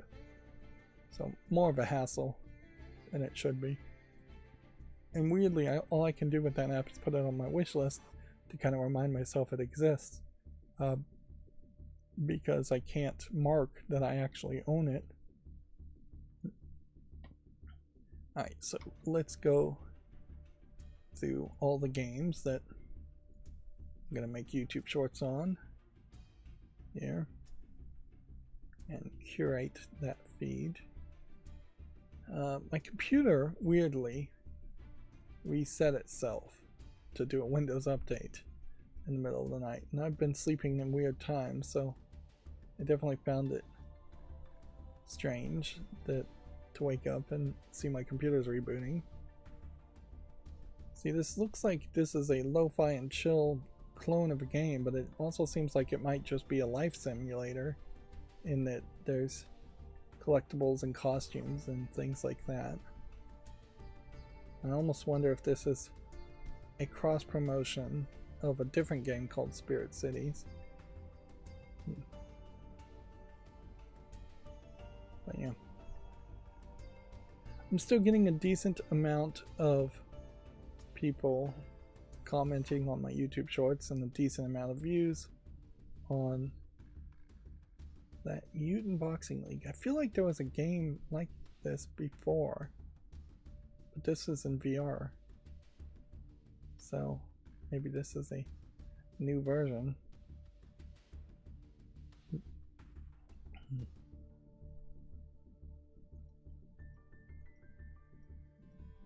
So more of a hassle than it should be. And weirdly, all I can do with that app is put it on my wish list to kind of remind myself it exists, because I can't mark that I actually own it. Alright, so let's go through all the games that I'm going to make YouTube shorts on here and curate that feed. My computer weirdly reset itself to do a Windows update in the middle of the night, and I've been sleeping in weird times, so I definitely found it strange that to wake up and see my computer's rebooting. See, this looks like this is a lo-fi and chill clone of a game, but it also seems like it might just be a life simulator, in that there's collectibles and costumes and things like that. I almost wonder if this is a cross promotion of a different game called Spirit Cities. But yeah. I'm still getting a decent amount of people commenting on my YouTube shorts and a decent amount of views on that Mutant Boxing League. I feel like there was a game like this before, but this is in VR. So maybe this is a new version.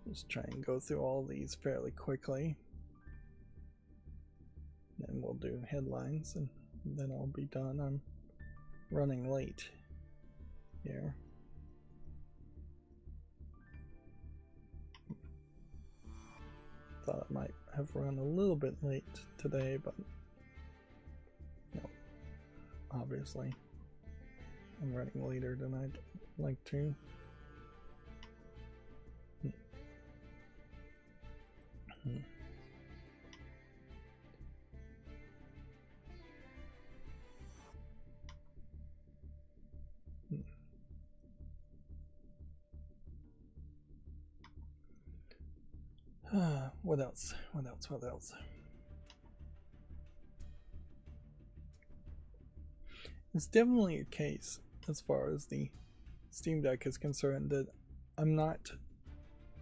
Just try and go through all these fairly quickly. Then we'll do headlines and then I'll be done. I'm running late here. Thought I might have run a little bit late today, but no, obviously I'm running later than I'd like to. What else? What else? What else? It's definitely a case, as far as the Steam Deck is concerned, that I'm not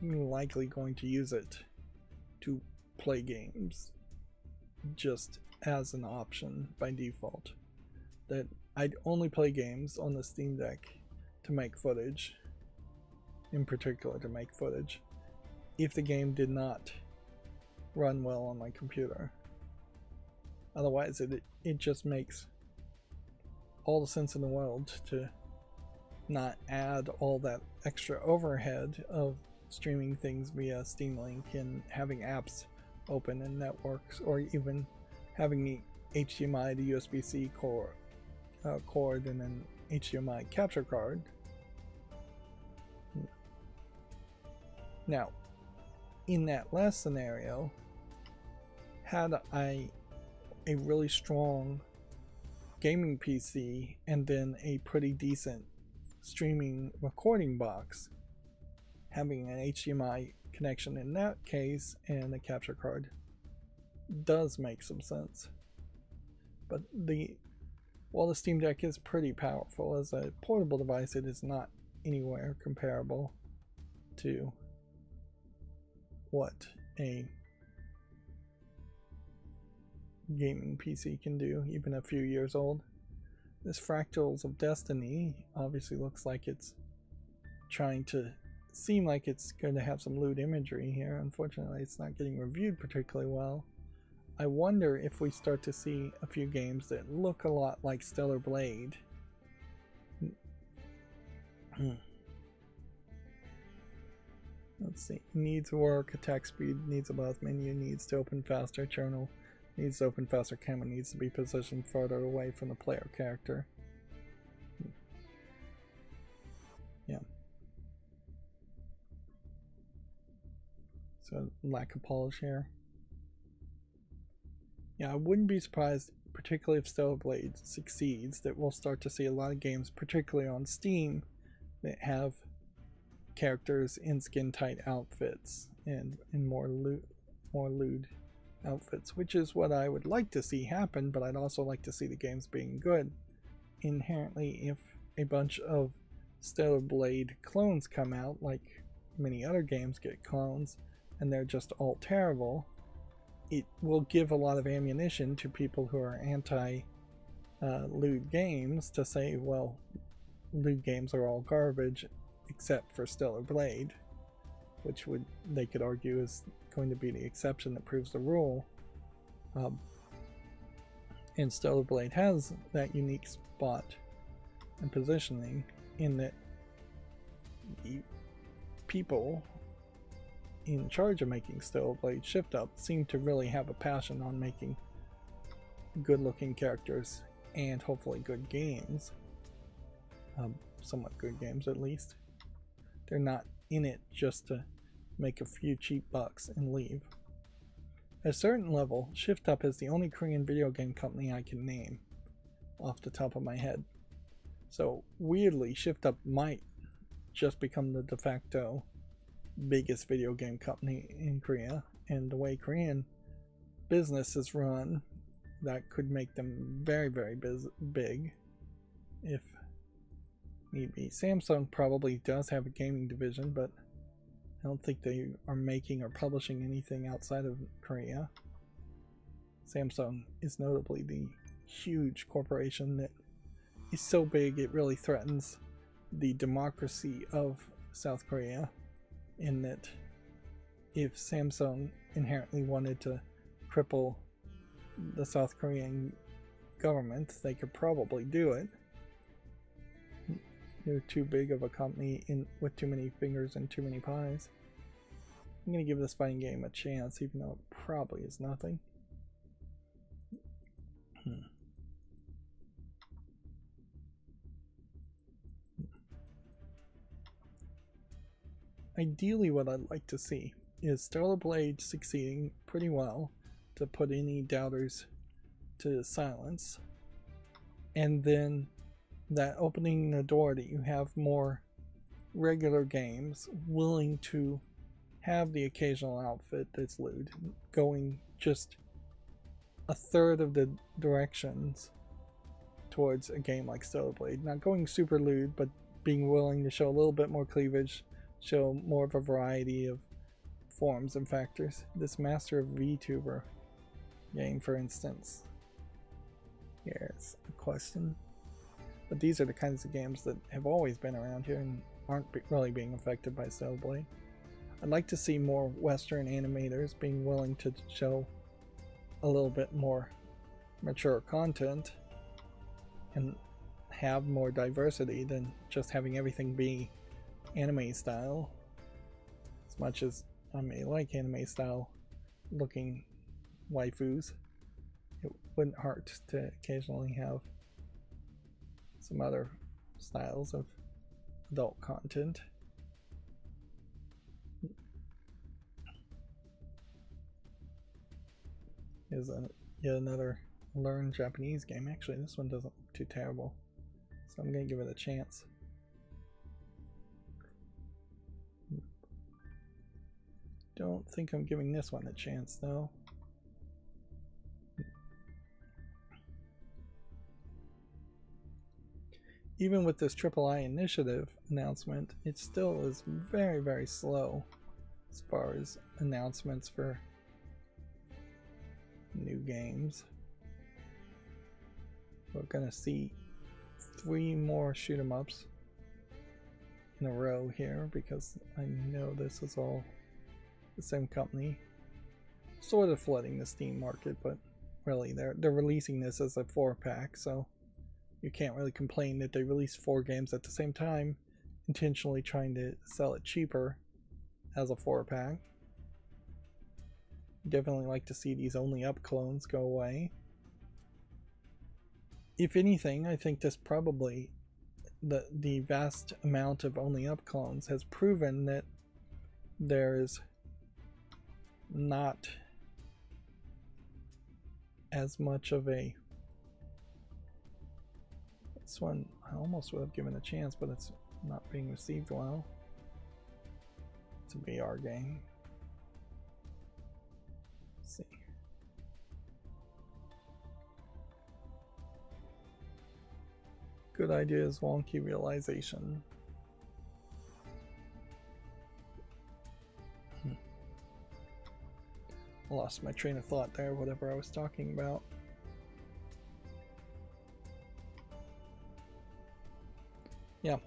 likely going to use it to play games just as an option by default. That I'd only play games on the Steam Deck to make footage, in particular to make footage, if the game did not run well on my computer. Otherwise it just makes all the sense in the world to not add all that extra overhead of streaming things via Steam Link and having apps open in networks, or even having the HDMI to USB-C cord and an HDMI capture card. Now, in that last scenario, had I a really strong gaming PC and then a pretty decent streaming recording box, having an HDMI connection in that case and a capture card does make some sense. But while the Steam Deck is pretty powerful as a portable device, it is not anywhere comparable to what a gaming PC can do, even a few years old. This Fractals of Destiny obviously looks like it's trying to seem like it's going to have some lewd imagery here. Unfortunately, it's not getting reviewed particularly well. I wonder if we start to see a few games that look a lot like Stellar Blade. Let's see. Needs work, attack speed, needs a mouse menu, needs to open faster, journal, needs to open faster, camera needs to be positioned further away from the player character. Yeah. So lack of polish here. Yeah, I wouldn't be surprised, particularly if Stellar Blade succeeds, that we'll start to see a lot of games, particularly on Steam, that have characters in skin-tight outfits and in more lewd outfits, which is what I would like to see happen, but I'd also like to see the games being good. Inherently, if a bunch of Stellar Blade clones come out, like many other games get clones, and they're just all terrible, it will give a lot of ammunition to people who are anti-lewd games to say, well, lewd games are all garbage except for Stellar Blade, which they could argue is going to be the exception that proves the rule. And Stellar Blade has that unique spot and positioning in that the people in charge of making Stellar Blade Shift Up seem to really have a passion on making good looking characters and hopefully good games. Somewhat good games at least. They're not in it just to make a few cheap bucks and leave. At a certain level, Shift Up is the only Korean video game company I can name off the top of my head. So weirdly, Shift Up might just become the de facto biggest video game company in Korea, and the way Korean business is run, that could make them very, very big if need be. Samsung probably does have a gaming division, but I don't think they are making or publishing anything outside of Korea. Samsung is notably the huge corporation that is so big it really threatens the democracy of South Korea, in that if Samsung inherently wanted to cripple the South Korean government, they could probably do it. They're too big of a company with too many fingers and too many pies. I'm going to give this fighting game a chance, even though it probably is nothing. Ideally, what I'd like to see is Stellar Blade succeeding pretty well to put any doubters to silence, and then that opening the door that you have more regular games willing to have the occasional outfit that's lewd, going just a third of the directions towards a game like Stellar Blade. Not going super lewd, but being willing to show a little bit more cleavage, show more of a variety of forms and factors. This Master of VTuber game, for instance. Here's a question. But these are the kinds of games that have always been around here and aren't really being affected by Stellar Blade. I'd like to see more Western animators being willing to show a little bit more mature content and have more diversity than just having everything be anime style. As much as I may like anime style looking waifus, it wouldn't hurt to occasionally have some other styles of adult content. Here's yet another learn Japanese game. Actually, this one doesn't look too terrible, so I'm gonna give it a chance. Don't think I'm giving this one a chance though. Even with this III initiative announcement, it still is very, very slow as far as announcements for new games. We're gonna see 3 more shoot 'em ups in a row here, because I know this is all the same company, sort of flooding the Steam market, but really they're releasing this as a 4-pack, so you can't really complain that they release 4 games at the same time, intentionally trying to sell it cheaper as a 4-pack. Definitely like to see these only up clones go away. If anything, I think this probably, the vast amount of only up clones has proven that there's not as much of a... This one I almost would have given a chance, but it's not being received well. It's a VR game. Let's see. Good ideas, wonky realization. I lost my train of thought there, whatever I was talking about. Yeah.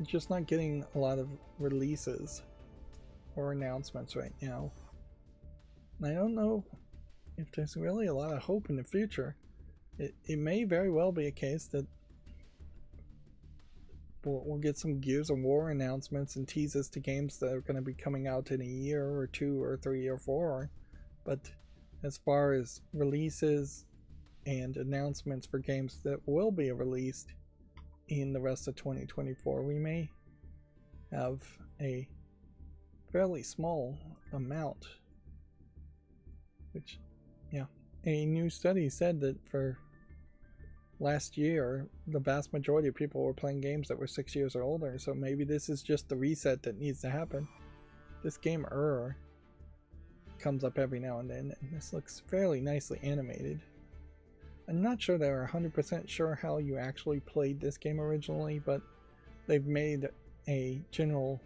Just not getting a lot of releases or announcements right now. And I don't know if there's really a lot of hope in the future. It may very well be a case that we'll get some Gears of War announcements and teases to games that are going to be coming out in a year or 2 or 3 or 4. But as far as releases and announcements for games that will be released in the rest of 2024, we may have a fairly small amount. Which, yeah, a new study said that for last year, the vast majority of people were playing games that were 6 years or older, so maybe this is just the reset that needs to happen. This game, comes up every now and then, and this looks fairly nicely animated. I'm not sure they're 100% sure how you actually played this game originally, but they've made a general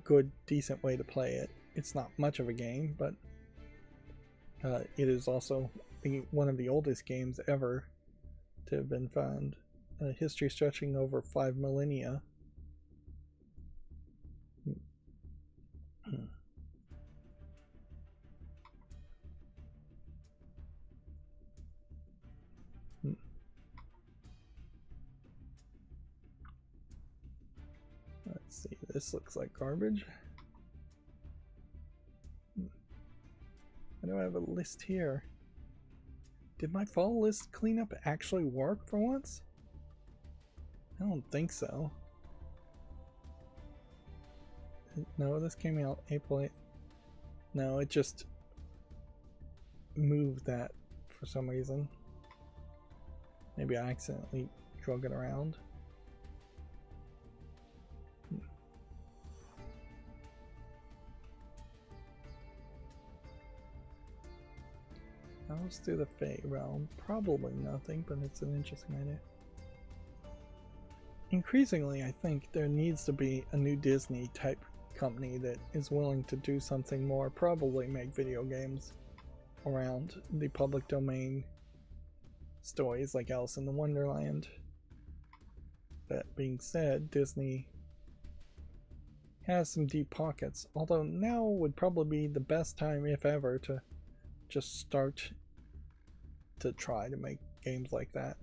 good, decent way to play it. It's not much of a game, but it is also one of the oldest games ever to have been found. History stretching over 5 millennia. Let's see, this looks like garbage. I do have a list here. Did my fall list cleanup actually work for once? I don't think so. No, this came out April 8th. No, it just moved that for some reason. Maybe I accidentally drug it around. Let's do the Fey realm. Probably nothing, but it's an interesting idea. Increasingly, I think there needs to be a new Disney type company that is willing to do something more, probably make video games around the public domain stories like Alice in the Wonderland. That being said, Disney has some deep pockets, although now would probably be the best time, if ever, to just start to try to make games like that.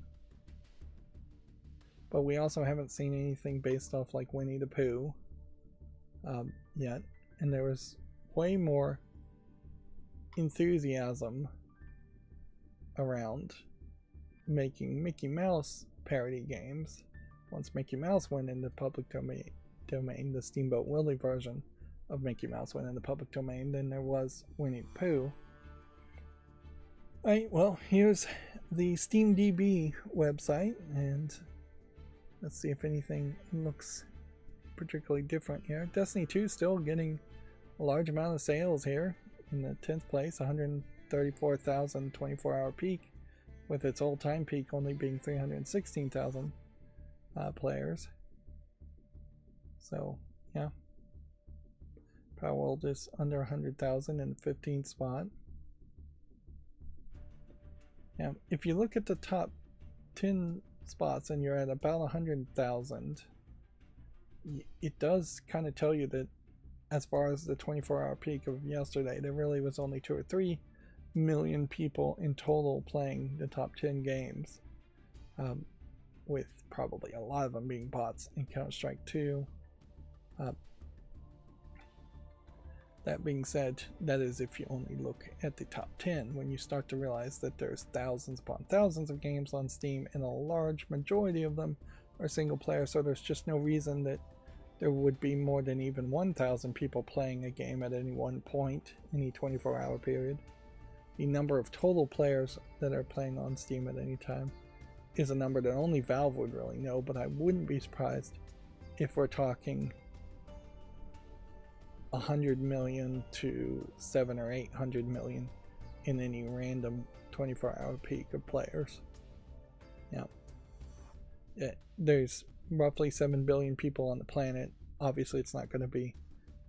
But we also haven't seen anything based off like Winnie the Pooh yet, and there was way more enthusiasm around making Mickey Mouse parody games. Once Mickey Mouse went into public domain, the Steamboat Willie version of Mickey Mouse went into public domain, then there was Winnie the Pooh. Alright, well, here's the SteamDB website, and let's see if anything looks particularly different here. Destiny 2 still getting a large amount of sales here in the 10th place, 134,000 24-hour peak, with its all-time peak only being 316,000 players. So, yeah. Palworld is under 100,000 in the 15th spot. Now, if you look at the top 10 spots and you're at about 100,000, it does kind of tell you that as far as the 24-hour peak of yesterday, there really was only 2 or 3 million people in total playing the top 10 games, with probably a lot of them being bots in Counter-Strike 2. That being said, that is if you only look at the top 10. When you start to realize that there's thousands upon thousands of games on Steam, and a large majority of them are single player, so there's just no reason that there would be more than even 1,000 people playing a game at any one point, any 24-hour period. The number of total players that are playing on Steam at any time is a number that only Valve would really know, but I wouldn't be surprised if we're talking 100 million to 700 or 800 million in any random 24-hour peak of players. Now, there's roughly 7 billion people on the planet. Obviously, it's not going to be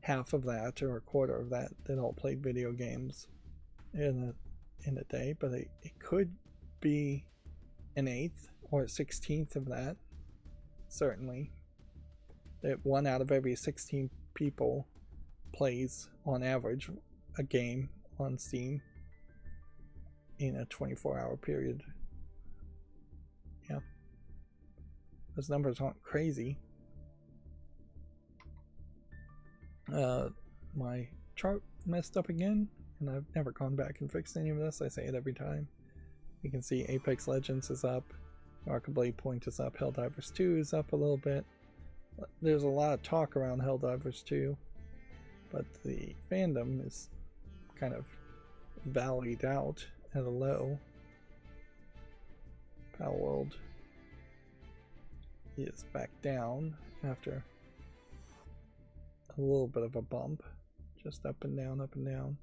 half of that or a quarter of that all played video games in a day, but it could be an 1/8 or a 16th of that. Certainly, that 1 out of every 16 people plays on average a game on Steam in a 24-hour period. Yeah, those numbers aren't crazy. My chart messed up again, and I've never gone back and fixed any of this. I say it every time. You can see Apex Legends is up, Marketblade Point is up, Helldivers 2 is up a little bit. There's a lot of talk around Helldivers 2, but the fandom is kind of valleyed out at a low. Palworld is back down after a little bit of a bump, just up and down, up and down.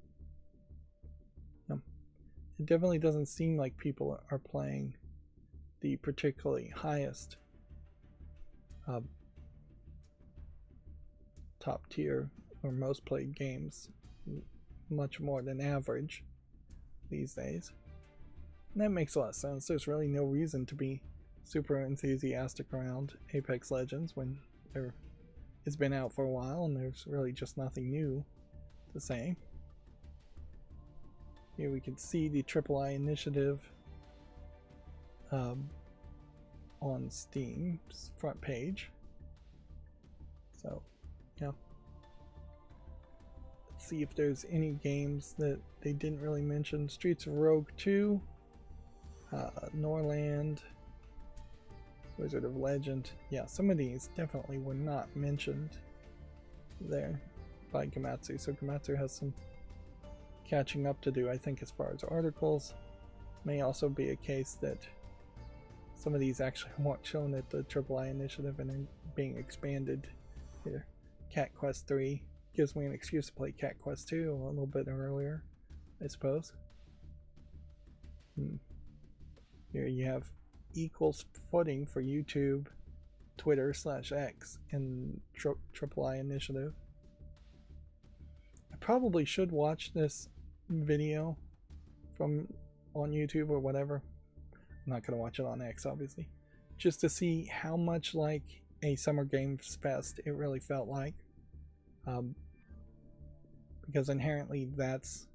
it definitely doesn't seem like people are playing the particularly highest top tier or most played games much more than average these days. And that makes a lot of sense. There's really no reason to be super enthusiastic around Apex Legends when it's been out for a while and there's really just nothing new to say. Here we can see the III initiative on Steam's front page. So, yeah. Let's see if there's any games that they didn't really mention. Streets of Rogue 2, Norland, Wizard of Legend. Yeah, some of these definitely were not mentioned there by Gematsu. So Gematsu has some catching up to do, I think, as far as articles. May also be a case that some of these actually weren't shown at the III initiative and are being expanded here. Cat Quest 3 gives me an excuse to play Cat Quest 2 a little bit earlier, I suppose. Here you have equals footing for YouTube, Twitter /X, and III initiative. I probably should watch this video from on YouTube or whatever. I'm not going to watch it on X, obviously, just to see how much like a Summer Games Fest it really felt like, because inherently that's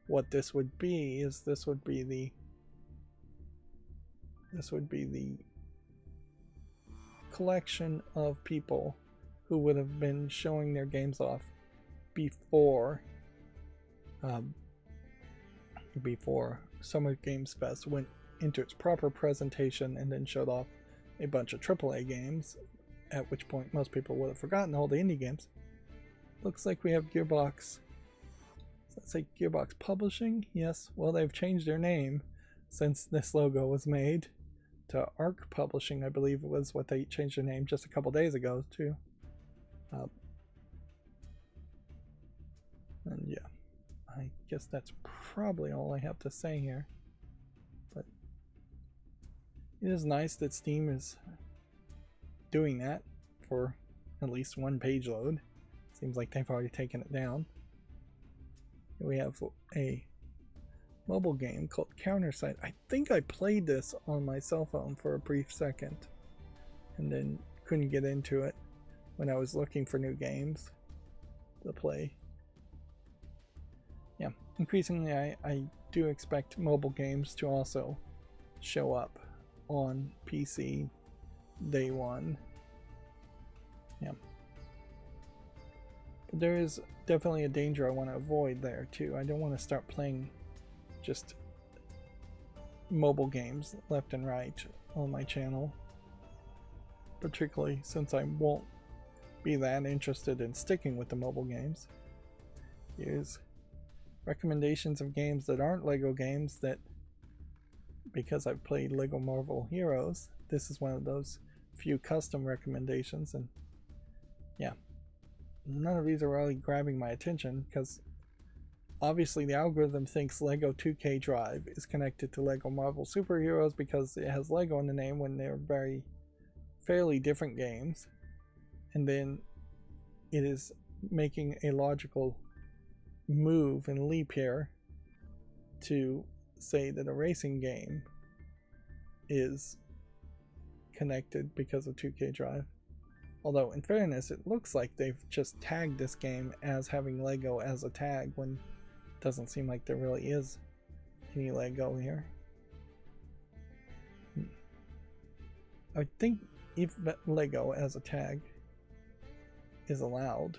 what this would be. This would be the collection of people who would have been showing their games off before Summer Games Fest went into its proper presentation and then showed off a bunch of AAA games, at which point most people would have forgotten all the indie games. Looks like we have Gearbox. Does that say Gearbox Publishing? Yes. Well, they've changed their name since this logo was made to Arc Publishing, I believe was what they changed their name just a couple days ago too. And yeah, I guess that's probably all I have to say here. But it is nice that Steam is doing that for at least one page load. Seems like they've already taken it down. Here we have a mobile game called Countersight. I think I played this on my cell phone for a brief second and then couldn't get into it when I was looking for new games to play. Yeah, increasingly I do expect mobile games to also show up on PC day one. Yeah. But there is definitely a danger I want to avoid there too. I don't want to start playing just mobile games left and right on my channel, particularly since I won't be that interested in sticking with the mobile games. Here's recommendations of games that aren't Lego games that, because I've played Lego Marvel Heroes, this is one of those few custom recommendations, and yeah, none of these are really grabbing my attention because obviously the algorithm thinks Lego 2K Drive is connected to Lego Marvel Superheroes because it has Lego in the name when they're fairly different games, and then it is making a logical move and leap here to say that a racing game is connected because of 2K Drive. Although in fairness, it looks like they've just tagged this game as having Lego as a tag when it doesn't seem like there really is any Lego here. I think if Lego as a tag is allowed,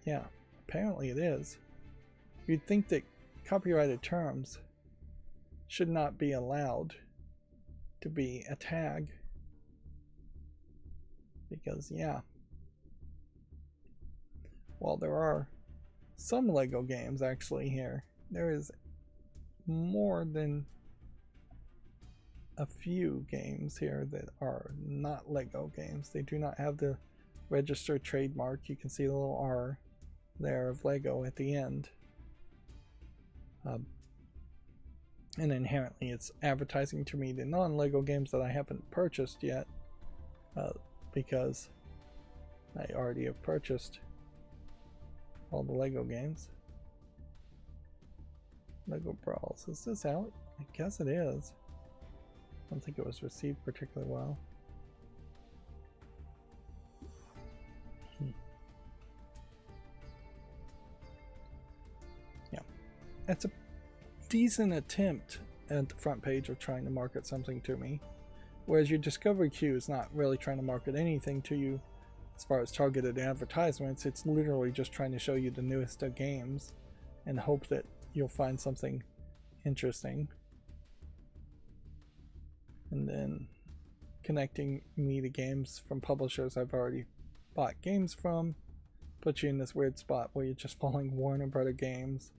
yeah, apparently it is. You'd think that copyrighted terms should not be allowed to be a tag, because yeah, while there are some Lego games actually here, there is more than a few games here that are not Lego games. They do not have the registered trademark. You can see the little R there of Lego at the end. And inherently it's advertising to me the non-Lego games that I haven't purchased yet, because I already have purchased all the Lego games. Lego Brawls, is this out? I guess it is. I don't think it was received particularly well. Yeah, it's a decent attempt at the front page of trying to market something to me, whereas your discovery queue is not really trying to market anything to you as far as targeted advertisements. It's literally just trying to show you the newest of games and hope that you'll find something interesting, and then connecting me to games from publishers I've already bought games from puts you in this weird spot where you're just following Warner Brother games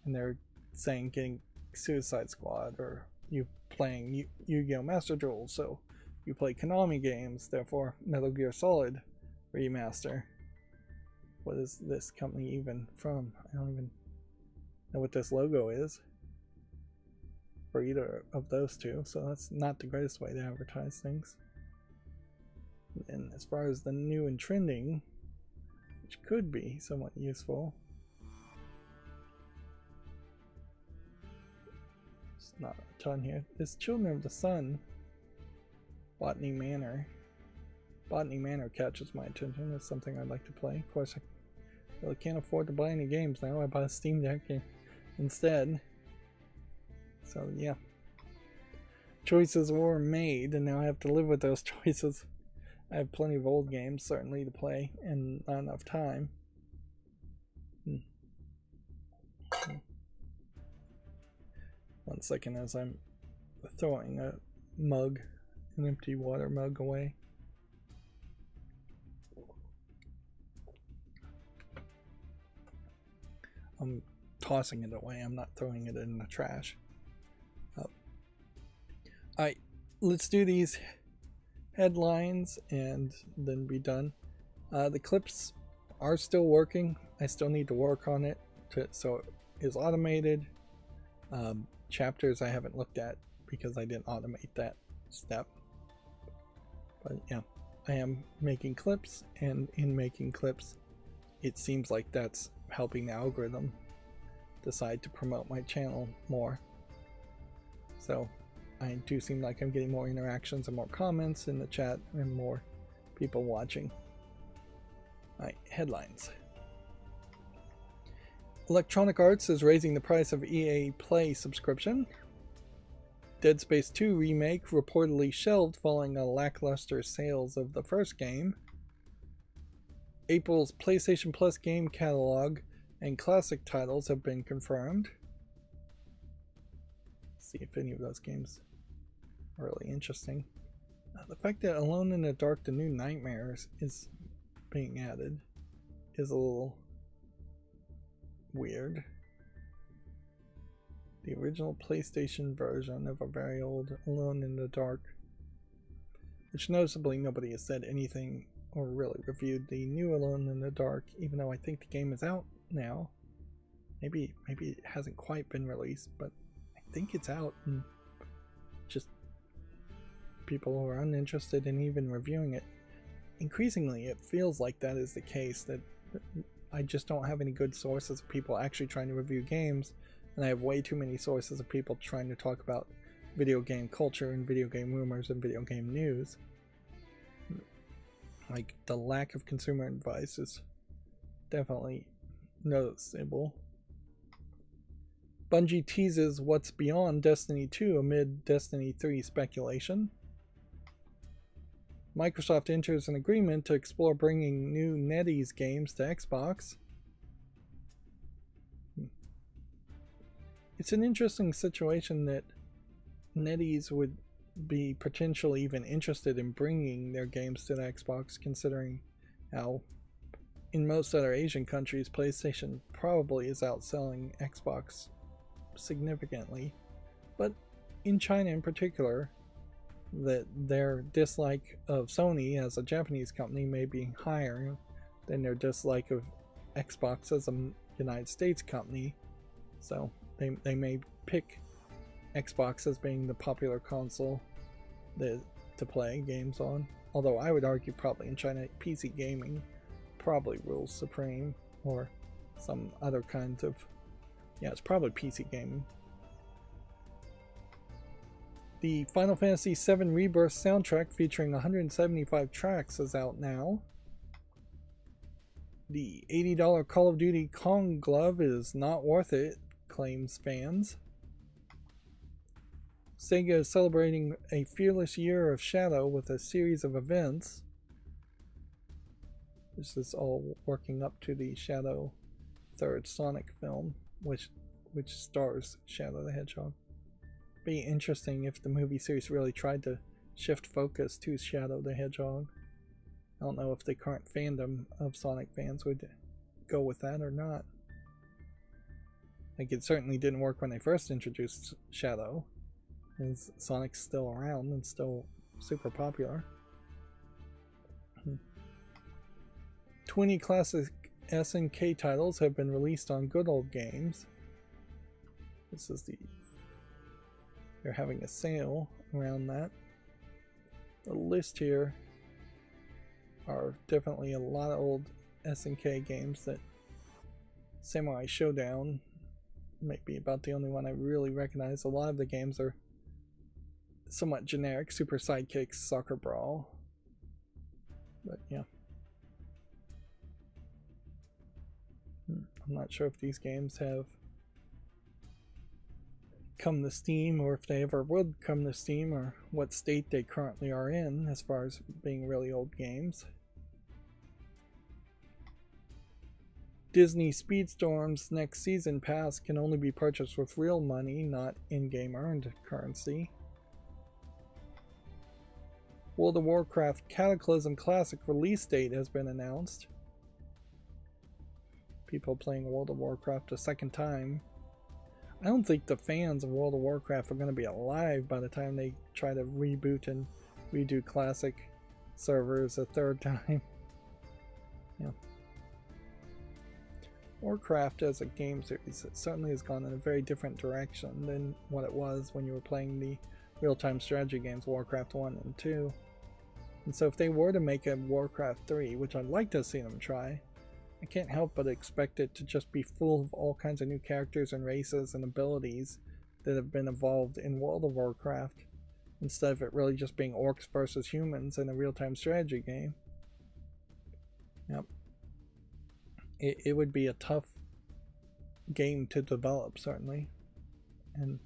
and they're saying getting Suicide Squad, or you playing Yu-Gi-Oh! Master Duel, so you play Konami games, therefore Metal Gear Solid Remaster. What is this company even from? I don't even know what this logo is for either of those two, so that's not the greatest way to advertise things. And as far as the new and trending, which could be somewhat useful, it's not a ton here. This Children of the Sun, Botany Manor. Botany Manor catches my attention. It's something I'd like to play. Of course, I really can't afford to buy any games now. I bought a Steam Deck instead. So yeah, choices were made, and now I have to live with those choices. I have plenty of old games certainly to play, and not enough time. One second as I'm throwing a mug, an empty water mug, away. I'm tossing it away, I'm not throwing it in the trash. Alright, let's do these headlines and then be done. The clips are still working. I still need to work on it so it is automated. Chapters I haven't looked at because I didn't automate that step. But yeah, I am making clips, and in making clips it seems like that's helping the algorithm decide to promote my channel more. So I do seem like I'm getting more interactions and more comments in the chat and more people watching. Alright, headlines. Electronic Arts is raising the price of EA Play subscription. Dead Space 2 remake reportedly shelved following a lackluster sales of the first game. April's PlayStation Plus game catalog and classic titles have been confirmed. Let's see if any of those games are really interesting. The fact that Alone in the Dark: The New Nightmares is being added is a little weird. The original PlayStation version of a very old Alone in the Dark, which noticeably nobody has said anything or really reviewed the new Alone in the Dark, even though I think the game is out now. Maybe it hasn't quite been released, but I think it's out, and just people who are uninterested in even reviewing it. Increasingly, it feels like that is the case, that I just don't have any good sources of people actually trying to review games, and I have way too many sources of people trying to talk about video game culture and video game rumors and video game news. Like, the lack of consumer advice is definitely noticeable. Bungie teases what's beyond Destiny 2 amid Destiny 3 speculation. Microsoft enters an agreement to explore bringing new NetEase games to Xbox. It's an interesting situation that NetEase would be potentially even interested in bringing their games to the Xbox, considering how in most other Asian countries PlayStation probably is outselling Xbox significantly, but in China in particular, that their dislike of Sony as a Japanese company may be higher than their dislike of Xbox as a United States company. So they may pick Xbox as being the popular console to play games on. Although I would argue probably in China, PC gaming probably rules supreme, or some other kinds of... Yeah, it's probably PC gaming. The Final Fantasy VII Rebirth soundtrack featuring 175 tracks is out now. The $80 Call of Duty Kong glove is not worth it, claims fans. Sega is celebrating a fearless year of Shadow with a series of events. This is all working up to the Shadow third Sonic film, which stars Shadow the Hedgehog. Be interesting if the movie series really tried to shift focus to Shadow the Hedgehog. I don't know if the current fandom of Sonic fans would go with that or not. Like, it certainly didn't work when they first introduced Shadow, as Sonic's still around and still super popular. 20 classic SNK titles have been released on Good Old Games. This is they're having a sale around that. The list here are definitely a lot of old SNK games. That Samurai Showdown might be about the only one I really recognize. A lot of the games are somewhat generic. Super Sidekicks, Soccer Brawl. But yeah. I'm not sure if these games have come to Steam, or if they ever would come to Steam, or what state they currently are in as far as being really old games. Disney Speedstorm's next season pass can only be purchased with real money, not in-game earned currency. World of Warcraft Cataclysm Classic release date has been announced. People playing World of Warcraft a second time. I don't think the fans of World of Warcraft are going to be alive by the time they try to reboot and redo classic servers a third time. Yeah. Warcraft as a game series, it certainly has gone in a very different direction than what it was when you were playing the real-time strategy games Warcraft 1 and 2. And so if they were to make a Warcraft 3, which I'd like to see them try, I can't help but expect it to just be full of all kinds of new characters and races and abilities that have been evolved in World of Warcraft, instead of it really just being orcs versus humans in a real-time strategy game. Yep. It would be a tough game to develop, certainly. And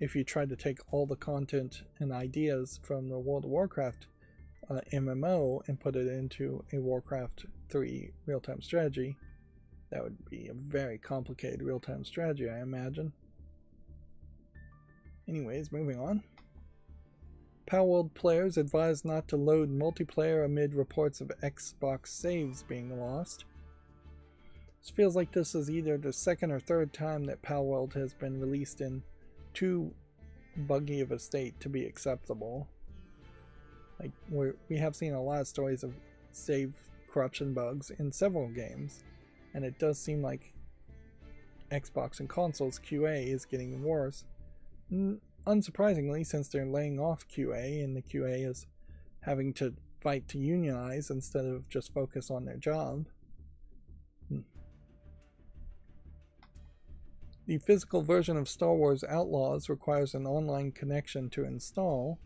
if you tried to take all the content and ideas from the World of Warcraft MMO and put it into a Warcraft 3 real-time strategy, that would be a very complicated real-time strategy, I imagine. Anyways, moving on. Palworld players advised not to load multiplayer amid reports of Xbox saves being lost. It feels like this is either the second or third time that Palworld has been released in too buggy of a state to be acceptable. Like, we have seen a lot of stories of save corruption bugs in several games, and it does seem like Xbox and consoles QA is getting worse. Unsurprisingly, since they're laying off QA, and the QA is having to fight to unionize instead of just focus on their job. The physical version of Star Wars Outlaws requires an online connection to install.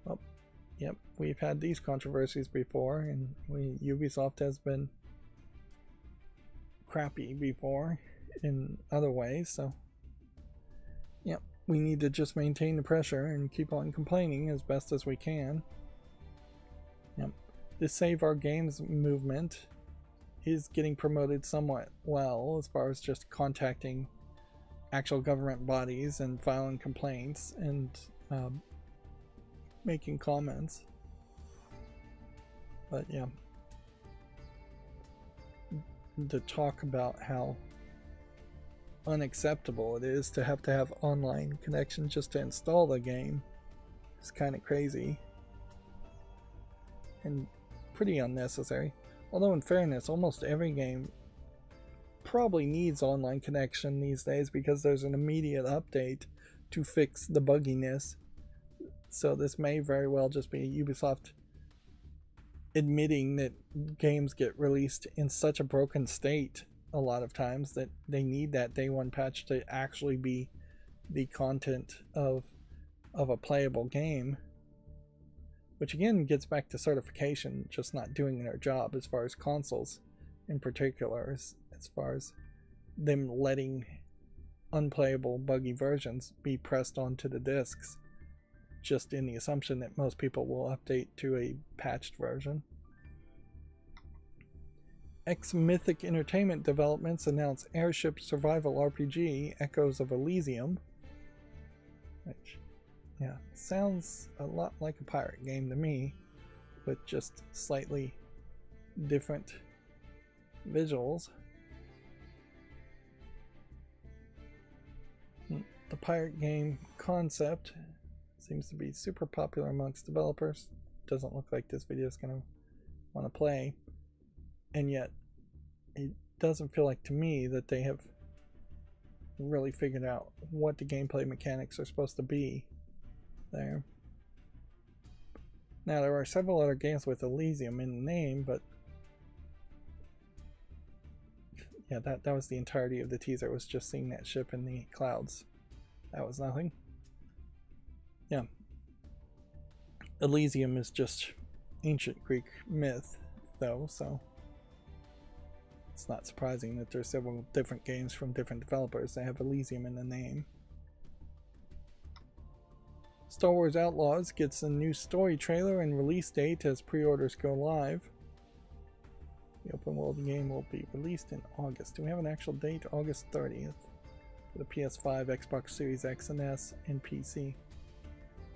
Well, yep, we've had these controversies before, and Ubisoft has been crappy before in other ways, so yep, we need to just maintain the pressure and keep on complaining as best as we can. Yep, the Save Our Games movement is getting promoted somewhat well as far as just contacting actual government bodies and filing complaints and making comments. But yeah, to talk about how unacceptable it is to have online connection just to install the game is kind of crazy and pretty unnecessary. Although in fairness, almost every game probably needs online connection these days because there's an immediate update to fix the bugginess. So this may very well just be Ubisoft admitting that games get released in such a broken state a lot of times that they need that day one patch to actually be the content of a playable game, which again gets back to certification just not doing their job as far as consoles in particular, as far as them letting unplayable buggy versions be pressed onto the discs just in the assumption that most people will update to a patched version. Mythic Entertainment Developments announced airship survival RPG Echoes of Elysium, which, yeah, sounds a lot like a pirate game to me, with just slightly different visuals. The pirate game concept seems to be super popular amongst developers. Doesn't look like this video is going to want to play, and yet it doesn't feel like to me that they have really figured out what the gameplay mechanics are supposed to be there. Now there are several other games with Elysium in the name, but yeah, that was the entirety of the teaser. It was just seeing that ship in the clouds. That was nothing. Yeah. Elysium is just ancient Greek myth, though, so it's not surprising that there's several different games from different developers that have Elysium in the name. Star Wars Outlaws gets a new story trailer and release date as pre-orders go live. The open world game will be released in August. Do we have an actual date? August 30th. For the PS5, Xbox Series X and S, and PC.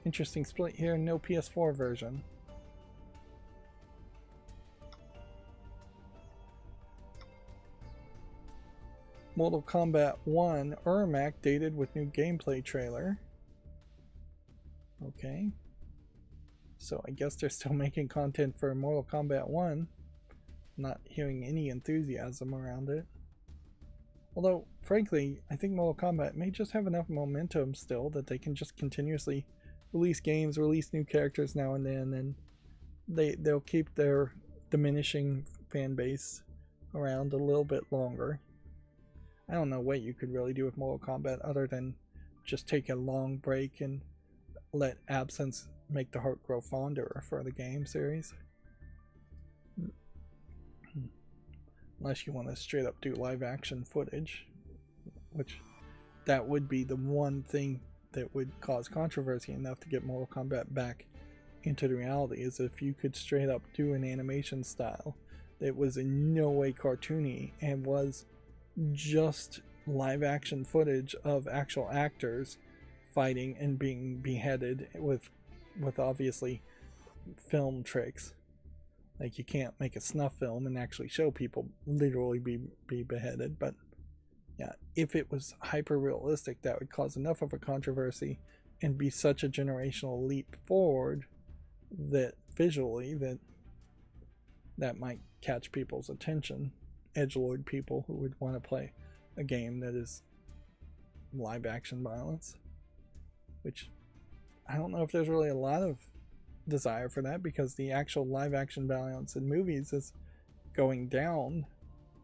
Interesting split here, no PS4 version. Mortal Kombat 1 Ermac dated with new gameplay trailer. Okay. So I guess they're still making content for Mortal Kombat 1. Not hearing any enthusiasm around it. Although, frankly, I think Mortal Kombat may just have enough momentum still that they can just continuously release games, release new characters now and then, and they'll keep their diminishing fan base around a little bit longer. I don't know what you could really do with Mortal Kombat other than just take a long break and let absence make the heart grow fonder for the game series. Unless you want to straight up do live action footage, which that would be the one thing that would cause controversy enough to get Mortal Kombat back into the reality, is if you could straight up do an animation style that was in no way cartoony and was just live action footage of actual actors fighting and being beheaded with obviously film tricks. Like, you can't make a snuff film and actually show people literally be beheaded, but yeah, if it was hyper realistic, that would cause enough of a controversy and be such a generational leap forward that visually that might catch people's attention. Edgelord people who would want to play a game that is live action violence, which I don't know if there's really a lot of desire for that, because the actual live action violence in movies is going down.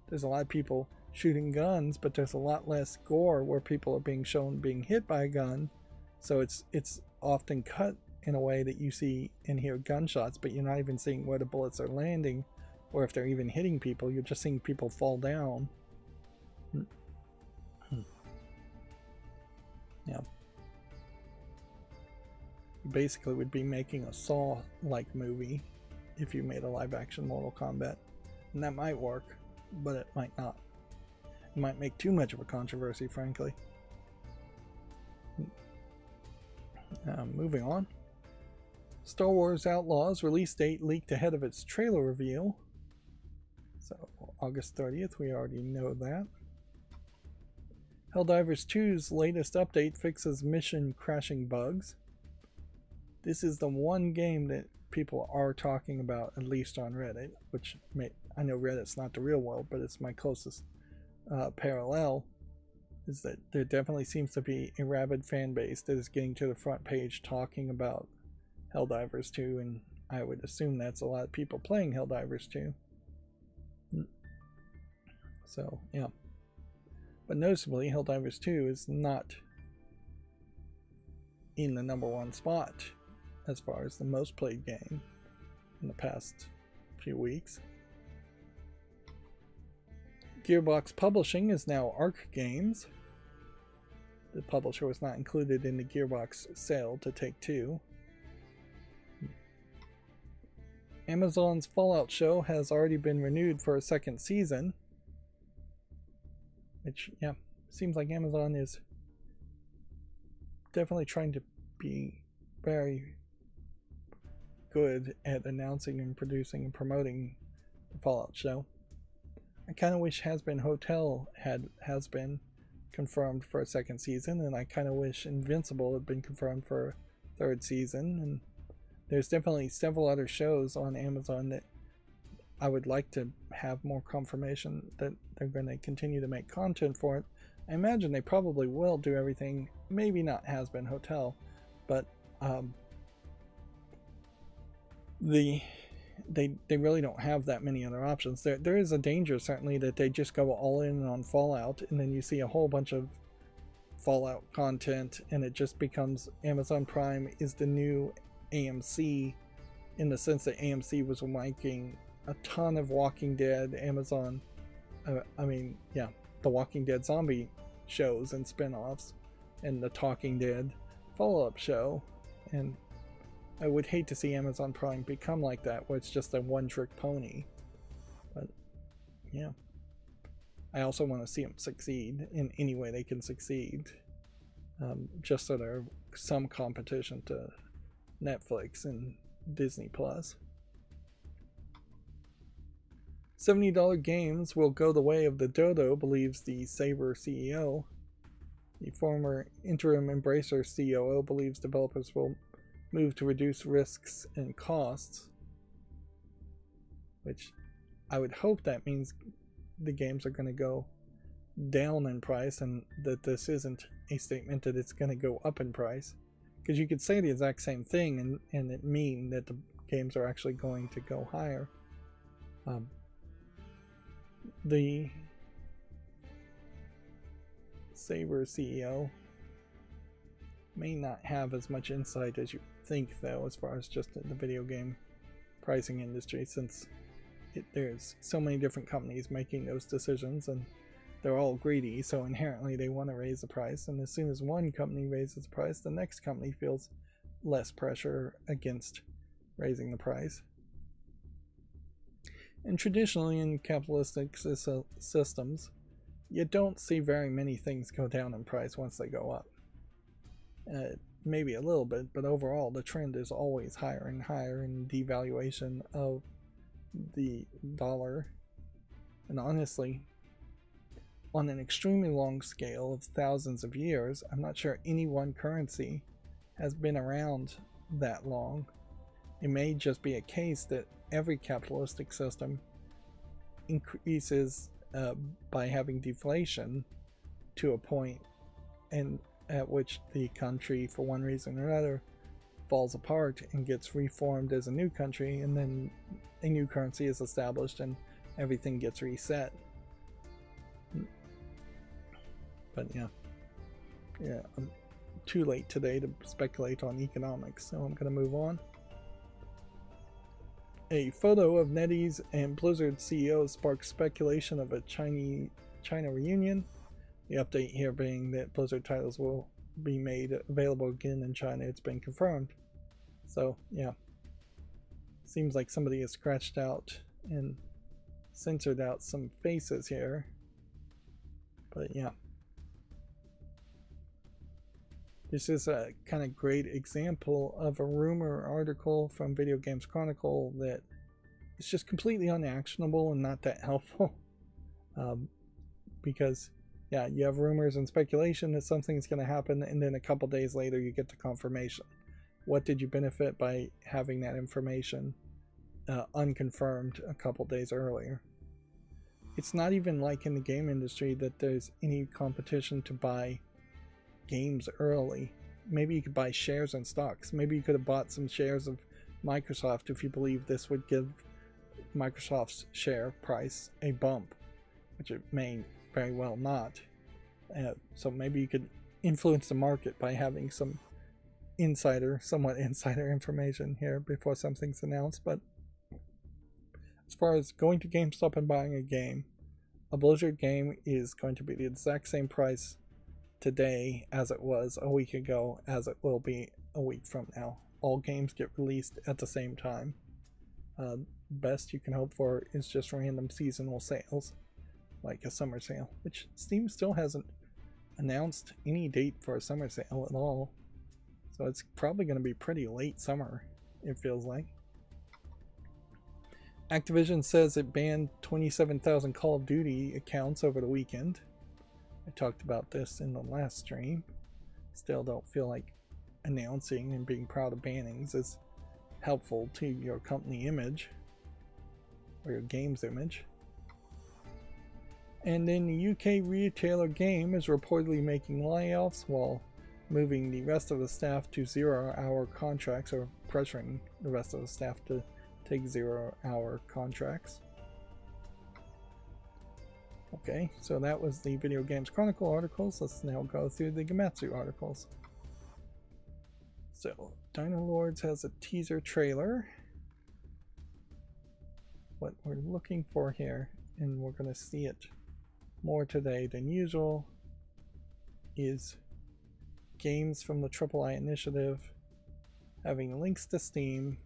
There's a lot of people shooting guns, but there's a lot less gore where people are being shown being hit by a gun, so it's often cut in a way that you see and hear gunshots, but you're not even seeing where the bullets are landing or if they're even hitting people. You're just seeing people fall down. Yeah. You basically would be making a Saw-like movie if you made a live-action Mortal Kombat. And that might work, but it might not. It might make too much of a controversy, frankly. Moving on. Star Wars Outlaws release date leaked ahead of its trailer reveal. So, August 30th, we already know that. Helldivers 2's latest update fixes mission crashing bugs. This is the one game that people are talking about, at least on Reddit, which I know Reddit's not the real world, but it's my closest parallel is that there definitely seems to be a rabid fan base that is getting to the front page talking about Helldivers 2, and I would assume that's a lot of people playing Helldivers 2. So, yeah. But noticeably, Helldivers 2 is not in the #1 spot as far as the most played game in the past few weeks. Gearbox Publishing is now Arc Games. The publisher was not included in the Gearbox sale to Take-Two. Amazon's Fallout show has already been renewed for a second season. Which, yeah, seems like Amazon is definitely trying to be very good at announcing and producing and promoting the Fallout show. I kind of wish Has Been Hotel has been confirmed for a second season, and I kind of wish Invincible had been confirmed for a third season. And there's definitely several other shows on Amazon that I would like to have more confirmation that they're going to continue to make content for it. I imagine they probably will do everything, maybe not Has Been Hotel, but they really don't have that many other options. There is a danger, certainly, that they just go all in on Fallout, and then you see a whole bunch of Fallout content, and it just becomes Amazon Prime is the new AMC, in the sense that AMC was making a ton of Walking Dead, Amazon, the Walking Dead zombie shows and spin-offs, and the Talking Dead follow-up show, and I would hate to see Amazon Prime become like that, where it's just a one-trick pony. But, yeah. I also want to see them succeed in any way they can succeed, just so there's some competition to Netflix and Disney Plus. $70 games will go the way of the dodo, believes the Saber CEO. The former interim Embracer COO believes developers will move to reduce risks and costs, which I would hope that means the games are going to go down in price, and that this isn't a statement that it's going to go up in price, because you could say the exact same thing and it mean that the games are actually going to go higher. The Saber CEO may not have as much insight as you think, though, as far as just the video game pricing industry, since there's so many different companies making those decisions, and they're all greedy, so inherently they want to raise the price, and as soon as one company raises the price, the next company feels less pressure against raising the price. And traditionally in capitalistic systems, you don't see very many things go down in price once they go up. Maybe a little bit, but overall the trend is always higher and higher in devaluation of the dollar. And honestly, on an extremely long scale of thousands of years, I'm not sure any one currency has been around that long. It may just be a case that every capitalistic system increases by having deflation to a point, and at which the country, for one reason or another, falls apart and gets reformed as a new country, and then a new currency is established and everything gets reset. But yeah, I'm too late today to speculate on economics, so I'm going to move on. A photo of NetEase and Blizzard CEO sparks speculation of a China reunion. The update here being that Blizzard titles will be made available again in China. It's been confirmed. So, yeah. Seems like somebody has scratched out and censored out some faces here. But, yeah. This is a kind of great example of a rumor article from Video Games Chronicle that is just completely unactionable and not that helpful. Because, yeah, you have rumors and speculation that something's going to happen, and then a couple days later you get the confirmation. What did you benefit by having that information unconfirmed a couple days earlier? it's not even like in the game industry that there's any competition to buy games early. Maybe you could buy shares and stocks. Maybe you could have bought some shares of Microsoft if you believe this would give Microsoft's share price a bump, which it may very well not. So maybe you could influence the market by having some somewhat insider information here before something's announced. But as far as going to GameStop and buying a game, a Blizzard game is going to be the exact same price today as it was a week ago, as it will be a week from now. All games get released at the same time. Best you can hope for is just random seasonal sales, like a summer sale, which Steam still hasn't announced any date for a summer sale at all. So it's probably going to be pretty late summer, it feels like. Activision says it banned 27,000 Call of Duty accounts over the weekend. I talked about this in the last stream. Still don't feel like announcing and being proud of bannings is helpful to your company image or your game's image. And then the UK retailer Game is reportedly making layoffs while moving the rest of the staff to 0-hour contracts, or pressuring the rest of the staff to take 0-hour contracts. Okay, so that was the Video Games Chronicle articles. Let's now go through the Gematsu articles. So, Dino Lords has a teaser trailer. What we're looking for here, and we're going to see it more today than usual, is games from the III Initiative having links to Steam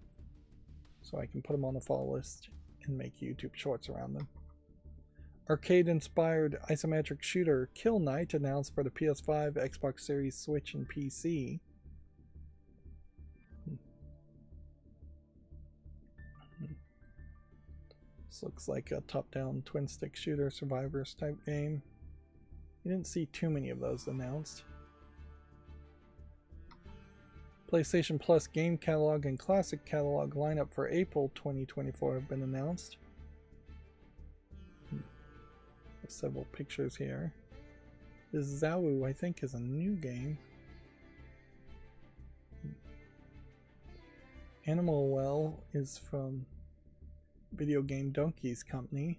so I can put them on the follow list and make YouTube shorts around them. Arcade-inspired isometric shooter Kill Knight announced for the PS5, Xbox Series, Switch, and PC. This looks like a top-down twin-stick shooter survivors type game. You didn't see too many of those announced. PlayStation Plus game catalog and classic catalog lineup for April 2024 have been announced. There's several pictures here. This Zawu, I think, is a new game. Animal Well is from Video Game Donkeys Company.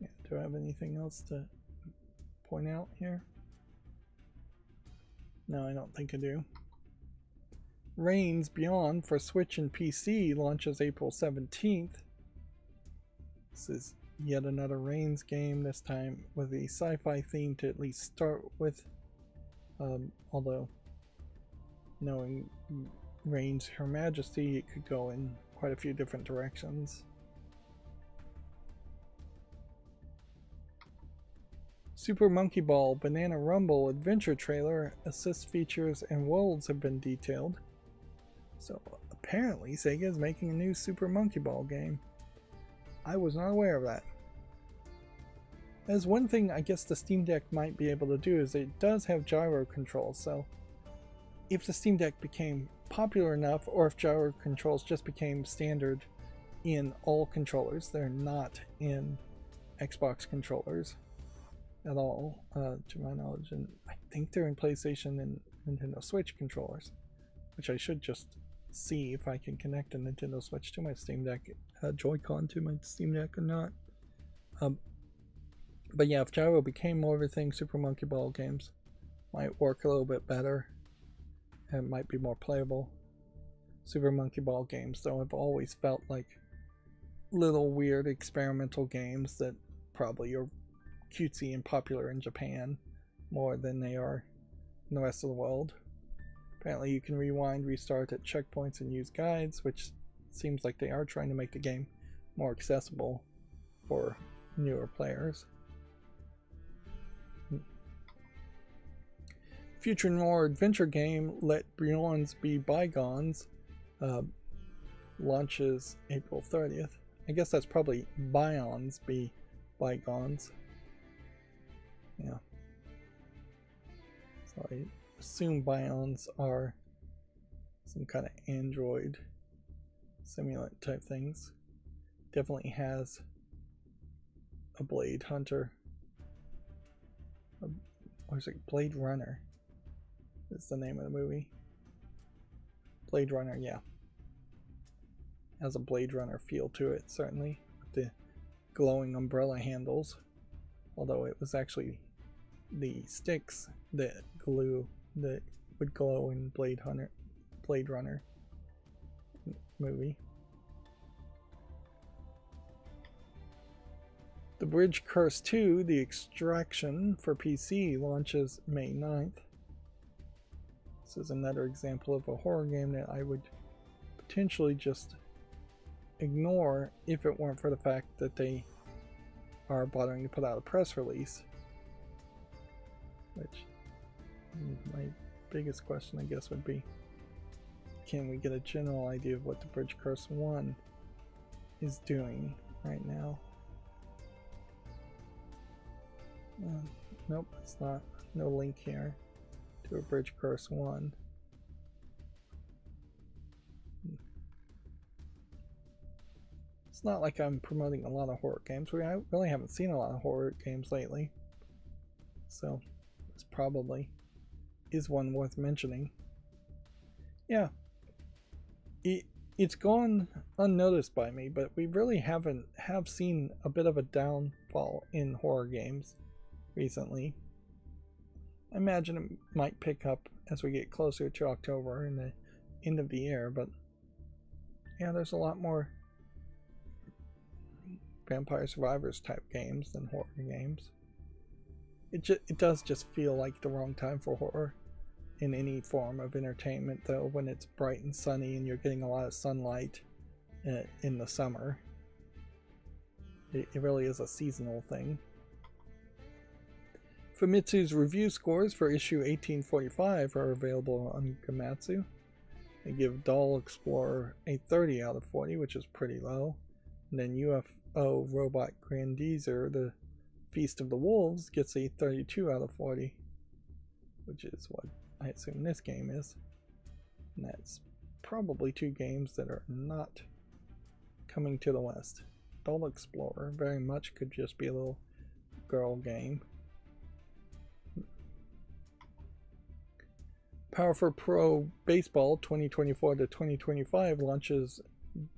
Yeah, do I have anything else to point out here? No, I don't think I do. Reigns Beyond for Switch and PC launches April 17th. This is yet another Reigns game, this time with a sci-fi theme to at least start with. Although, knowing Reigns Her Majesty, it could go in quite a few different directions. Super Monkey Ball Banana Rumble Adventure trailer, assist features, and worlds have been detailed. So apparently Sega is making a new Super Monkey Ball game. I was not aware of that. As one thing I guess the Steam Deck might be able to do is it does have gyro controls, so if the Steam Deck became popular enough, or if gyro controls just became standard in all controllers, they're not in Xbox controllers at all, to my knowledge, and I think they're in PlayStation and Nintendo Switch controllers, which I should just see if I can connect a Nintendo Switch to my Steam Deck, Joy-Con to my Steam Deck or not. But yeah, if gyro became more of a thing, Super Monkey Ball games might work a little bit better and might be more playable. Super Monkey Ball games, though, have always felt like little weird experimental games that probably are cutesy and popular in Japan more than they are in the rest of the world. Apparently you can rewind, restart at checkpoints, and use guides, which seems like they are trying to make the game more accessible for newer players. Future noir adventure game Let Bygones Be Bygones launches April 30th. I guess that's probably Byons Be Bygones. Yeah. So assume Bions are some kind of android simulant type things. Definitely has a Blade Hunter. Or is it Blade Runner? Is the name of the movie. Blade Runner, yeah. Has a Blade Runner feel to it, certainly. With the glowing umbrella handles. Although it was actually the sticks that would glow in Blade Runner movie. The Bridge Curse 2, The Extraction for PC launches May 9th. This is another example of a horror game that I would potentially just ignore if it weren't for the fact that they are bothering to put out a press release. Which, my biggest question I guess would be, can we get a general idea of what the Bridge Curse 1 is doing right now? Nope, it's not. No link here to a Bridge Curse 1. It's not like I'm promoting a lot of horror games. I really haven't seen a lot of horror games lately. So, this probably is one worth mentioning. Yeah. It's gone unnoticed by me, but we really have seen a bit of a downfall in horror games recently. I imagine it might pick up as we get closer to October and the end of the year, but yeah, there's a lot more Vampire Survivors type games than horror games. It does just feel like the wrong time for horror in any form of entertainment, though, when it's bright and sunny and you're getting a lot of sunlight in the summer. It really is a seasonal thing. Famitsu's review scores for issue 1845 are available on Gamatsu. They give Doll Explorer a 30 out of 40, which is pretty low. And then UFO Robot Grandizer, the Feast of the Wolves, gets a 32 out of 40, which is what I assume this game is. And that's probably two games that are not coming to the West. Doll Explorer very much could just be a little girl game. Powerful Pro Baseball 2024 to 2025 launches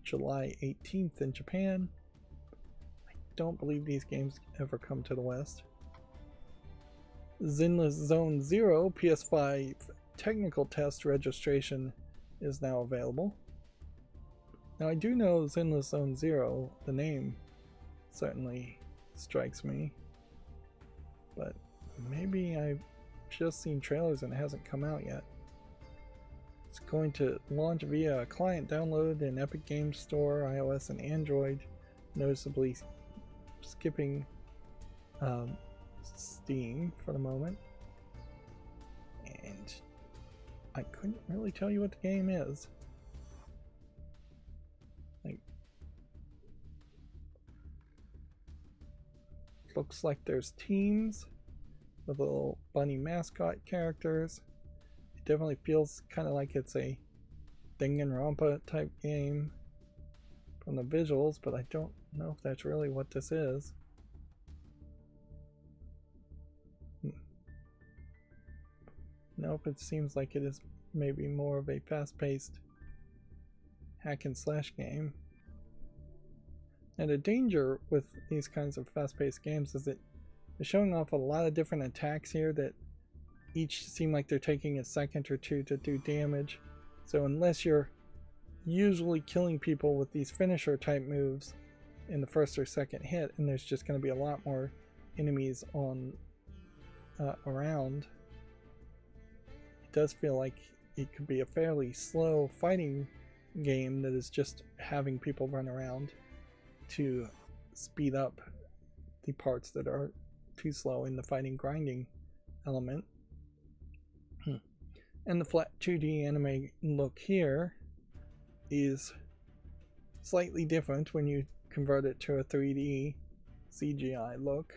July 18th in Japan. I don't believe these games ever come to the West. Zenless Zone Zero PS5 technical test registration is now available. Now I do know Zenless Zone Zero, the name certainly strikes me, but maybe I've just seen trailers and it hasn't come out yet. It's going to launch via a client download in Epic Games Store, iOS and Android, noticeably skipping Steam for the moment. And I couldn't really tell you what the game is. Looks like there's teams with little bunny mascot characters. It definitely feels kind of like it's a Danganronpa type game from the visuals, but I don't know if that's really what this is. Nope, it seems like it is maybe more of a fast-paced hack and slash game. And the danger with these kinds of fast-paced games is that they're showing off a lot of different attacks here that each seem like they're taking a second or two to do damage. So unless you're usually killing people with these finisher type moves in the first or second hit, and there's just going to be a lot more enemies on around, it does feel like it could be a fairly slow fighting game that is just having people run around to speed up the parts that are too slow in the fighting grinding element. And the flat 2D anime look here is slightly different when you convert it to a 3D CGI look.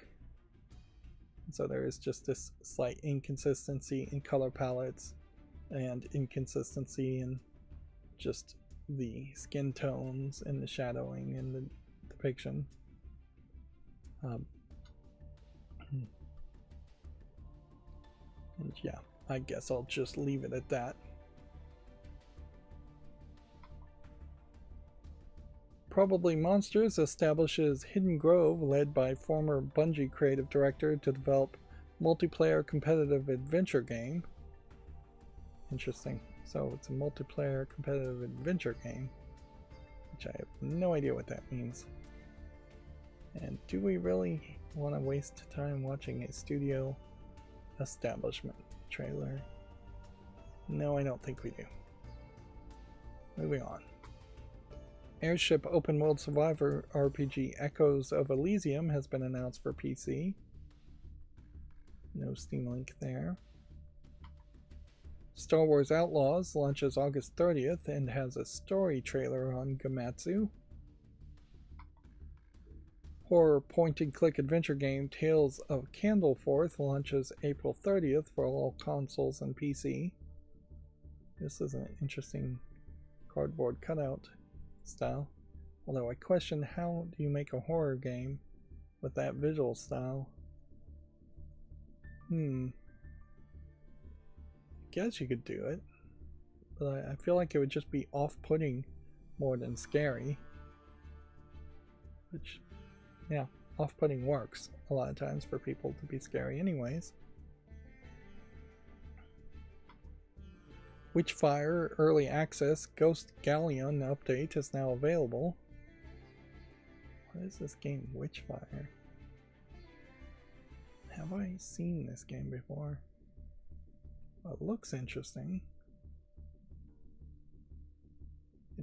So there is just this slight inconsistency in color palettes and inconsistency in just the skin tones and the shadowing and the depiction. And yeah, I guess I'll just leave it at that. Probably Monsters establishes Hidden Grove, led by former Bungie creative director, to develop multiplayer competitive adventure game. Interesting. So it's a multiplayer competitive adventure game, which I have no idea what that means. And do we really want to waste time watching a studio establishment trailer? No, I don't think we do. Moving on. Airship open world survivor RPG Echoes of Elysium has been announced for PC. No Steam link there. Star Wars Outlaws launches August 30th and has a story trailer on Gamatsu. Horror point-and-click adventure game Tales of Candleforth launches April 30th for all consoles and PC. This is an interesting cardboard cutout style. Although I question, how do you make a horror game with that visual style? Guess you could do it, but I feel like it would just be off-putting more than scary. Which, yeah, off-putting works a lot of times for people to be scary anyways. Witchfire Early Access Ghost Galleon update is now available. What is this game, Witchfire? Have I seen this game before? Well, it looks interesting.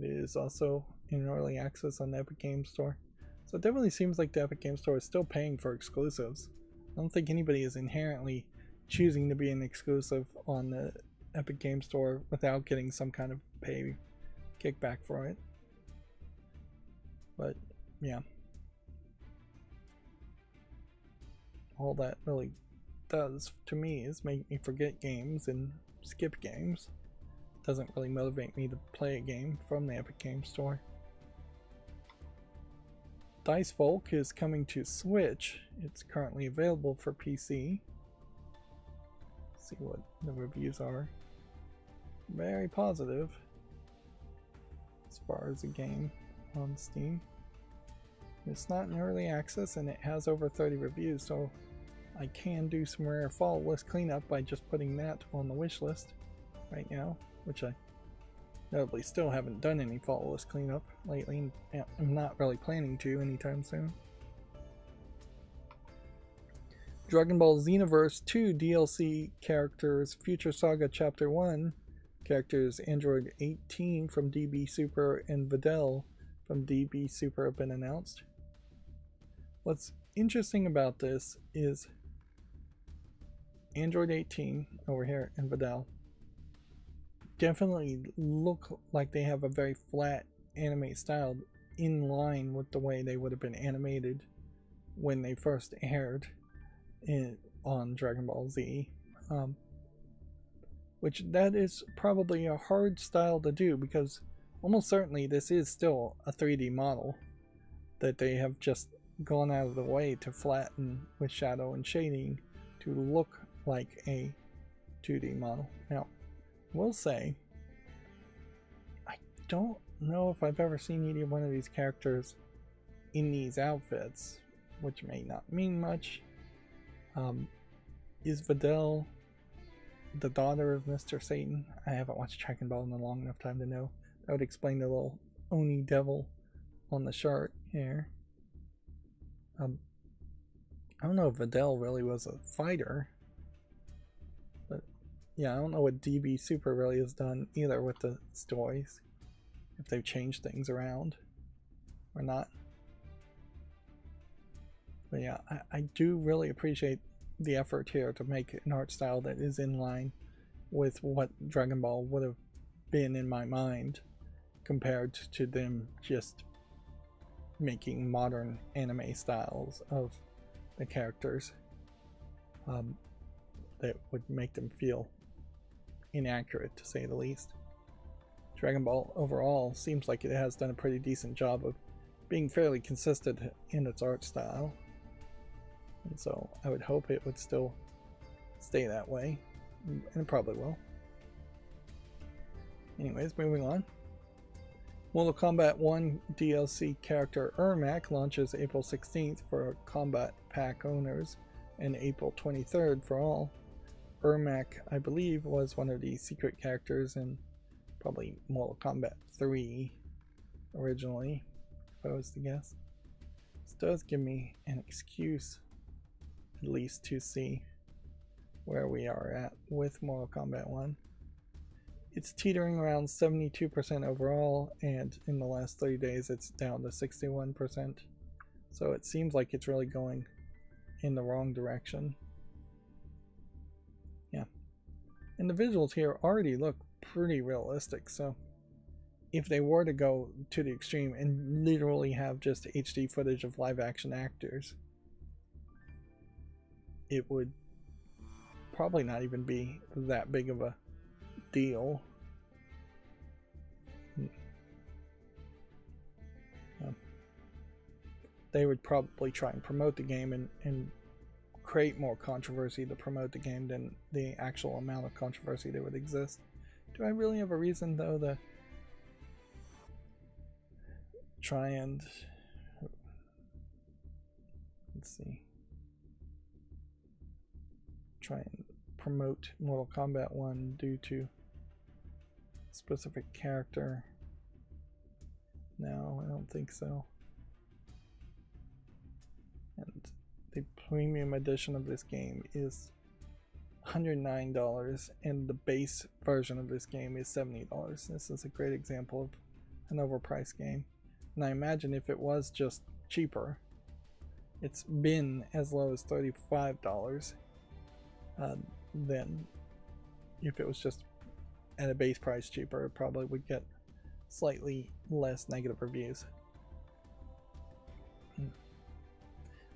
It is also in early access on the Epic Games Store. So it definitely seems like the Epic Games Store is still paying for exclusives. I don't think anybody is inherently choosing to be an exclusive on the Epic Games Store without getting some kind of pay kickback for it. But yeah, all that really does to me is make me forget games and skip games. It doesn't really motivate me to play a game from the Epic Games Store. Dice Folk is coming to Switch. It's currently available for PC. Let's see what the reviews are. Very positive as far as the game on Steam. It's not in early access and it has over 30 reviews, so I can do some rare fall list cleanup by just putting that on the wish list right now, which I notably still haven't done any fall list cleanup lately, and I'm not really planning to anytime soon. Dragon Ball Xenoverse 2 DLC characters Future Saga Chapter 1 characters Android 18 from DB Super and Videl from DB Super have been announced. What's interesting about this is Android 18 over here and Videl definitely look like they have a very flat anime style in line with the way they would have been animated when they first aired on Dragon Ball Z. Which that is probably a hard style to do because almost certainly this is still a 3D model that they have just gone out of the way to flatten with shadow and shading to look like a 2D model. Now, I will say, I don't know if I've ever seen either one of these characters in these outfits, which may not mean much. Is Videl the daughter of Mr. Satan? I haven't watched Dragon Ball in a long enough time to know. That would explain the little Oni devil on the shirt here. I don't know if Videl really was a fighter, but yeah, I don't know what DB Super really has done either with the stories, if they've changed things around or not. But yeah, I do really appreciate the effort here to make an art style that is in line with what Dragon Ball would have been in my mind compared to them just making modern anime styles of the characters. that would make them feel inaccurate, to say the least. Dragon Ball overall seems like it has done a pretty decent job of being fairly consistent in its art style, and so I would hope it would still stay that way, and it probably will. Anyways, moving on. Mortal Kombat 1 DLC character Ermac launches April 16th for Combat Pack owners and April 23rd for all. Ermac, I believe, was one of the secret characters in probably Mortal Kombat 3 originally, if I was to guess. This does give me an excuse, at least, to see where we are at with Mortal Kombat 1. It's teetering around 72% overall, and in the last 30 days it's down to 61%. So it seems like it's really going in the wrong direction. Yeah. And the visuals here already look pretty realistic, so if they were to go to the extreme and literally have just HD footage of live action actors, it would probably not even be that big of a deal. They would probably try and promote the game and create more controversy to promote the game than the actual amount of controversy that would exist. Do I really have a reason, though, to try and, let's see, try and promote Mortal Kombat 1 due to a specific character? No, I don't think so. And the premium edition of this game is $109, and the base version of this game is $70. This is a great example of an overpriced game. And I imagine if it was just cheaper, it's been as low as $35, then if it was just at a base price cheaper, it probably would get slightly less negative reviews.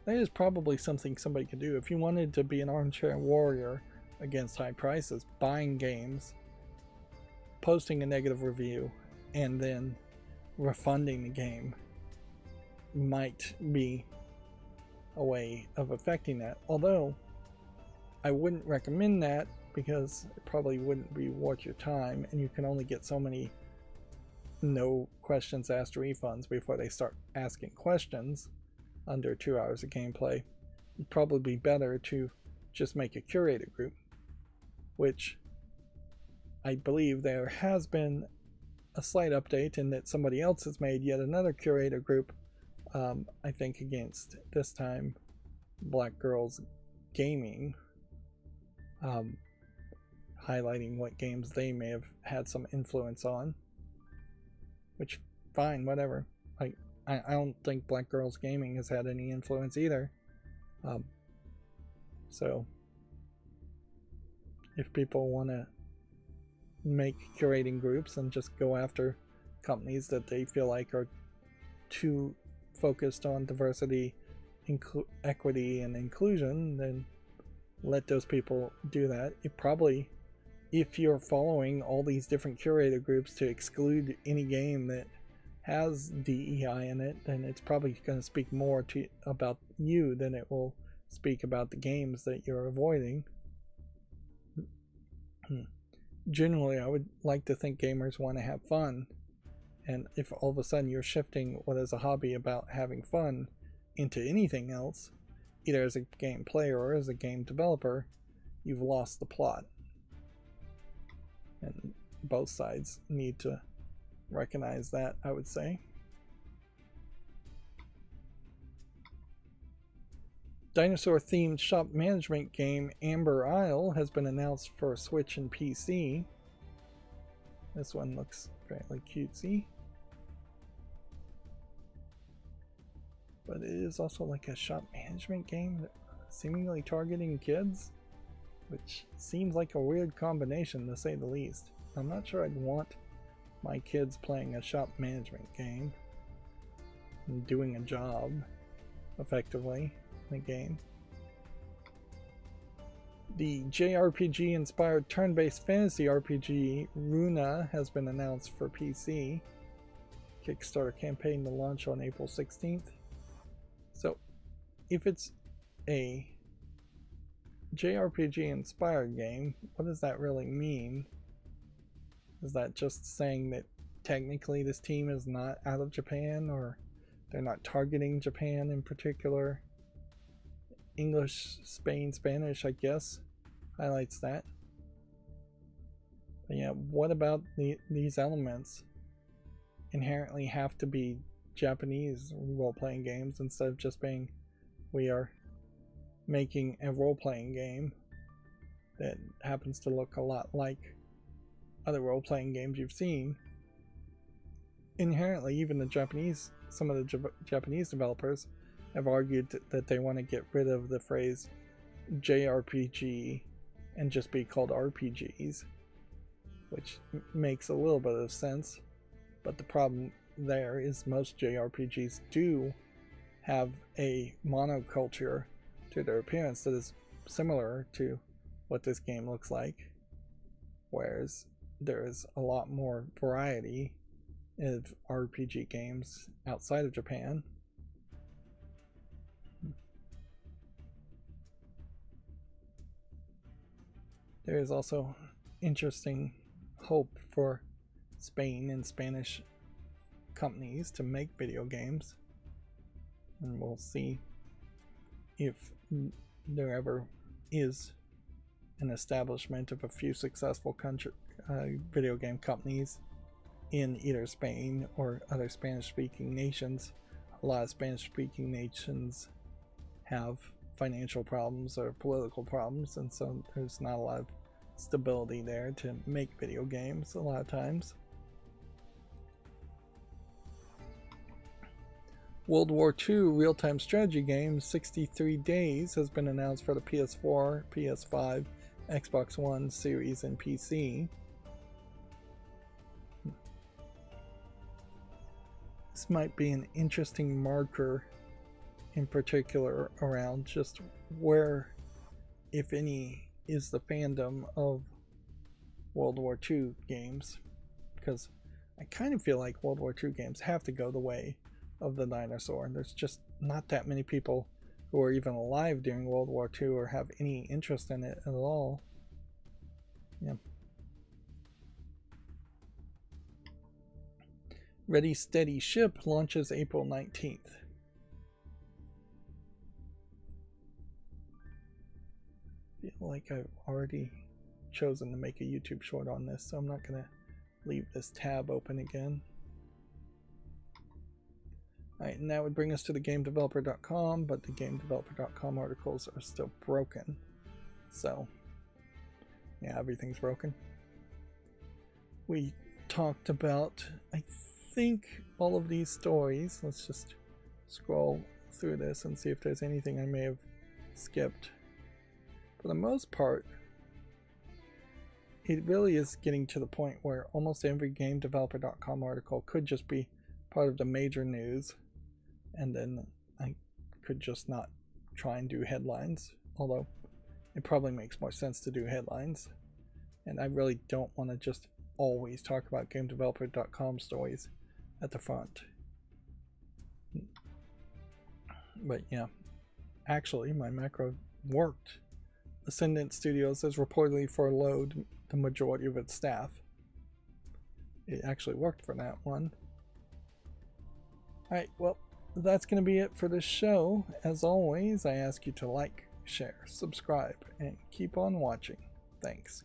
That is probably something somebody could do if you wanted to be an armchair warrior against high prices, buying games, posting a negative review, and then refunding the game might be a way of affecting that. Although I wouldn't recommend that because it probably wouldn't be worth your time, and you can only get so many no questions asked refunds before they start asking questions under 2 hours of gameplay. It'd probably be better to just make a curated group, which I believe there has been a slight update in that somebody else has made yet another curator group, I think against, this time, Black Girls Gaming, highlighting what games they may have had some influence on, which, fine, whatever. I don't think Black Girls Gaming has had any influence either. So if people want to make curating groups and just go after companies that they feel like are too focused on diversity, equity, and inclusion, then let those people do that. It probably, if you're following all these different curator groups to exclude any game that has DEI in it, then it's probably going to speak more about you than it will speak about the games that you're avoiding. Generally, I would like to think gamers want to have fun, and if all of a sudden you're shifting what is a hobby about having fun into anything else, either as a game player or as a game developer, you've lost the plot. And both sides need to recognize that, I would say. Dinosaur-themed shop management game Amber Isle has been announced for Switch and PC. This one looks fairly cutesy, but it is also like a shop management game seemingly targeting kids, which seems like a weird combination, to say the least. I'm not sure I'd want my kids playing a shop management game and doing a job effectively in a game. The JRPG-inspired turn-based fantasy RPG Runa has been announced for PC. Kickstarter campaign to launch on April 16th. So, if it's a JRPG-inspired game, what does that really mean? Is that just saying that technically this team is not out of Japan, or they're not targeting Japan in particular? English, Spain, Spanish, I guess, highlights that. But yeah, what about these elements inherently have to be Japanese role-playing games instead of just being, we are making a role-playing game that happens to look a lot like other role-playing games you've seen? Inherently, even the Japanese, some of the Japanese developers have argued that they want to get rid of the phrase JRPG and just be called RPGs, which makes a little bit of sense. But the problem there is most JRPGs do have a monoculture to their appearance that is similar to what this game looks like, whereas there is a lot more variety of RPG games outside of Japan. There is also interesting hope for Spain and Spanish companies to make video games, and we'll see if there ever is an establishment of a few successful video game companies in either Spain or other Spanish-speaking nations. A lot of Spanish-speaking nations have financial problems or political problems, and so there's not a lot of stability there to make video games a lot of times. World War II real-time strategy game 63 Days has been announced for the PS4, PS5, Xbox One, Series, and PC. This might be an interesting marker in particular around just where, if any, is the fandom of World War II games, because I kind of feel like World War II games have to go the way of the dinosaur. There's just not that many people who are even alive during World War II or have any interest in it at all. Yeah. Ready Steady Ship launches April 19th. I feel like I've already chosen to make a YouTube short on this, so I'm not going to leave this tab open again. Alright, and that would bring us to the GameDeveloper.com, but the GameDeveloper.com articles are still broken. So, yeah, everything's broken. We talked about, I think, all of these stories. Let's just scroll through this and see if there's anything I may have skipped. For the most part, it really is getting to the point where almost every GameDeveloper.com article could just be part of the major news, and then I could just not try and do headlines, although it probably makes more sense to do headlines, and I really don't want to just always talk about GameDeveloper.com stories at the front. But yeah, actually my macro worked. Ascendant Studios has reportedly furloughed the majority of its staff. It actually worked for that one. Alright, well, that's going to be it for this show. As always, I ask you to like, share, subscribe, and keep on watching. Thanks.